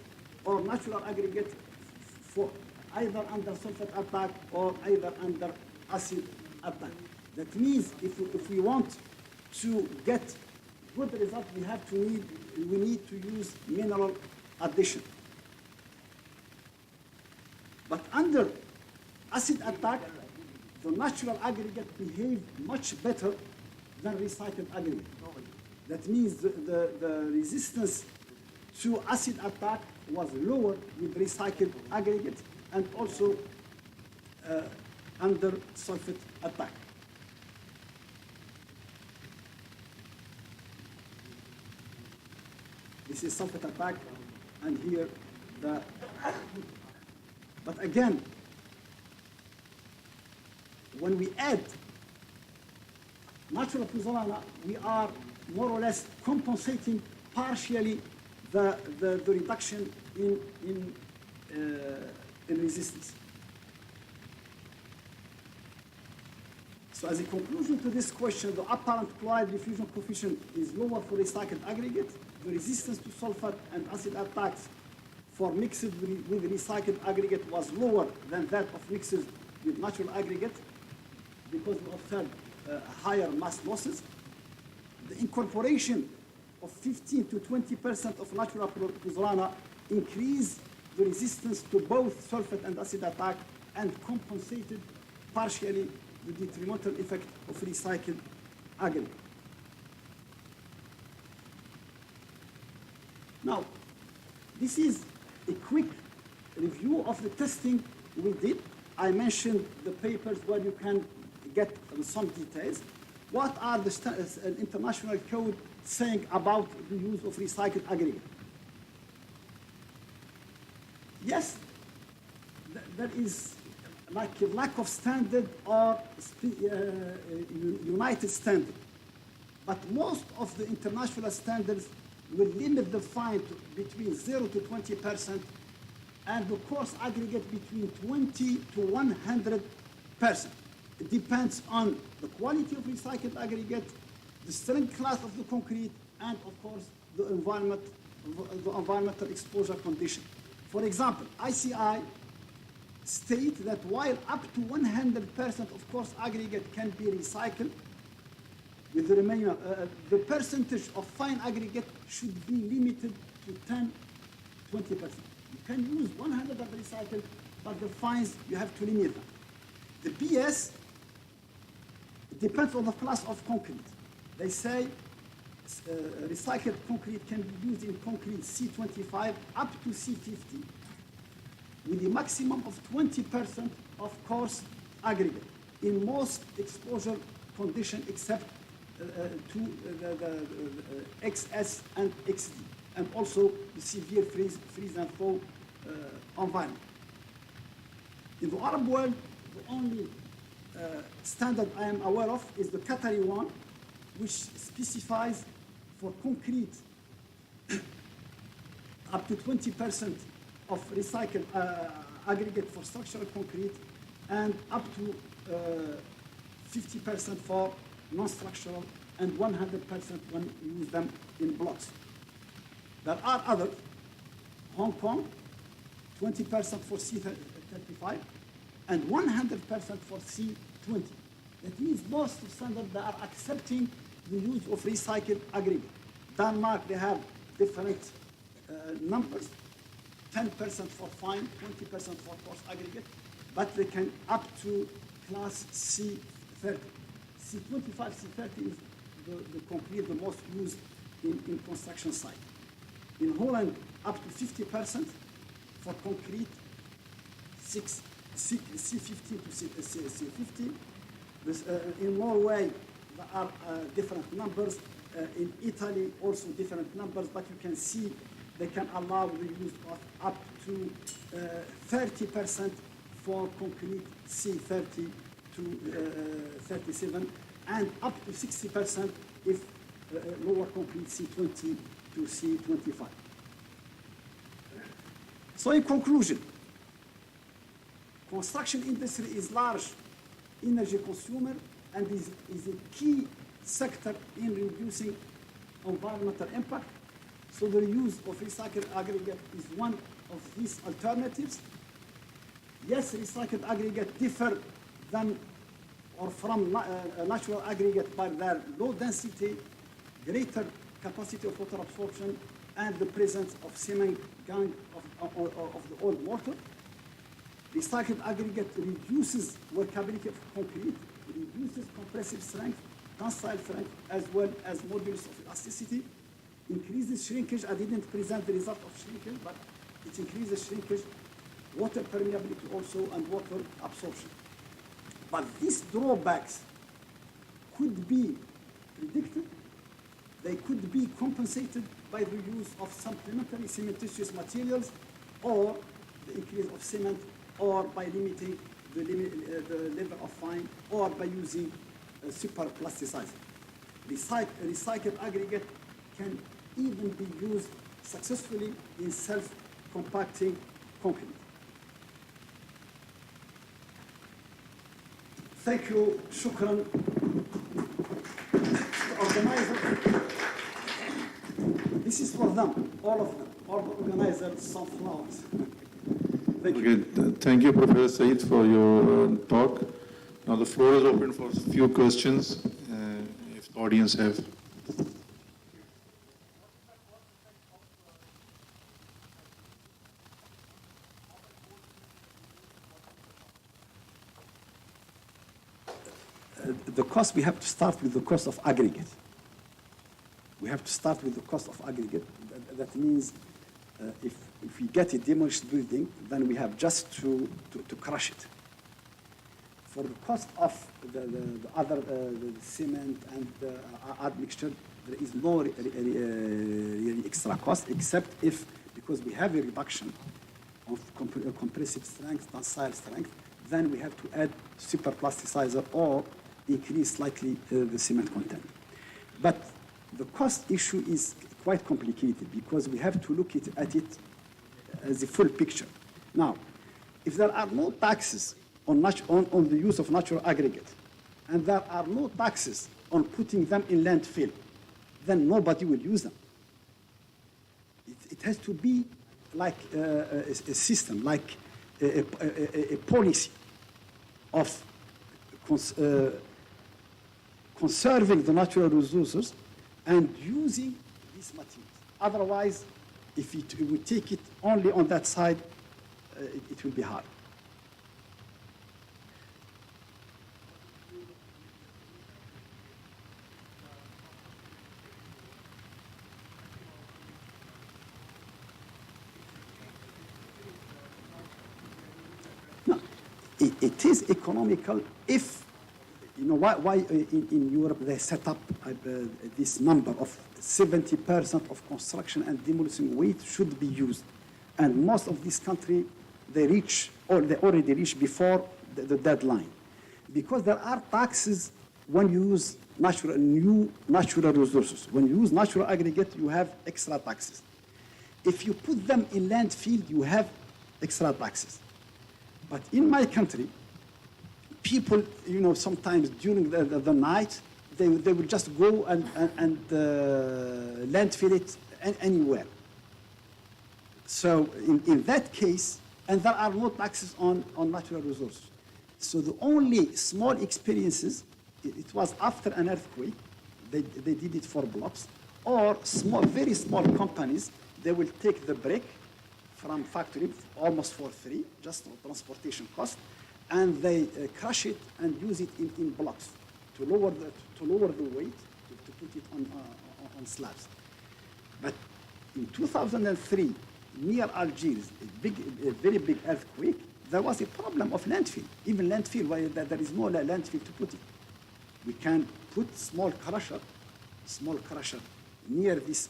or natural aggregate for either under sulfate attack or either under acid attack. That means if we want to get good result, we need to use mineral addition. But under acid attack, the natural aggregate behave much better than recycled aggregate. That means the resistance to acid attack was lower with recycled aggregate and also under sulfate attack. This is sulfate attack, and here but again, when we add natural pozzolan, we are more or less compensating partially the reduction in resistance. So as a conclusion to this question, the apparent chloride diffusion coefficient is lower for recycled aggregate. The resistance to sulfur and acid attacks for mixed with recycled aggregate was lower than that of mixed with natural aggregate because we observed higher mass losses. The incorporation of 15 to 20% of natural pozzolan increased the resistance to both sulfate and acid attack and compensated partially the detrimental effect of recycled aggregate. Now, this is a quick review of the testing we did. I mentioned the papers where you can get some details. What are the international code saying about the use of recycled aggregate? Yes, there is like a lack of standard or united standard. But most of the international standards will limit the fine to between 0 to 20% and the coarse aggregate between 20 to 100%. It depends on the quality of recycled aggregate, the strength class of the concrete, and of course the environmental exposure condition. For example, ICI state that while up to 100% of coarse aggregate can be recycled, with the remainder, the percentage of fine aggregate should be limited to 10, 20%. You can use 100 of recycled, but the fines, you have to limit them. The BS depends on the class of concrete. They say recycled concrete can be used in concrete C25 up to C50 with a maximum of 20% of coarse aggregate in most exposure conditions except to the XS and XD, and also the severe freeze and thaw environment. In the Arab world, the only standard I am aware of is the Qatari one, which specifies for concrete up to 20% of recycled aggregate for structural concrete and up to 50% for non-structural and 100% when you use them in blocks. There are others. Hong Kong, 20% for C35 and 100% for C20. That means most of standards they are accepting the use of recycled aggregate. Denmark, they have different numbers, 10% for fine, 20% for coarse aggregate, but they can up to class C30. C25, C30 is the concrete the most used in construction site. In Holland, up to 50% for concrete, C15 to C50. In Norway, there are different numbers. In Italy, also different numbers, but you can see they can allow the use of up to 30% for concrete C30 to 37, and up to 60% if lower concrete C20 to C25. So in conclusion, construction industry is large energy consumer and is a key sector in reducing environmental impact. So the use of recycled aggregate is one of these alternatives. Yes, recycled aggregate differ than or from natural aggregate by their low density, greater capacity of water absorption, and the presence of cement gang of the old mortar. Recycled aggregate reduces workability of concrete, reduces compressive strength, tensile strength, as well as modulus of elasticity, increases shrinkage. I didn't present the result of shrinkage, but it increases shrinkage, water permeability also, and water absorption. But these drawbacks could be predicted. They could be compensated by the use of supplementary cementitious materials or the increase of cement, or by limiting the level of fine, or by using super plasticizing. Recycled aggregate can even be used successfully in self-compacting concrete. Thank you, shukran. The organizer, this is for them, all of them, all the organizers, sunflowers. Thank you. Okay, thank you, Professor Saeed, for your talk. Now the floor is open for a few questions, if the audience have. The cost, we have to start with the cost of aggregate. We have to start with the cost of aggregate. That means if we get a demolished building, then we have just to crush it. For the cost of the other the cement and the admixture, there is no really extra cost, except if, because we have a reduction of compressive strength, tensile strength, then we have to add superplasticizer or increase slightly the cement content. But the cost issue is quite complicated because we have to look at it as a full picture. Now, if there are no taxes on the use of natural aggregate, and there are no taxes on putting them in landfill, then nobody will use them. It has to be like a system, like a policy of conserving the natural resources and using these materials. Otherwise, if we take it only on that side, it will be hard. No, it is economical if, you know, why in Europe they set up this number of 70% of construction and demolition weight should be used. And most of this country, they reach, or they already reach before the deadline. Because there are taxes when you use new natural resources. When you use natural aggregate, you have extra taxes. If you put them in landfill, you have extra taxes. But in my country, people, you know, sometimes during the night, they will just go and landfill it anywhere. So in that case, and there are no taxes on natural resources. So the only small experiences, it was after an earthquake, they did it for blocks, or very small companies, they will take the brick from factory almost for free, just for transportation cost, and they crush it and use it in blocks to lower the weight, to put it on slabs. But in 2003, near Algiers, a very big earthquake, there was a problem of landfill. Even landfill, where there is no landfill to put it. We can put small crusher near this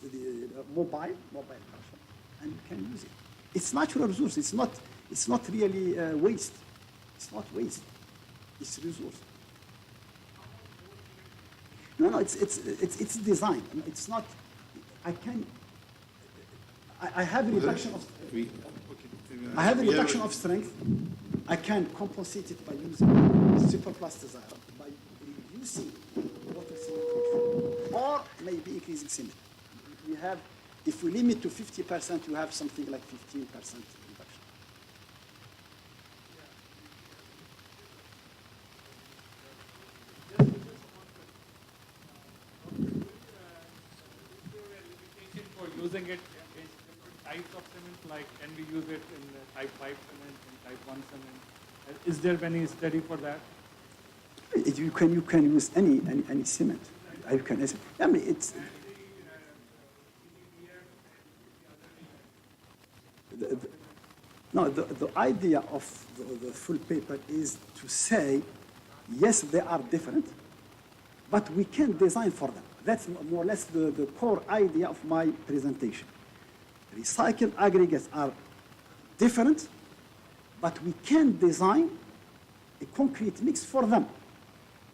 mobile crusher, and you can use it. It's natural resource. It's not really waste. It's not waste. It's resource. No, it's design. It's not. I have a reduction of. I have a reduction of strength. I can compensate it by using superplasticizer, by reducing water cement, or maybe increasing cement. We have, if we limit to 50%, you have something like 15% reduction. Using it in different types of cement, like can we use it in type 5 cement, in type 1 cement? Is there any study for that? You can use any cement. I mean, it's the idea of the full paper is to say, yes, they are different, but we can design for them. That's more or less the core idea of my presentation. Recycled aggregates are different, but we can design a concrete mix for them.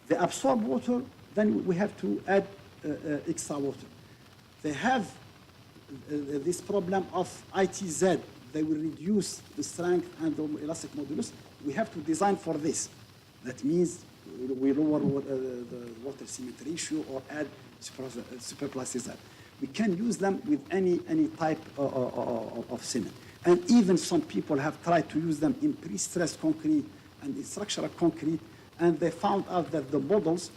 They absorb water, then we have to add extra water. They have this problem of ITZ. They will reduce the strength and the elastic modulus. We have to design for this. That means we lower the water cement ratio or add superplastic. We can use them with any type of cement. And even some people have tried to use them in pre-stressed concrete and in structural concrete, and they found out that the models,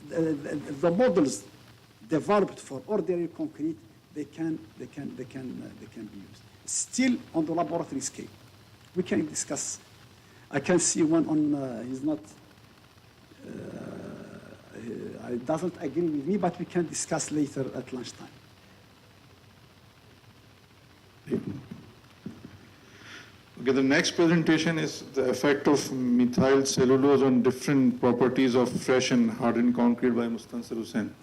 the models developed for ordinary concrete, they can be used. Still on the laboratory scale. We can discuss. I can see one on, he's not, he doesn't agree with me, but we can discuss later at lunchtime. Okay, the next presentation is the effect of methyl cellulose on different properties of fresh and hardened concrete by Mustansir Hussain.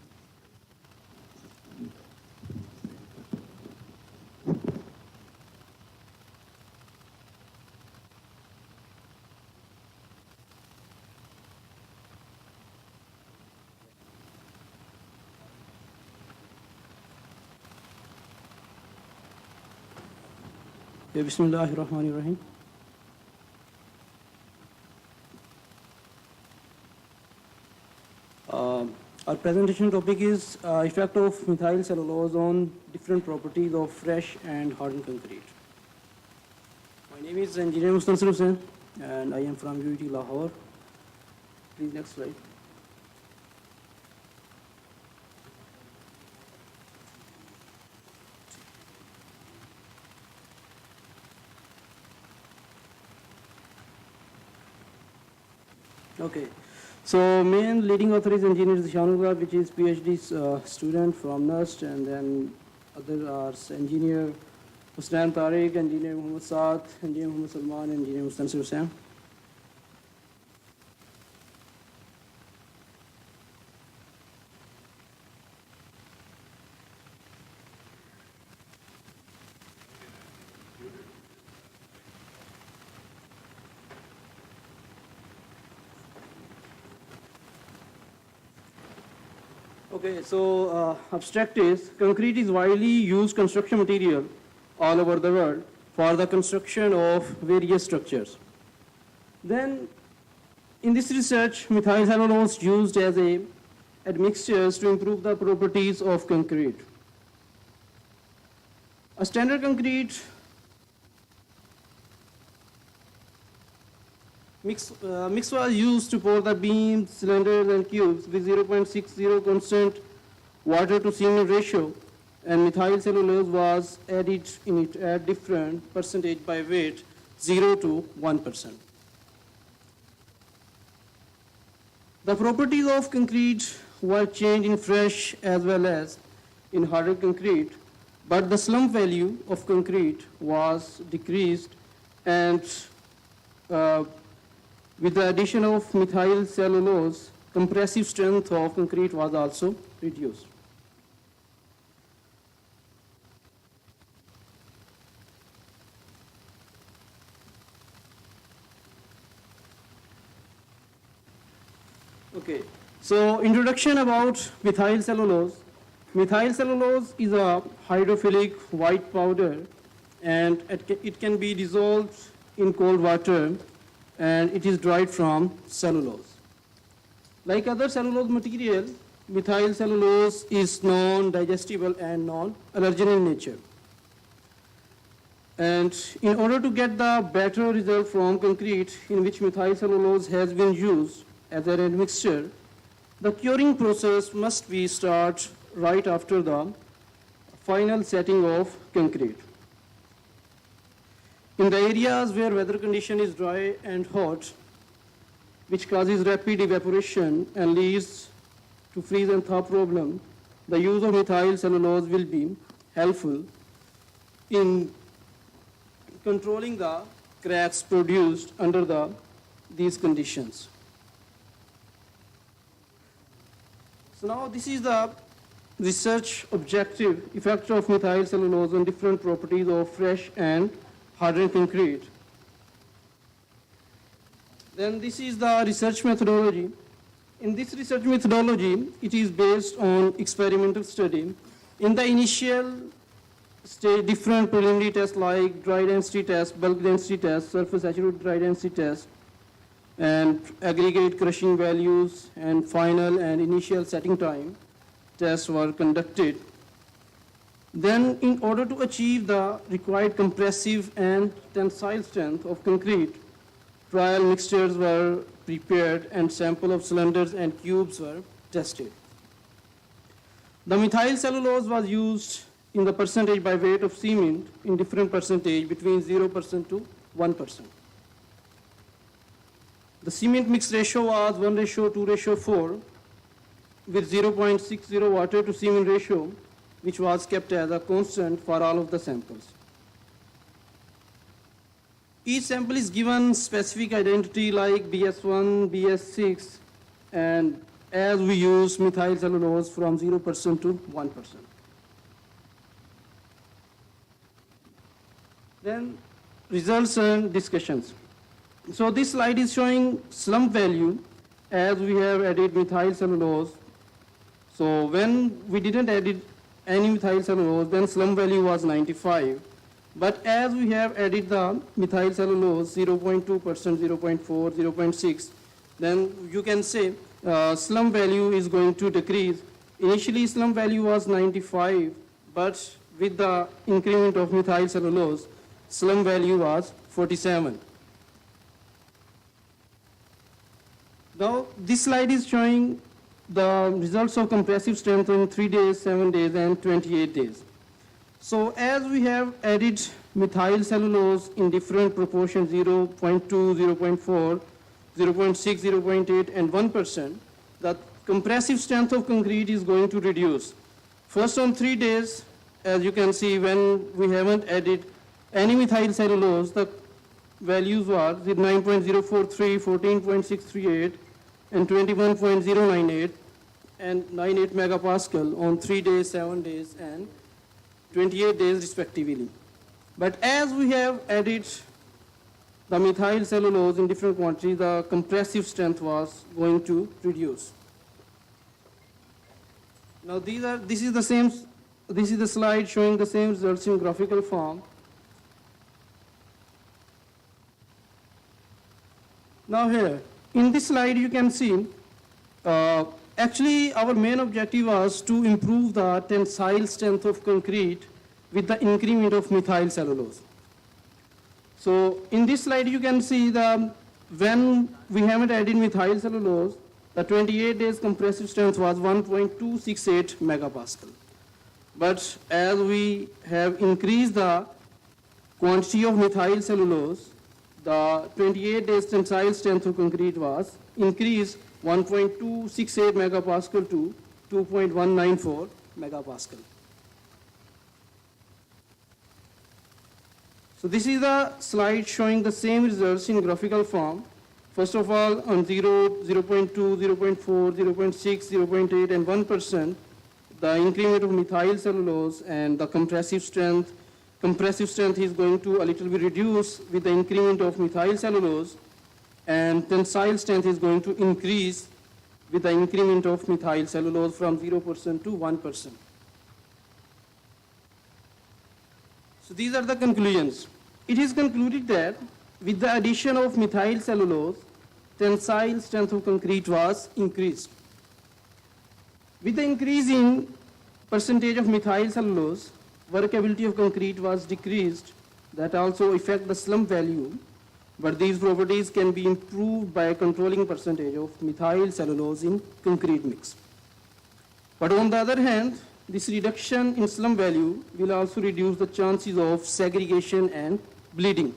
Bismillahirrahmanirrahim. Our presentation topic is effect of methyl cellulose on different properties of fresh and hardened concrete. My name is Engineer Mustansir Hussain and I am from UET Lahore. Please next slide. Okay, so main leading author is Engineer Zishanullah, which is PhD student from NUST, and then other are Engineer Hussain Tariq, Engineer Muhammad Saad, Engineer Muhammad Salman, and Engineer Mustansir Hussain. Okay, so abstract is, concrete is widely used construction material all over the world for the construction of various structures. Then, in this research, methyl cellulose used as admixtures to improve the properties of concrete. A standard concrete mix was used to pour the beams, cylinders, and cubes with 0.60 constant water to cement ratio, and methyl cellulose was added in it at different percentage by weight, 0 to 1%. The properties of concrete were changed in fresh as well as in hardened concrete, but the slump value of concrete was decreased, and with the addition of methyl cellulose, compressive strength of concrete was also reduced. Okay, so introduction about methyl cellulose. Methyl cellulose is a hydrophilic white powder, and it can be dissolved in cold water, and it is derived from cellulose. Like other cellulose material, methyl cellulose is non-digestible and non-allergen in nature. And in order to get the better result from concrete in which methyl cellulose has been used as an admixture, the curing process must be start right after the final setting of concrete. In the areas where weather condition is dry and hot, which causes rapid evaporation and leads to freeze and thaw problem, the use of methyl cellulose will be helpful in controlling the cracks produced under these conditions. So now this is the research objective effect of methyl cellulose on different properties of fresh and hardened concrete. Then this is the research methodology. In this research methodology, it is based on experimental study In the initial stage, different preliminary tests like dry density test, bulk density test, surface saturated dry density test, and aggregate crushing values, and final and initial setting time tests were conducted. Then, in order to achieve the required compressive and tensile strength of concrete, trial mixtures were prepared and sample of cylinders and cubes were tested. The methyl cellulose was used in the percentage by weight of cement in different percentage between 0% to 1%. The cement mix ratio was 1:2:4 with 0.60 water to cement ratio, which was kept as a constant for all of the samples. Each sample is given specific identity like BS1, BS6, and as we use methyl cellulose from 0% to 1%. Then results and discussions. So this slide is showing slump value as we have added methyl cellulose. So when we didn't add any methyl cellulose, then slump value was 95. But as we have added the methyl cellulose 0.2%, 0.4, 0.6, then you can say slump value is going to decrease. Initially slump value was 95, but with the increment of methyl cellulose, slump value was 47. Now this slide is showing the results of compressive strength in 3 days, 7 days, and 28 days. So as we have added methyl cellulose in different proportions, 0.2, 0.4, 0.6, 0.8, and 1%, the compressive strength of concrete is going to reduce. First on 3 days, as you can see, when we haven't added any methyl cellulose, the values were 9.043, 14.638, and 21.098, and 98 megapascal on 3 days, 7 days, and 28 days respectively. But as we have added the methyl cellulose in different quantities, the compressive strength was going to reduce. Now this is the slide showing the same results in graphical form. Now here, in this slide you can see, actually our main objective was to improve the tensile strength of concrete with the increment of methyl cellulose. So in this slide you can see when we haven't added methyl cellulose, the 28 days compressive strength was 1.268 megapascal. But as we have increased the quantity of methyl cellulose, the 28 days tensile strength of concrete was increased 1.268 megapascal to 2.194 megapascal. So this is the slide showing the same results in graphical form. First of all, on 0, 0.2, 0.4, 0.6, 0.8, and 1%, the increment of methyl cellulose and the compressive strength is going to a little bit reduce with the increment of methyl cellulose, and tensile strength is going to increase with the increment of methyl cellulose from 0% to 1%. So these are the conclusions. It is concluded that with the addition of methyl cellulose, tensile strength of concrete was increased. With the increasing percentage of methyl cellulose, workability of concrete was decreased. That also affect the slump value, but these properties can be improved by controlling percentage of methyl cellulose in concrete mix. But on the other hand, this reduction in slump value will also reduce the chances of segregation and bleeding.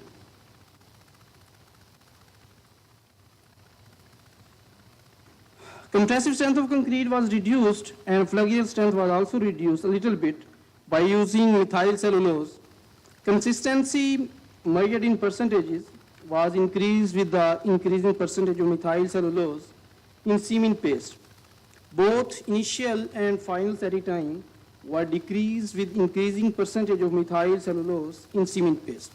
Compressive strength of concrete was reduced and flexural strength was also reduced a little bit by using methyl cellulose. Consistency measured in percentages was increased with the increasing percentage of methyl cellulose in cement paste. Both initial and final setting time were decreased with increasing percentage of methyl cellulose in cement paste.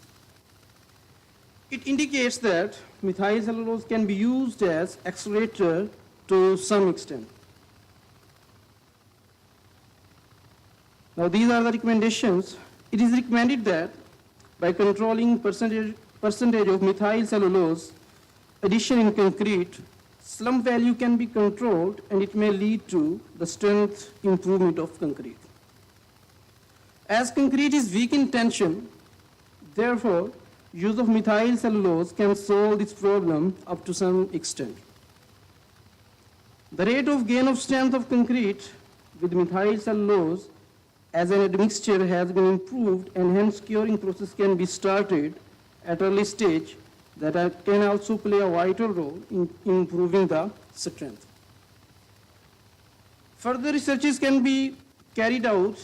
It indicates that methyl cellulose can be used as accelerator to some extent. Now these are the recommendations. It is recommended that by controlling percentage of methyl cellulose addition in concrete, slump value can be controlled and it may lead to the strength improvement of concrete. As concrete is weak in tension, therefore, use of methyl cellulose can solve this problem up to some extent. The rate of gain of strength of concrete with methyl cellulose as an admixture has been improved, and hence curing process can be started at early stage that can also play a vital role in improving the strength. Further researches can be carried out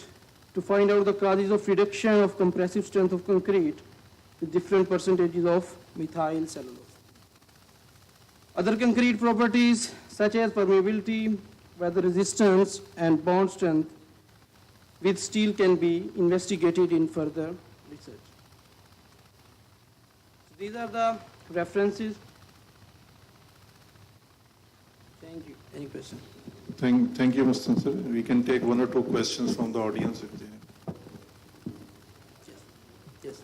to find out the causes of reduction of compressive strength of concrete with different percentages of methyl cellulose. Other concrete properties such as permeability, weather resistance, and bond strength with steel can be investigated in further research. So these are the references. Thank you. Any questions? Thank you, Mr. Sir. We can take one or two questions from the audience if they have. Yes.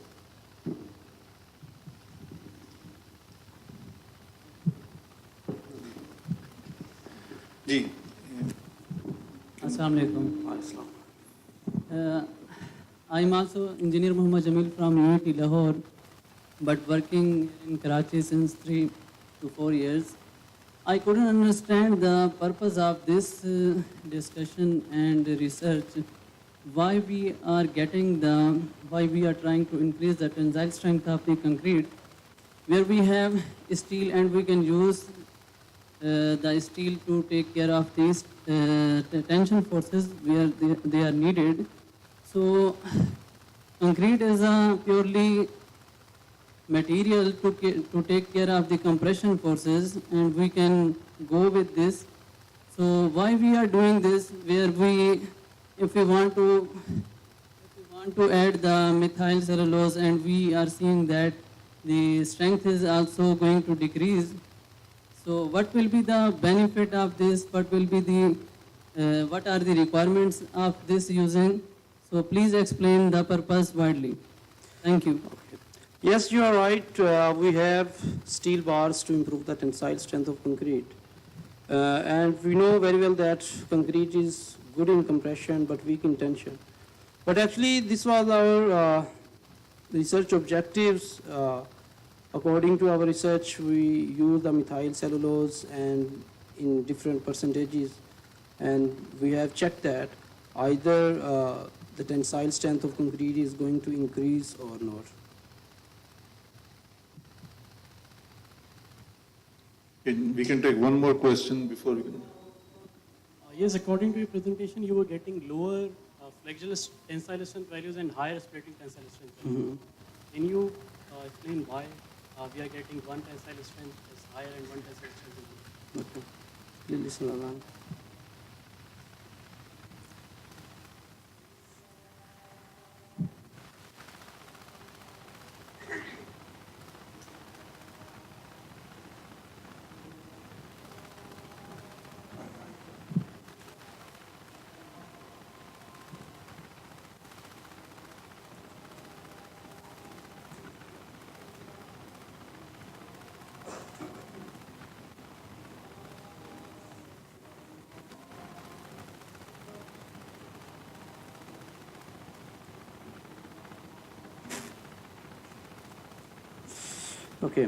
Ji. Assalamu alaikum. I'm also Engineer Muhammad Jamil from UIT Lahore, but working in Karachi since 3 to 4 years. I couldn't understand the purpose of this discussion and research, why we are trying to increase the tensile strength of the concrete, where we have steel and we can use the steel to take care of these tension forces where they are needed. So concrete is a purely material to take care of the compression forces, and we can go with this. So why we are doing this, where if we want to add the methyl cellulose, and we are seeing that the strength is also going to decrease. So what will be the benefit of this? What are the requirements of this using? So please explain the purpose widely. Thank you. Yes, you are right. We have steel bars to improve the tensile strength of concrete. And we know very well that concrete is good in compression but weak in tension. But actually, this was our research objectives. According to our research, we use the methyl cellulose and in different percentages. And we have checked that either the tensile strength of concrete is going to increase or not. We can take one more question before we can. Yes, according to your presentation, you were getting lower flexural tensile strength values and higher splitting tensile strength values. Can you explain why we are getting one tensile strength is higher and one tensile strength is lower? Okay. Please listen around. Okay.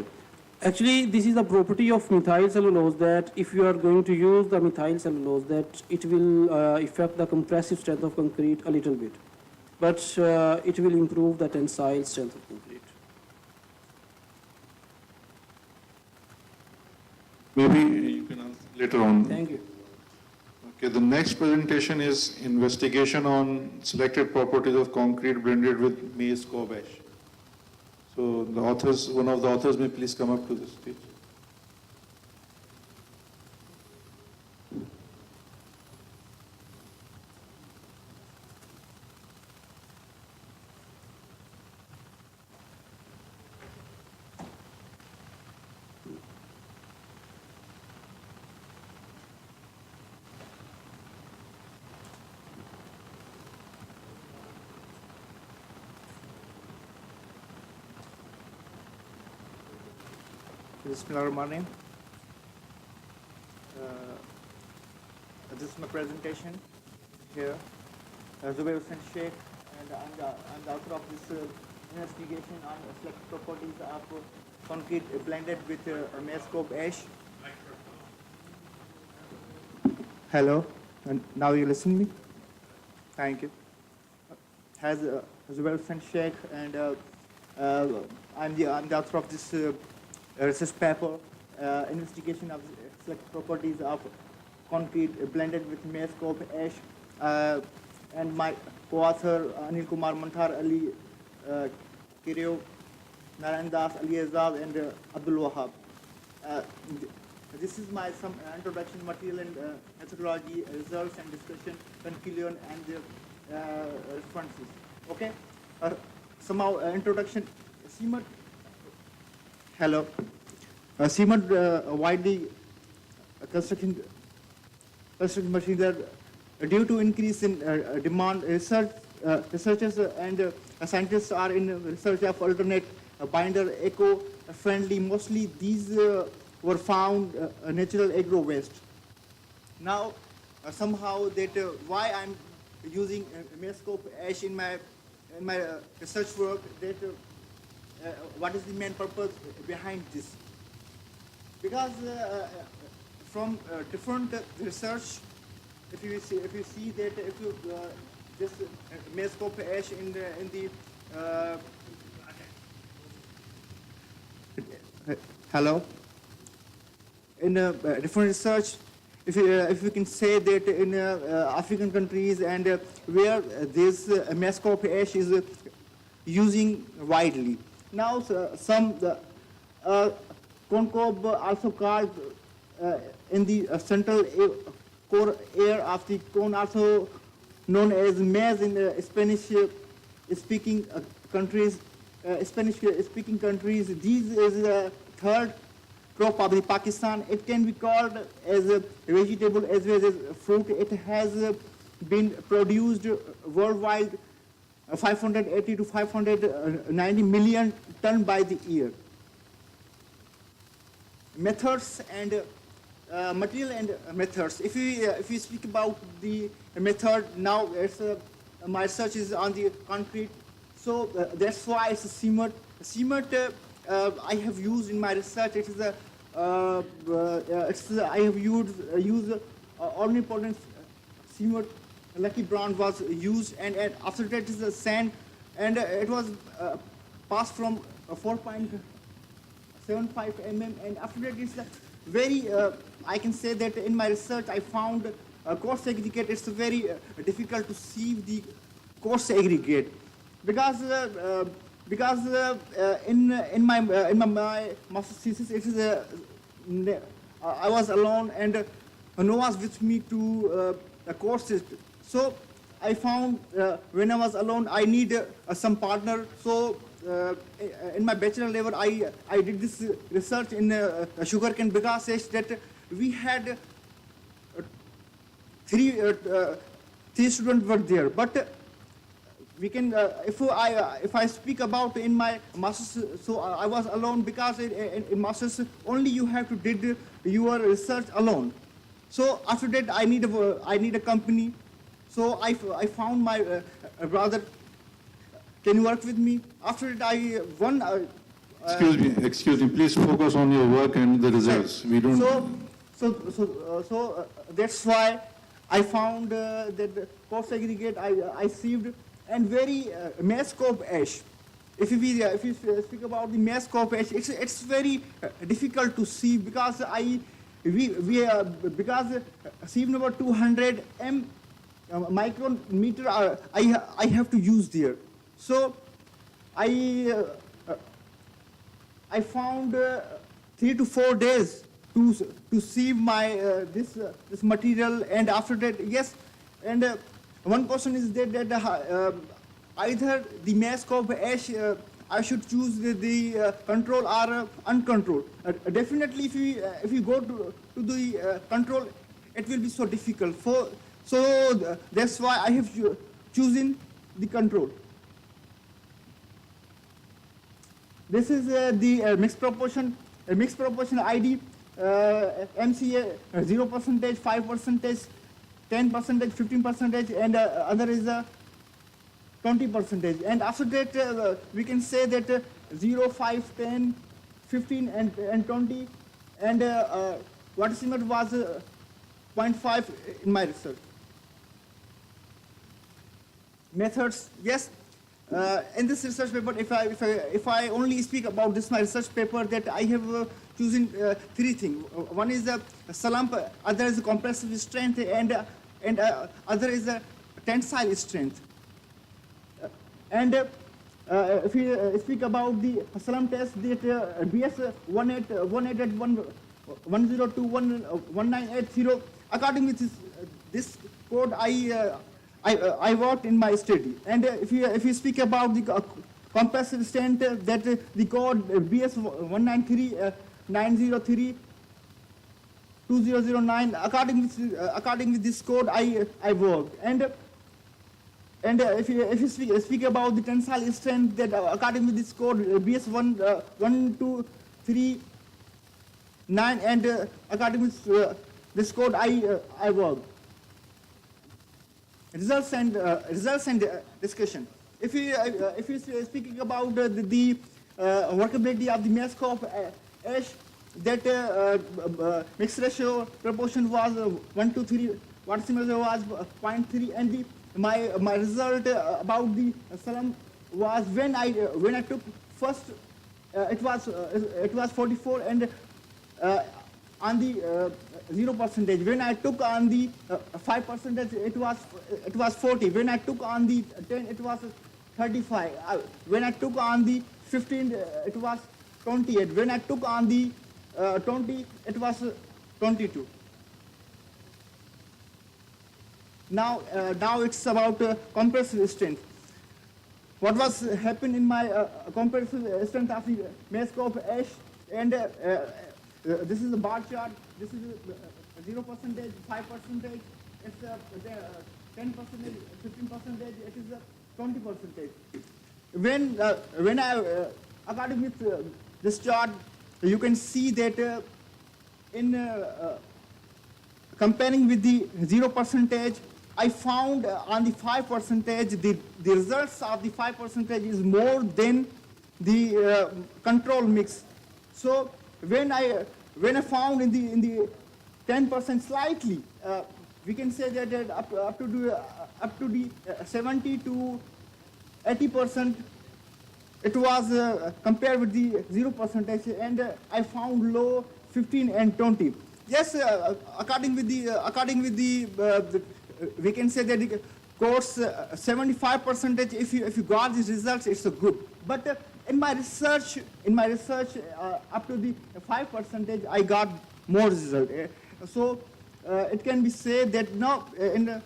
Actually, this is a property of methyl cellulose that if you are going to use the methyl cellulose, that it will affect the compressive strength of concrete a little bit. But it will improve the tensile strength of concrete. Maybe you can answer later on. Thank you. Okay, the next presentation is investigation on selected properties of concrete blended with maize cob ash. So the authors, one of the authors may please come up to the stage. Bismillahirrahmanirrahim. This is my presentation here. Zubair Hussain Sheikh, and I'm the author of this investigation on selected properties of concrete blended with Mescope ash. Hello, and now you listen to me? Thank you. Has Zubair Hussain Sheikh, and I'm the author of this research paper, investigation of selected properties of concrete blended with Mescope ash, and my co-author Anil Kumar Manthar, Ali Kireo, Narayan Das, Ali Azad, and Abdul Wahab. This is my some introduction material and methodology, results and discussion, conclusion, and references. Okay? Somehow introduction. Cement. Hello. Cement widely construction machines are due to increase in demand. Researchers and scientists are in research of alternate binder, eco-friendly. Mostly these were found natural agro waste. Now, somehow that why I'm using Mescope ash in my research work, that what is the main purpose behind this? Because from different research, if you see that if you this Mescope ash in the hello, in different research, if you can say that in African countries and where this Mescope ash is using widely. Now some concob also called in the central core air of the cone, also known as maize in Spanish speaking countries. Spanish speaking countries, this is the third crop of the Pakistan. It can be called as a vegetable as well as fruit. It has been produced worldwide 580 to 590 million ton by the year. Methods and material and methods. If we speak about the method, now it's my research is on the concrete, so that's why it's a cement. Cement I have used in my research. It is a I have used omnipotent cement. Lucky Brown was used, and after that is the sand, and it was passed from 4.75 mm, and after that is very I can say that in my research I found coarse aggregate. It's very difficult to sieve the coarse aggregate because in my master's thesis it is I was alone and no one was with me to course it. So I found when I was alone I need some partner. So in my bachelor level I did this research in sugarcane bagasse that we had three students were there, but we can if I speak about in my master's, so I was alone because in master's only you have to did your research alone. So after that I need a company. So I found my brother. Can you work with me? After that I won. Excuse me. Please focus on your work and the results. We don't. So that's why I found that the coarse aggregate I sieved and very Mescope ash. If you speak about the Mescope ash, it's very difficult to sieve because because sieve number 200 micrometer I have to use there. So I found 3 to 4 days to sieve my this material, and after that yes, and one question is that either the Mescope ash I should choose the control or uncontrolled. Definitely if we go to the control, it will be so difficult. So that's why I have chosen the control. This is the mixed proportion. a mixed proportion ID, MCA 0%, 5%, 10%, 15%, and other is 20%. And after that, we can say that 0, 5, 10, 15, and 20, and what estimate was 0.5 in my research. Methods, yes. In this research paper, if I only speak about this my research paper, that I have chosen 3 things. One is the slump, other is the compressive strength, and other is the tensile strength. And if we speak about the slump test, that BS 180211980, according to this code, I worked in my study. And if you speak about the compressive strength, that the code BS 1939032009, according to this code, I worked. And if you speak about the tensile strength, that according to this code BS 1239, and according to this code, I worked. Results and discussion. If you speaking about the workability of the MESCOP ash, that mixed ratio proportion was 1:3, watt similar was 0.3, and my result about the slump was when I took first, it was 44, and on the 0%. When I took on the 5%, it was 40. When I took on the 10, it was 35. When I took on the 15, it was 28. When I took on the 20, it was 22. Now it's about compressive strength. What was happened in my compressive strength of the MESCOP ash, and this is the bar chart. This is 0%, 5%, it's 10%, 15%, it is 20%. When I according with this chart, you can see that in comparing with the 0%, I found on the 5%, the results of the 5% is more than the control mix. So when I found in the 10% slightly, we can say that up to the 70 to 80%, it was compared with the 0%, and I found low 15 and 20. Yes, according with the we can say that the course 75%. If you got these results, it's a good. But in my research, up to the 5%, I got more result. So it can be said that now in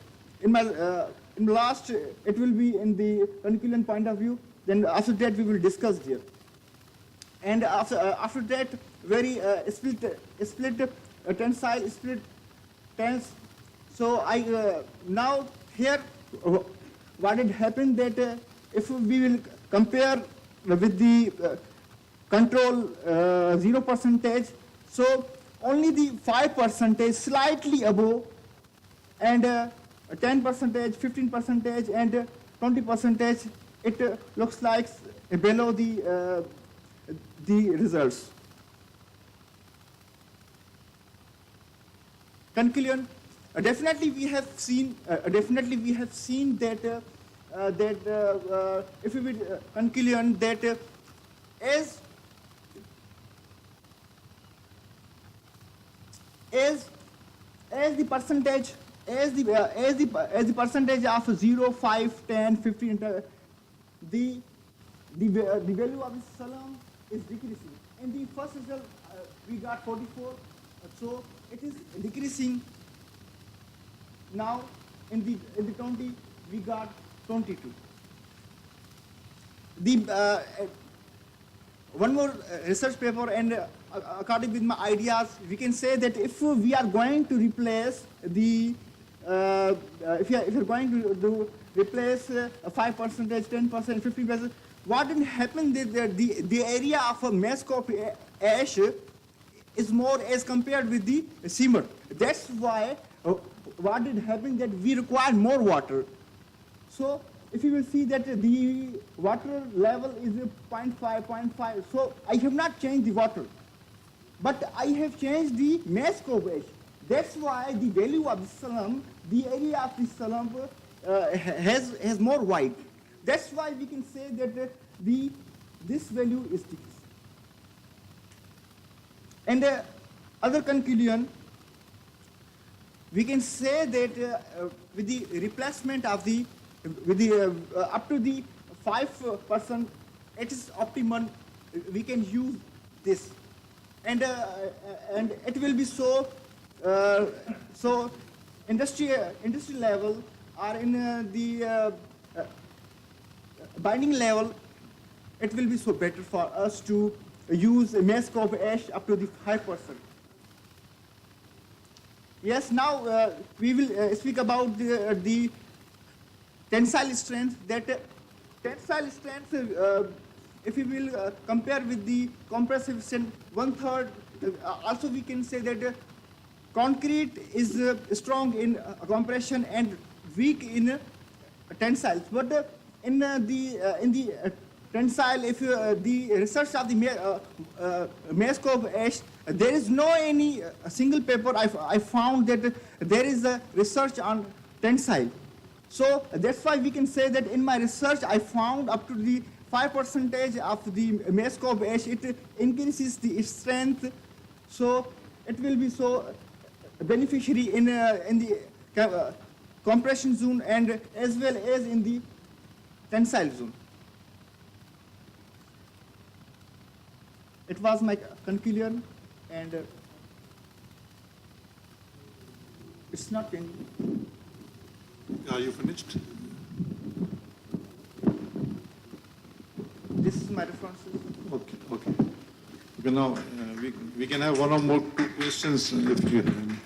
last, it will be in the Concilian point of view. Then after that we will discuss here. And after that, very split tensile, split tens. So I now here what had happened that if we will compare with the control 0%, so only the 5% slightly above, and 10%, 15%, and 20%, it looks like below the results. Conclusion. Definitely we have seen that if we will conclusion that as the percentage of 0, 5, 10, 15, the value of the salam is decreasing. In the first result, we got 44, so it is decreasing. Now in the 20, we got 22. The one more research paper, and according with my ideas, we can say that if we are going to replace the if you're going to replace 5%, 10%, 15%, what will happen? The area of a MESCOP ash is more as compared with the cement. That's why what did happen that we require more water. So if you will see that the water level is 0.5. So I have not changed the water, but I have changed the mass coverage. That's why the value of the slump, the area of the slump has more wide. That's why we can say that this value is decreased. And other conclusion, we can say that with the replacement of the up to the 5%, it is optimum. We can use this, and it will be so. So industry level or in the binding level, it will be so better for us to use a mass of ash up to the 5%. Yes, now we will speak about the tensile strength. That tensile strength, if we will compare with the compressive strength, 1/3. Also, we can say that concrete is strong in compression and weak in tensile. But in the tensile, if the research of the mass of ash, there is no any single paper I found that there is a research on tensile. So that's why we can say that in my research I found up to the 5% of the mass of ash, it increases the strength. So it will be so beneficiary in the compression zone and as well as in the tensile zone. It was my conclusion, and it's not in. Are you finished? This is my references. Okay. Okay, now we can have one or more two questions if you have any.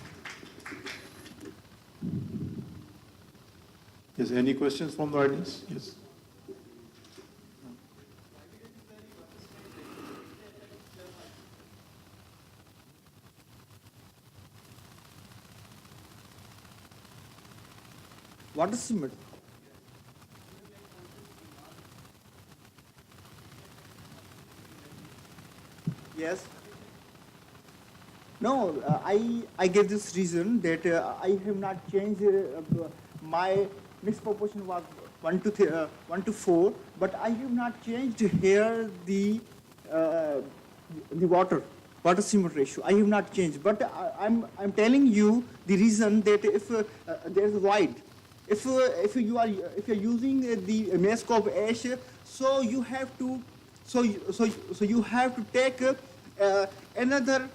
Yes, any questions from the audience? Yes. What is cement? Yes. No, I gave this reason that I have not changed my mixed proportion was 1 to 4, but I have not changed here the water cement ratio. I have not changed, but I'm telling you the reason that if there's wide. If you're using the mass of ash, so you have to take another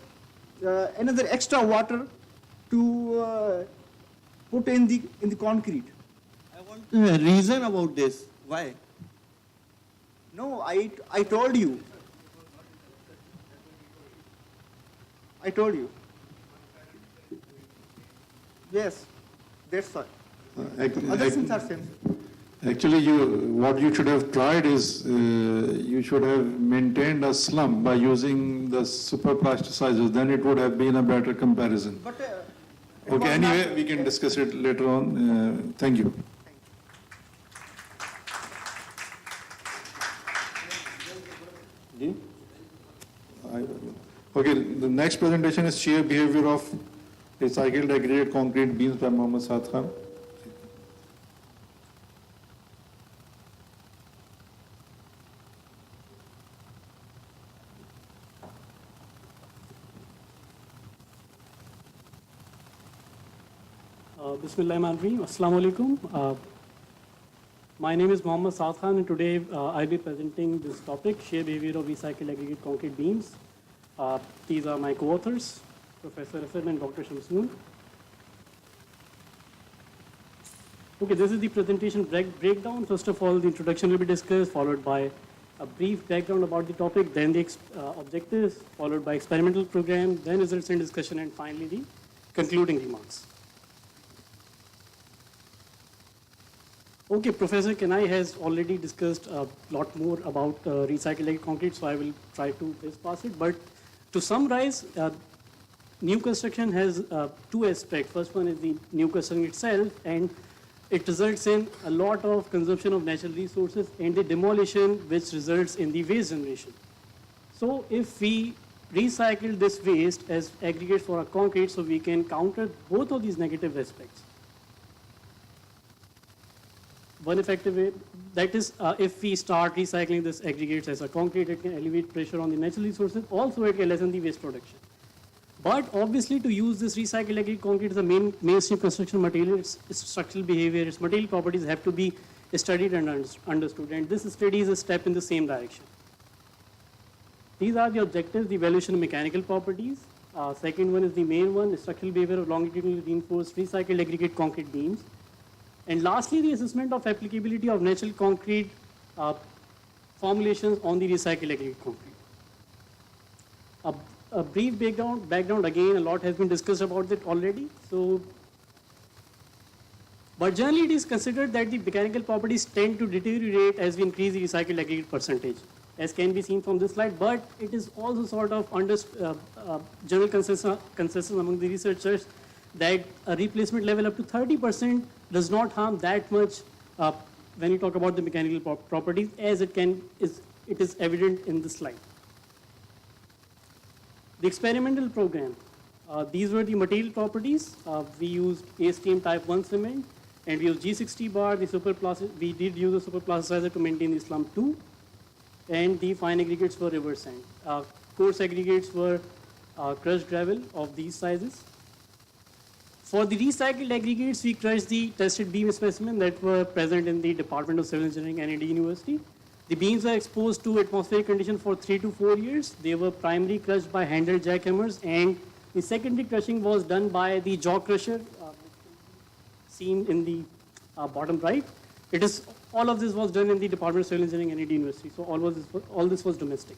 extra water to put in the concrete. I want a reason about this. Why? No, I told you. I told you. Yes, that's why. Other things are same. Actually, what you should have tried is you should have maintained a slump by using the super plasticizers. Then it would have been a better comparison. But okay, anyway, we can discuss it later on. Thank you. Okay, the next presentation is shear behavior of recycled aggregate concrete beams by Mohammad Saad Khan. Bismillahirrahmanirrahim. Assalamu alaikum. My name is Mohammad Saad Khan, and today I'll be presenting this topic, shear behavior of recycled aggregate concrete beams. These are my co-authors, Professor Asad and Dr. Shamsoon. Okay, this is the presentation breakdown. First of all, the introduction will be discussed, followed by a brief background about the topic, then the objectives, followed by experimental program, then results and discussion, and finally the concluding remarks. Okay, Professor Kanai has already discussed a lot more about recycled concrete, so I will try to bypass it. But To summarize, new construction has two aspects. First one is the new construction itself, and it results in a lot of consumption of natural resources and the demolition, which results in the waste generation. So if we recycle this waste as aggregates for our concrete, so we can counter both of these negative aspects. One effective way, that is, if we start recycling this aggregates as a concrete, it can alleviate pressure on the natural resources. Also, it can lessen the waste production. But obviously, to use this recycled aggregate concrete as a mainstream construction material, its structural behavior, its material properties have to be studied and understood. And this study is a step in the same direction. These are the objectives: the evaluation of mechanical properties. Second one is the main one: the structural behavior of longitudinally reinforced recycled aggregate concrete beams. And lastly, the assessment of applicability of natural concrete formulations on the recycled aggregate concrete. A brief background, again, a lot has been discussed about it already. But generally it is considered that the mechanical properties tend to deteriorate as we increase the recycled aggregate percentage, as can be seen from this slide. But it is also sort of general consensus among the researchers that a replacement level up to 30% does not harm that much when you talk about the mechanical properties, as it is evident in this slide. The experimental program. These were the material properties. We used ASTM type 1 cement, and we used G60 bar. We did use a superplasticizer to maintain the slump 2, and the fine aggregates were reverse sand. Coarse aggregates were crushed gravel of these sizes. For the recycled aggregates, we crushed the tested beam specimen that were present in the Department of Civil Engineering, NAD University. The beams are exposed to atmospheric conditions for 3 to 4 years. They were primarily crushed by handheld jackhammers, and the secondary crushing was done by the jaw crusher, seen in the bottom right. All of this was done in the Department of Civil Engineering, NAD University. So all this was domestic.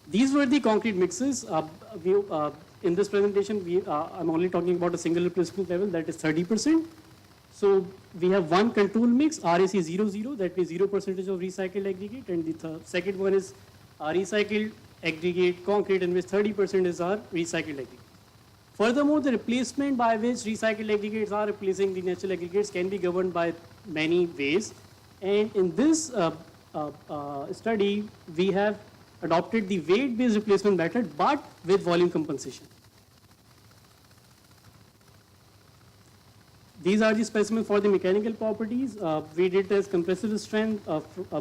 These were the concrete mixes. In this presentation, I'm only talking about a single replacement level, that is 30%. So we have one control mix, RAC 00, that means 0% of recycled aggregate, and the second one is recycled aggregate concrete, in which 30% is our recycled aggregate. Furthermore, the replacement by which recycled aggregates are replacing the natural aggregates can be governed by many ways. And in this study, we have adopted the weight-based replacement method, but with volume compensation. These are the specimens for the mechanical properties. We did test compressive strength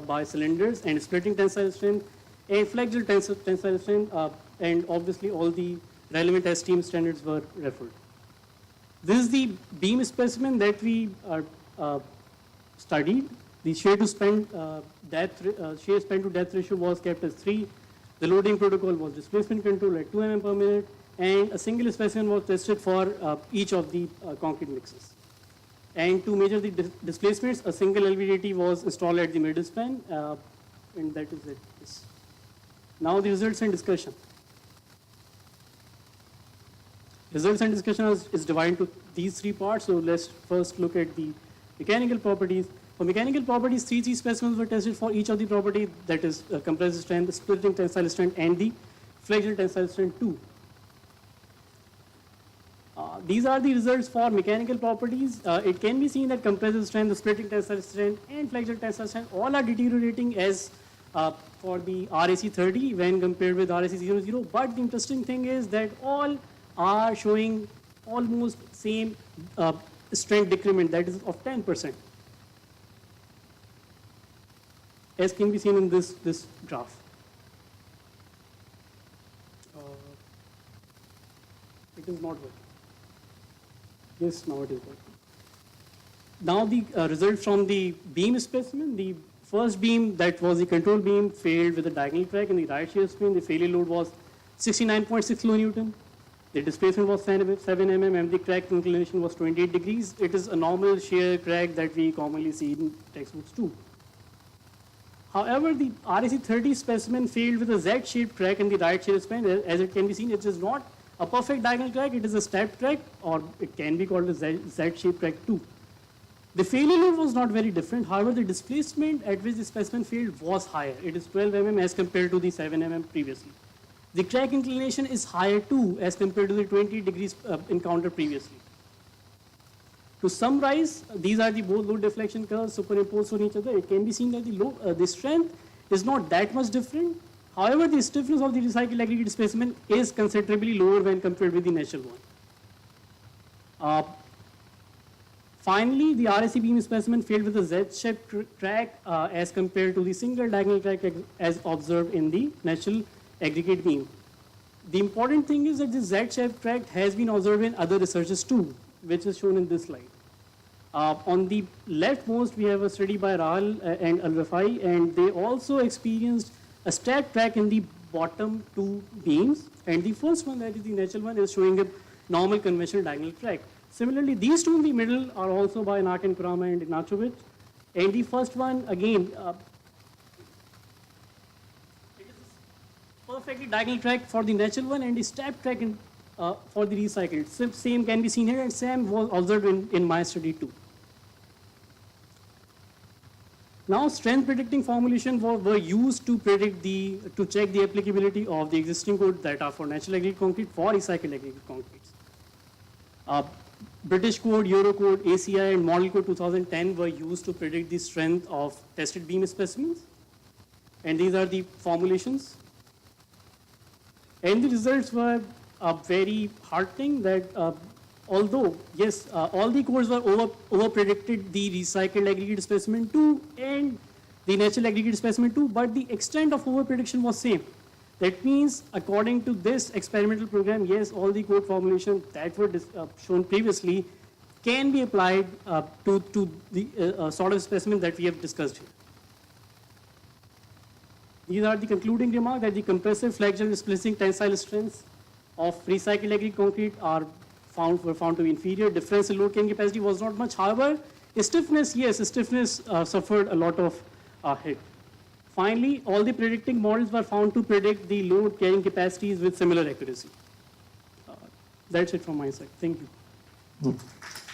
by cylinders, and splitting tensile strength, and flexural tensile strength, and obviously all the relevant STM standards were referred. This is the beam specimen that we studied. The shear to depth ratio was kept as 3. The loading protocol was displacement control at 2 mm per minute, and a single specimen was tested for each of the concrete mixes. And to measure the displacements, a single LVDT was installed at the middle span, and that is it. Yes. Now the results and discussion. Results and discussion is divided into these 3 parts. So let's first look at the mechanical properties. For mechanical properties, 3 specimens were tested for each of the properties, that is compressive strength, splitting tensile strength, and the flexural tensile strength 2. These are the results for mechanical properties. It can be seen that compressive strength, the splitting tensile strength, and flexural tensile strength all are deteriorating as for the RAC 30 when compared with RAC 00. But the interesting thing is that all are showing almost same strength decrement, that is of 10%. As can be seen in this graph. It is not working. Yes, now it is working. Now the result from the beam specimen. The first beam, that was the control beam, failed with a diagonal crack. In the right shear spin, the failure load was 69.6 kilonewton. The displacement was 7 mm, and the crack inclination was 28 degrees. It is a normal shear crack that we commonly see in textbooks too. However, the RAC 30 specimen failed with a Z-shaped crack in the right shear span. As it can be seen, it is not a perfect diagonal crack, it is a stepped crack, or it can be called a Z-shaped crack too. The failure load was not very different. However, the displacement at which the specimen failed was higher. It is 12 mm as compared to the 7 mm previously. the track inclination is higher too as compared to the 20 degrees encountered previously. To summarize, these are the both load deflection curves superimposed on each other. It can be seen that the strength is not that much different. However, the stiffness of the recycled aggregate specimen is considerably lower when compared with the natural one. Finally, the RSC beam specimen failed with a Z-shaped track as compared to the single diagonal track as observed in the natural aggregate beam. The important thing is that this Z-shaped track has been observed in other researches too, which is shown in this slide. On the leftmost, we have a study by Rahal and Al-Rafai, and they also experienced a stacked track in the bottom two beams, and the first one, that is the natural one, is showing a normal conventional diagonal track. Similarly, these two in the middle are also by Nakin, Kurama, and Ignachovich, and the first one, again, it is perfectly diagonal track for the natural one and the stacked track for the recycled. Same can be seen here, and same was observed in my study too. Now, strength predicting formulation were used to predict to check the applicability of the existing code that are for natural aggregate concrete for recycled aggregate concretes. British code, Euro code, ACI, and Model Code 2010 were used to predict the strength of tested beam specimens, and these are the formulations. And the results were very heartening that although, yes, all the codes were over-predicted the recycled aggregate specimen 2 and the natural aggregate specimen 2, but the extent of over-prediction was same. That means, according to this experimental program, yes, all the code formulations that were shown previously can be applied to the sort of specimen that we have discussed here. These are the concluding remarks that the compressive flexion displacing tensile strengths of recycled aggregate concrete were found to be inferior. Difference in load carrying capacity was not much. However, stiffness, yes, stiffness suffered a lot of hit. Finally, all the predicting models were found to predict the load carrying capacities with similar accuracy. That's it from my side. Thank you.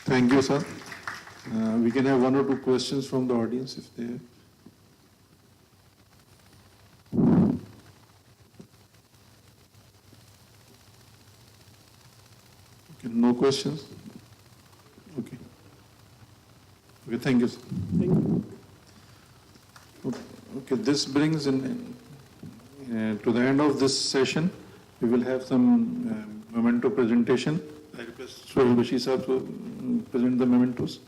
Thank you, sir. We can have one or two questions from the audience if they have. Okay, no questions? Okay. Okay, thank you, sir. Thank you. Okay, this brings in to the end of this session. We will have some memento presentation. I request Suhail Bashir sir to present the mementos.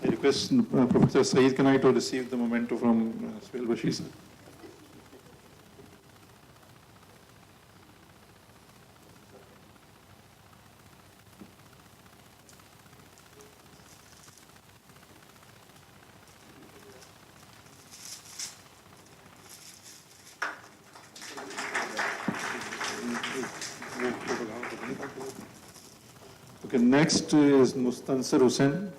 I request Professor Saeed Kanai to receive the memento from Suhail Bashir sir. Okay, next is Mustansir Hussain.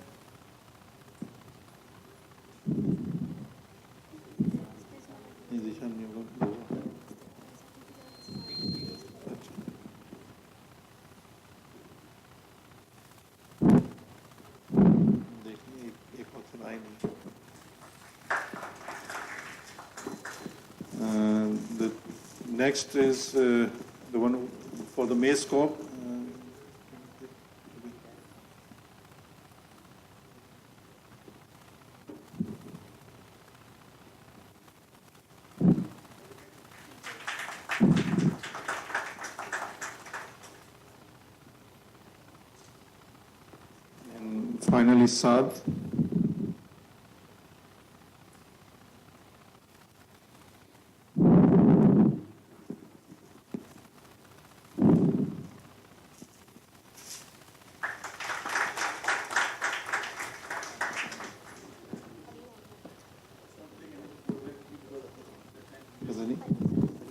The next is the one for the Mace Corp. And finally, Saad.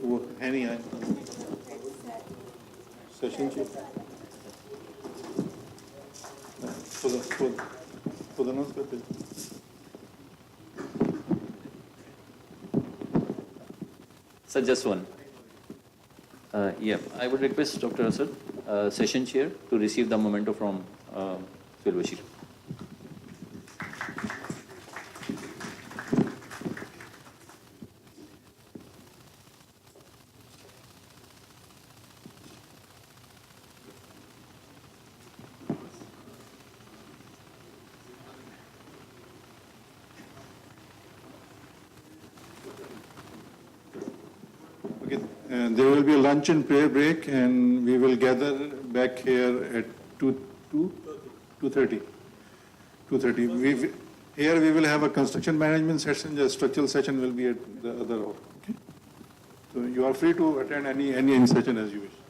वो है नहीं आए session चाहिए खुद announce करते Sir, just one. Yeah, I would request Dr. Asad session chair to receive the memento from Suhail Bashir. Okay, there will be a lunch and prayer break, and we will gather back here at 2:30. 2:30. Here we will have a construction management session. The structural session will be at the other hall. Okay. So you are free to attend any session as you wish.